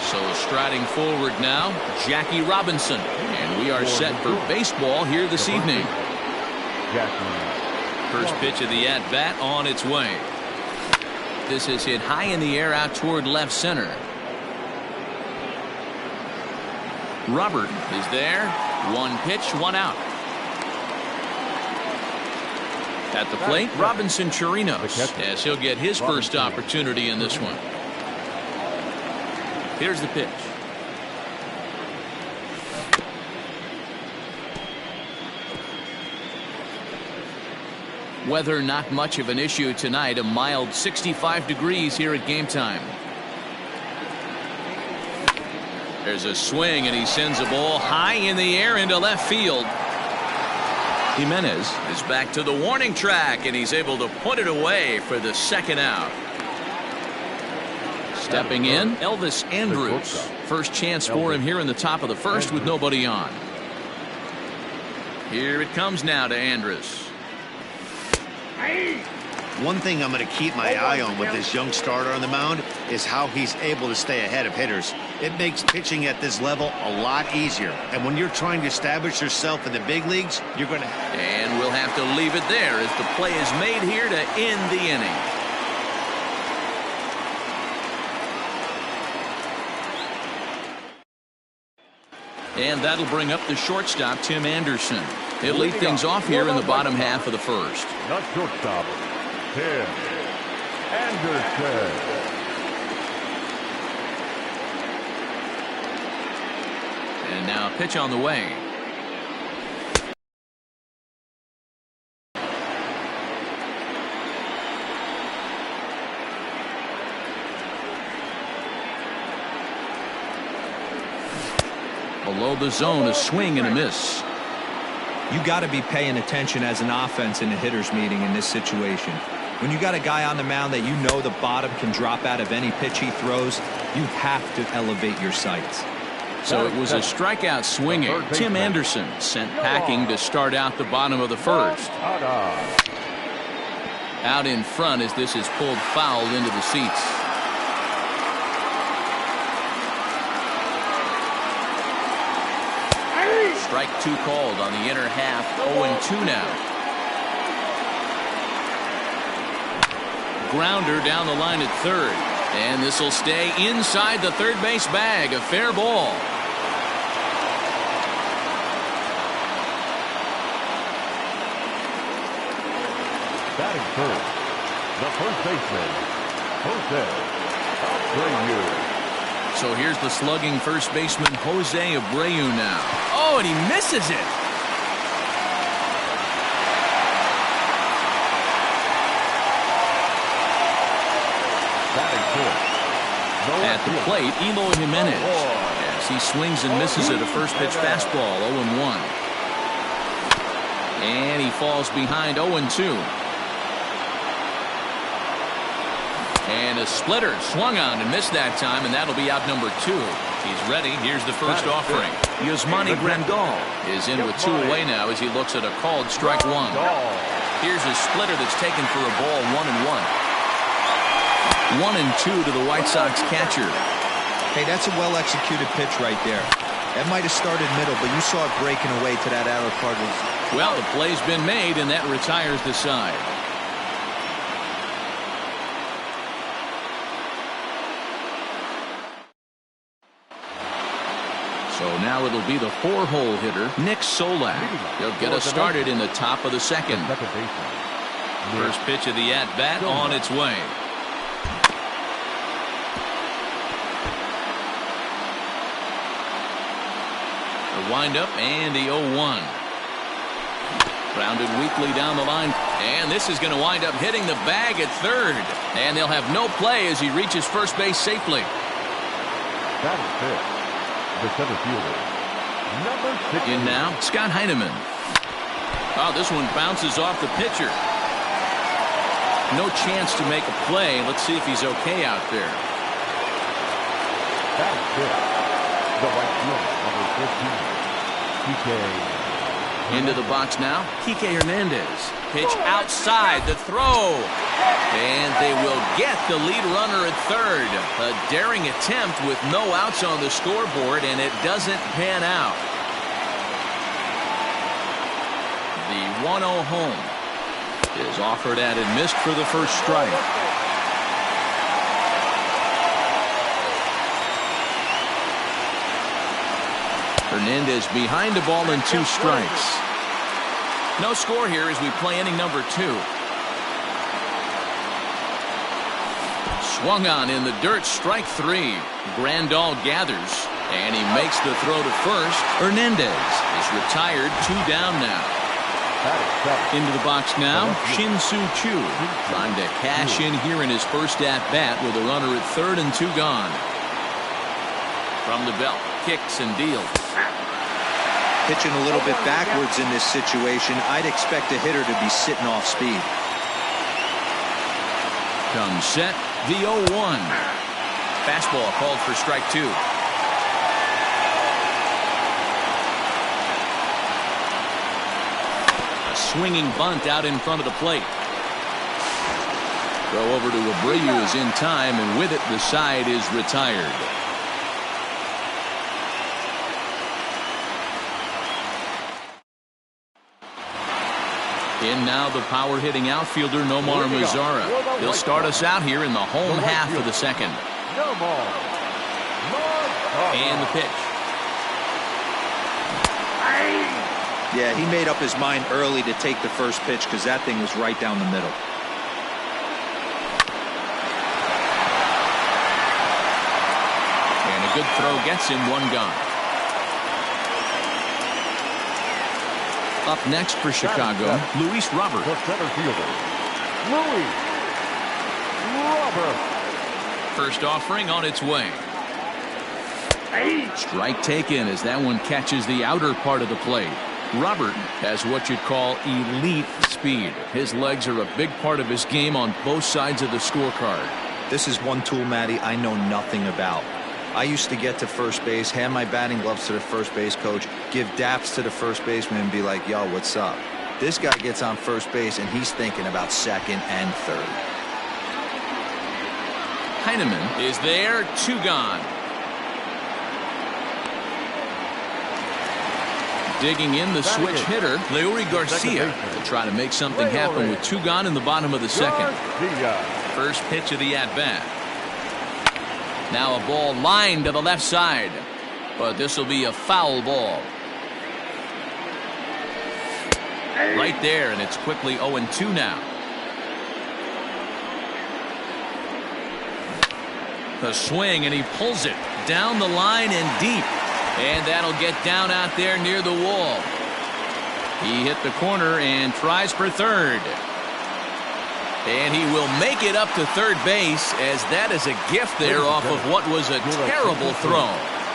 So striding forward now, Jackie Robinson. And we are set for baseball here this evening. First pitch of the at-bat on its way. This is hit high in the air out toward left center. Robert is there. One pitch, one out. At the plate, Robinson Chirinos, as he'll get his first opportunity in this one. Here's the pitch. Weather not much of an issue tonight. A mild 65 degrees here at game time. There's a swing and he sends a ball high in the air into left field. Jimenez is back to the warning track and he's able to put it away for the second out. Stepping in, Elvis Andrus. First chance for him here in the top of the first with nobody on. Here it comes now to Andrus. One thing I'm going to keep my eye on with this young starter on the mound is how he's able to stay ahead of hitters. It makes pitching at this level a lot easier. And when you're trying to establish yourself in the big leagues, you're going to... And we'll have to leave it there as the play is made here to end the inning. And that'll bring up the shortstop, Tim Anderson. He'll lead things off here in the bottom half of the first. The shortstop, Tim Anderson. And now a pitch on the way. Below the zone, a swing and a miss. You got to be paying attention as an offense in a hitter's meeting in this situation. When you got a guy on the mound that you know the bottom can drop out of any pitch he throws, you have to elevate your sights. So it was a strikeout swinging. Tim Anderson sent packing to start out the bottom of the first. Out in front as this is pulled foul into the seats. Strike two called on the inner half. 0-2 now. Grounder down the line at third. And this will stay inside the third base bag. A fair ball. Batting first, the first baseman, Jose Abreu. So here's the slugging first baseman, Jose Abreu now. Oh, and he misses it. Batting fourth, at the plate, Eloy Jimenez. As he swings and misses at a first pitch fastball, 0-1. And he falls behind 0-2. And a splitter swung on and missed that time, and that'll be out number 2. He's ready. Here's the first offering. Yasmani Grandal is in with 2 away now as he looks at a called strike 1. Here's a splitter that's taken for a ball, 1-1. 1-2 to the White Sox catcher. Hey, that's a well-executed pitch right there. That might have started middle, but you saw it breaking away to that outer part. Well, the play's been made, and that retires the side. So now it'll be the 4-hole hitter, Nick Solak. He'll get us started in the top of the second. First pitch of the at-bat on its way. The windup and the 0-1. Grounded weakly down the line. And this is going to wind up hitting the bag at third. And they'll have no play as he reaches first base safely. That is fifth. The center fielder, number 6. In now, Scott Heineman. Oh, this one bounces off the pitcher. No chance to make a play. Let's see if he's okay out there. That's it. The right fielder, number 15, PK. Into the box now, Kike Hernandez. Pitch outside, the throw. And they will get the lead runner at third. A daring attempt with no outs on the scoreboard, and it doesn't pan out. The 1-0 home is offered at and missed for the first strike. Hernandez behind the ball and 2 strikes. No score here as we play inning number 2. Swung on in the dirt, strike 3. Grandal gathers, and he makes the throw to first. Hernandez is retired, 2 down now. Into the box now, Shin-Soo Choo trying to cash in here in his first at-bat with a runner at third and 2 gone. From the belt, kicks and deals. Pitching a little bit backwards in this situation. I'd expect a hitter to be sitting off speed. Comes set, the 0-1. Fastball called for strike 2. A swinging bunt out in front of the plate. Throw over to Abreu is in time, and with it the side is retired. In now the power-hitting outfielder Nomar Mazara. He'll start us out here in the home half of the second. And the pitch. Yeah, he made up his mind early to take the first pitch because that thing was right down the middle. And a good throw gets him 1 gone. Up next for Chicago, Luis Robert. The center fielder, Luis Robert. First offering on its way. Strike taken as that one catches the outer part of the plate. Robert has what you'd call elite speed. His legs are a big part of his game on both sides of the scorecard. This is one tool, Matty, I know nothing about. I used to get to first base, hand my batting gloves to the first base coach, give daps to the first baseman and be like, yo, what's up? This guy gets on first base and he's thinking about second and third. Heineman is there, 2 gone. Digging in the switch hitter, Leury Garcia, to try to make something happen with 2 gone in the bottom of the second. First pitch of the at-bat. Now a ball lined to the left side, but this will be a foul ball. Right there, and it's quickly 0-2 now. The swing, and he pulls it down the line and deep. And that'll get down out there near the wall. He hit the corner and tries for third. And he will make it up to third base, as that is a gift there off of what was a terrible throw.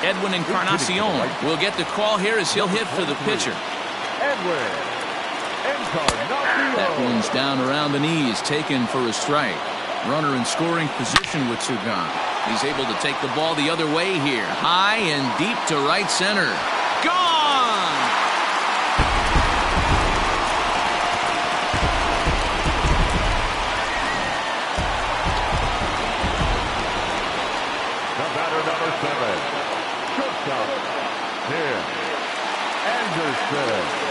Edwin Encarnacion will get the call here as he'll hit for the pitcher. That one's down around the knees, taken for a strike. Runner in scoring position with 2 gone. He's able to take the ball the other way here. High and deep to right center. Gone! The batter, number 7, shortstop, Tim Anderson.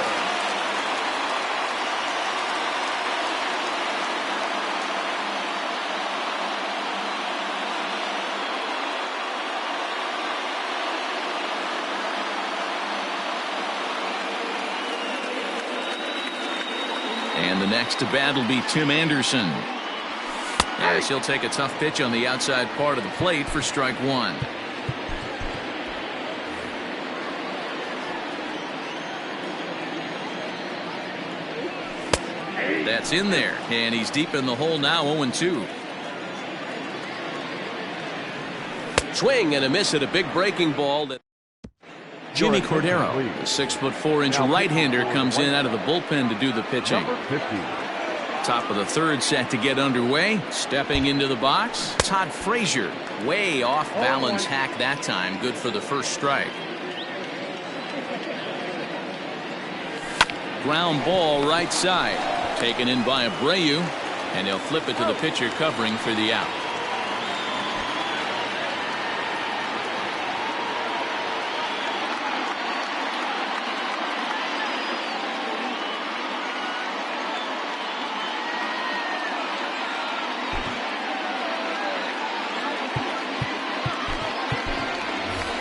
And the next to bat will be Tim Anderson, as he'll take a tough pitch on the outside part of the plate for strike 1. That's in there, and he's deep in the hole now, 0-2. Swing and a miss at a big breaking ball. That Jimmy Cordero, the 6'4" right-hander, comes in out of the bullpen to do the pitching. Top of the third set to get underway. Stepping into the box, Todd Frazier. Way off balance hack that time. Good for the first strike. Ground ball right side. Taken in by Abreu. And he'll flip it to the pitcher covering for the out.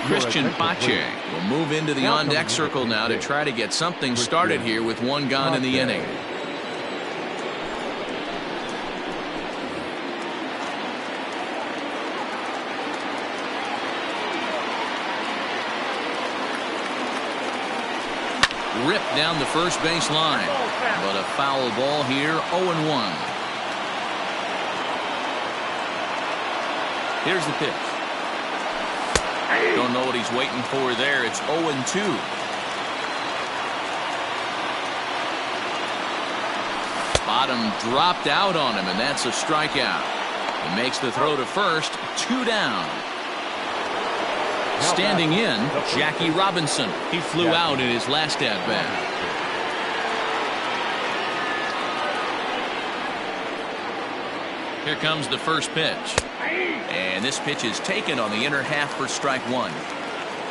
Christian Pache will move into the on-deck circle now to try to get something started here with one gone in the inning. Ripped down the first base line, but a foul ball here, 0-1. Here's the pitch. Don't know what he's waiting for there. It's 0-2. Bottom dropped out on him, and that's a strikeout. He makes the throw to first. 2 down. Standing in, Jackie Robinson. He flew out in his last at-bat. Here comes the first pitch. And this pitch is taken on the inner half for strike one.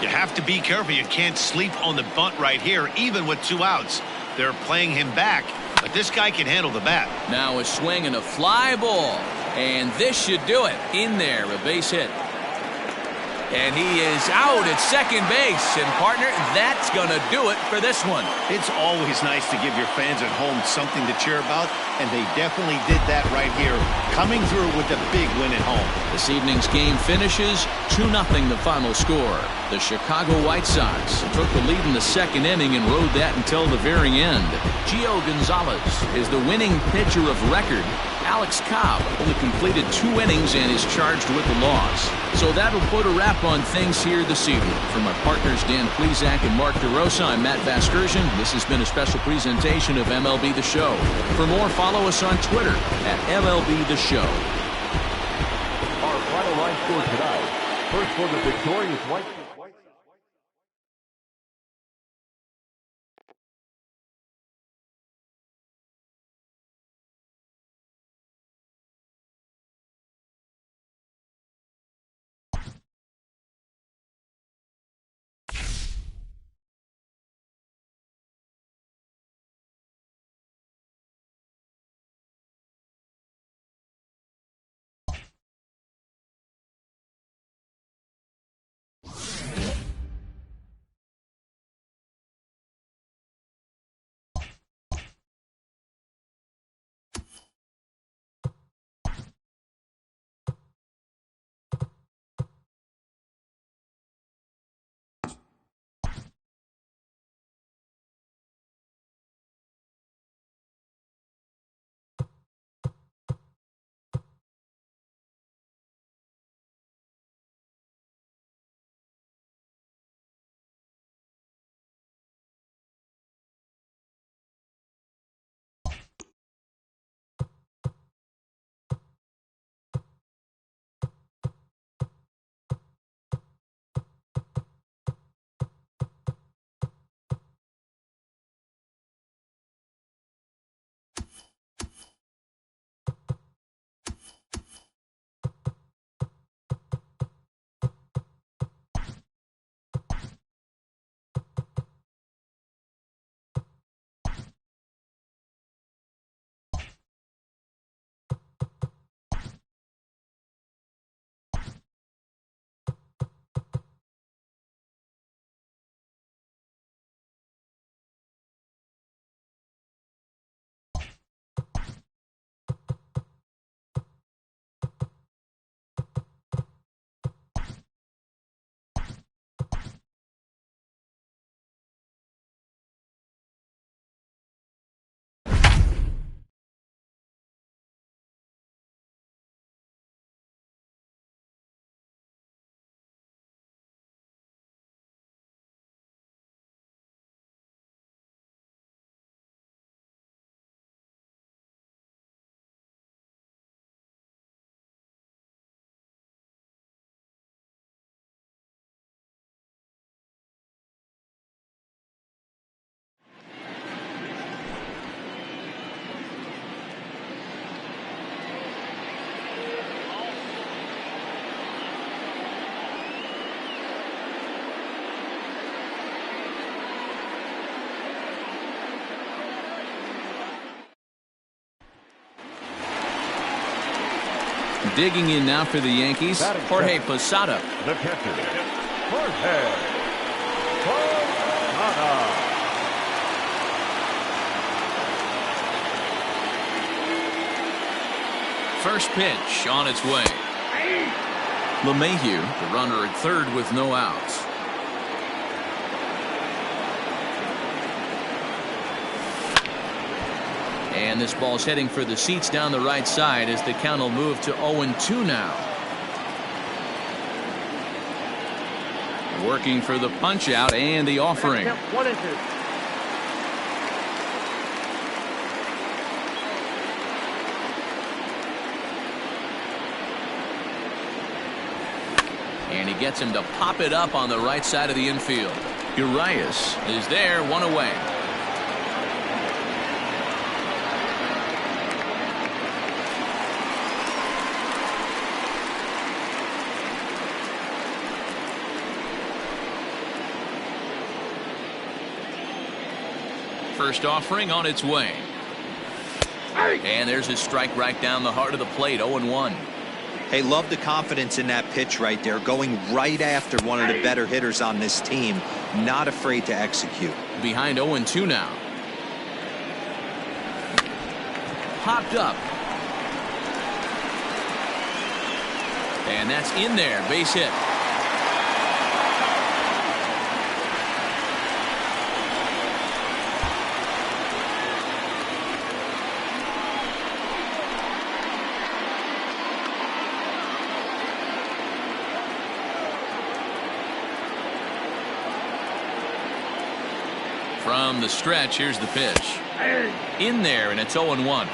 You have to be careful. You can't sleep on the bunt right here, even with 2 outs. They're playing him back, but this guy can handle the bat. Now a swing and a fly ball. And this should do it. In there, a base hit. And he is out at second base. And, partner, that's going to do it for this one. It's always nice to give your fans at home something to cheer about, and they definitely did that right here, coming through with a big win at home. This evening's game finishes 2-0 the final score. The Chicago White Sox took the lead in the second inning and rode that until the very end. Gio Gonzalez is the winning pitcher of record. Alex Cobb only completed 2 innings and is charged with the loss. So that'll put a wrap on things here this evening. For my partners Dan Plesac and Mark DeRosa, I'm Matt Vasgersian. This has been a special presentation of MLB The Show. For more, follow us on Twitter at MLB The Show. Our final line score tonight. First for the victorious White Sox. Digging in now for the Yankees, Jorge Posada. The catcher, Jorge Posada. First pitch on its way. LeMahieu, the runner at third with no outs. And this ball's heading for the seats down the right side as the count will move to 0-2 now. Working for the punch out and the offering. 1-2. And he gets him to pop it up on the right side of the infield. Urias is there, one away. First offering on its way. And there's a strike right down the heart of the plate, 0-1. Hey, love the confidence in that pitch right there, going right after one of the better hitters on this team, not afraid to execute. Behind 0-2 now. Popped up. And that's in there, base hit. From the stretch, here's the pitch. In there, and it's 0-1.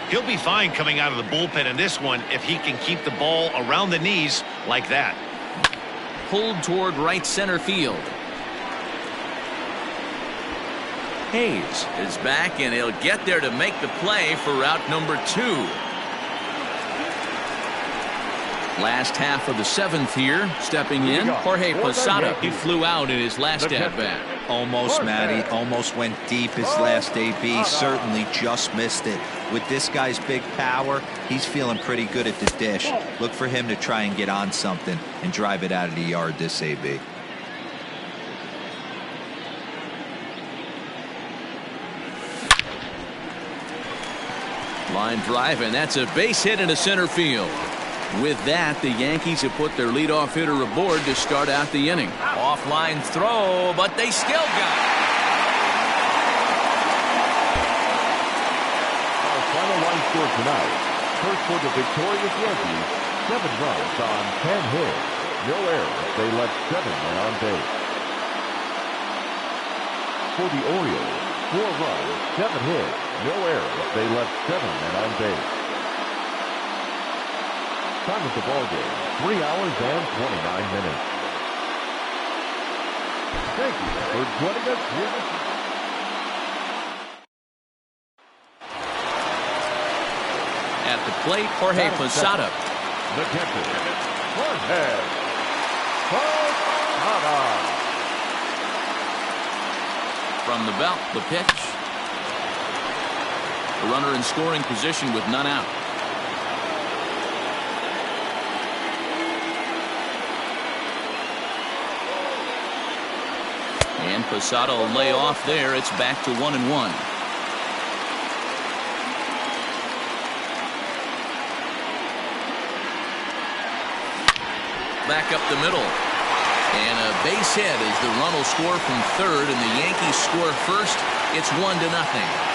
He'll be fine coming out of the bullpen in this one if he can keep the ball around the knees like that. Pulled toward right center field. Hayes is back, and he'll get there to make the play for route number 2. Last half of the 7th here. Stepping in, Jorge Posada. He flew out in his last at-bat. Almost, Matty. Almost went deep his last AB. Certainly just missed it. With this guy's big power, he's feeling pretty good at the dish. Look for him to try and get on something and drive it out of the yard this AB. Line drive, and that's a base hit into center field. With that, the Yankees have put their leadoff hitter aboard to start out the inning. Offline throw, but they still got it. Our final line score tonight. First for the victorious Yankees, 7 runs on 10 hits. No errors. They left 7 men on base. For the Orioles, 4 runs, 7 hits. No errors. They left 7 men on base. Time of the ball game, 3 hours and 29 minutes. Thank you for joining us here. At the plate, Jorge Posada. The catcher, Jorge Posada. From the belt, the pitch. A runner in scoring position with none out. And Posada will lay off there. It's back to 1-1. Back up the middle. And a base hit as the run will score from third, and the Yankees score first. It's 1-0.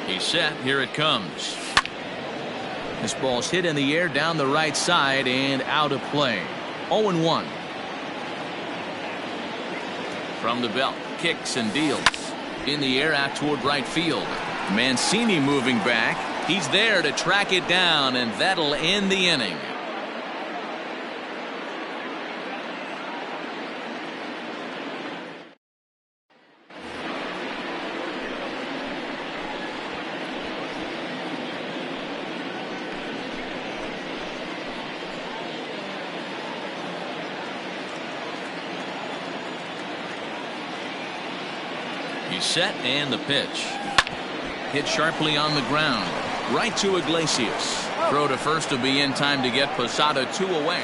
He's set. Here it comes. This ball's hit in the air down the right side and out of play. 0-1. From the belt, kicks and deals. In the air out toward right field. Mancini moving back. He's there to track it down, and that'll end the inning. He's set and the pitch. Hit sharply on the ground. Right to Iglesias. Throw to first will be in time to get Posada 2 away.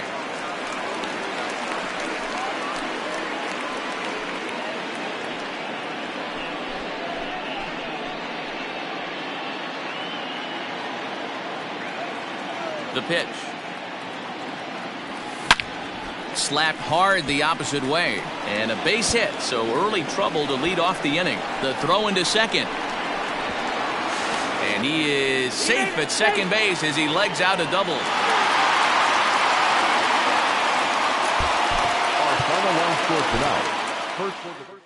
The pitch. Slapped hard the opposite way. And a base hit, so early trouble to lead off the inning. The throw into second. And he is safe at second base as he legs out a double. Our final line score tonight. First for the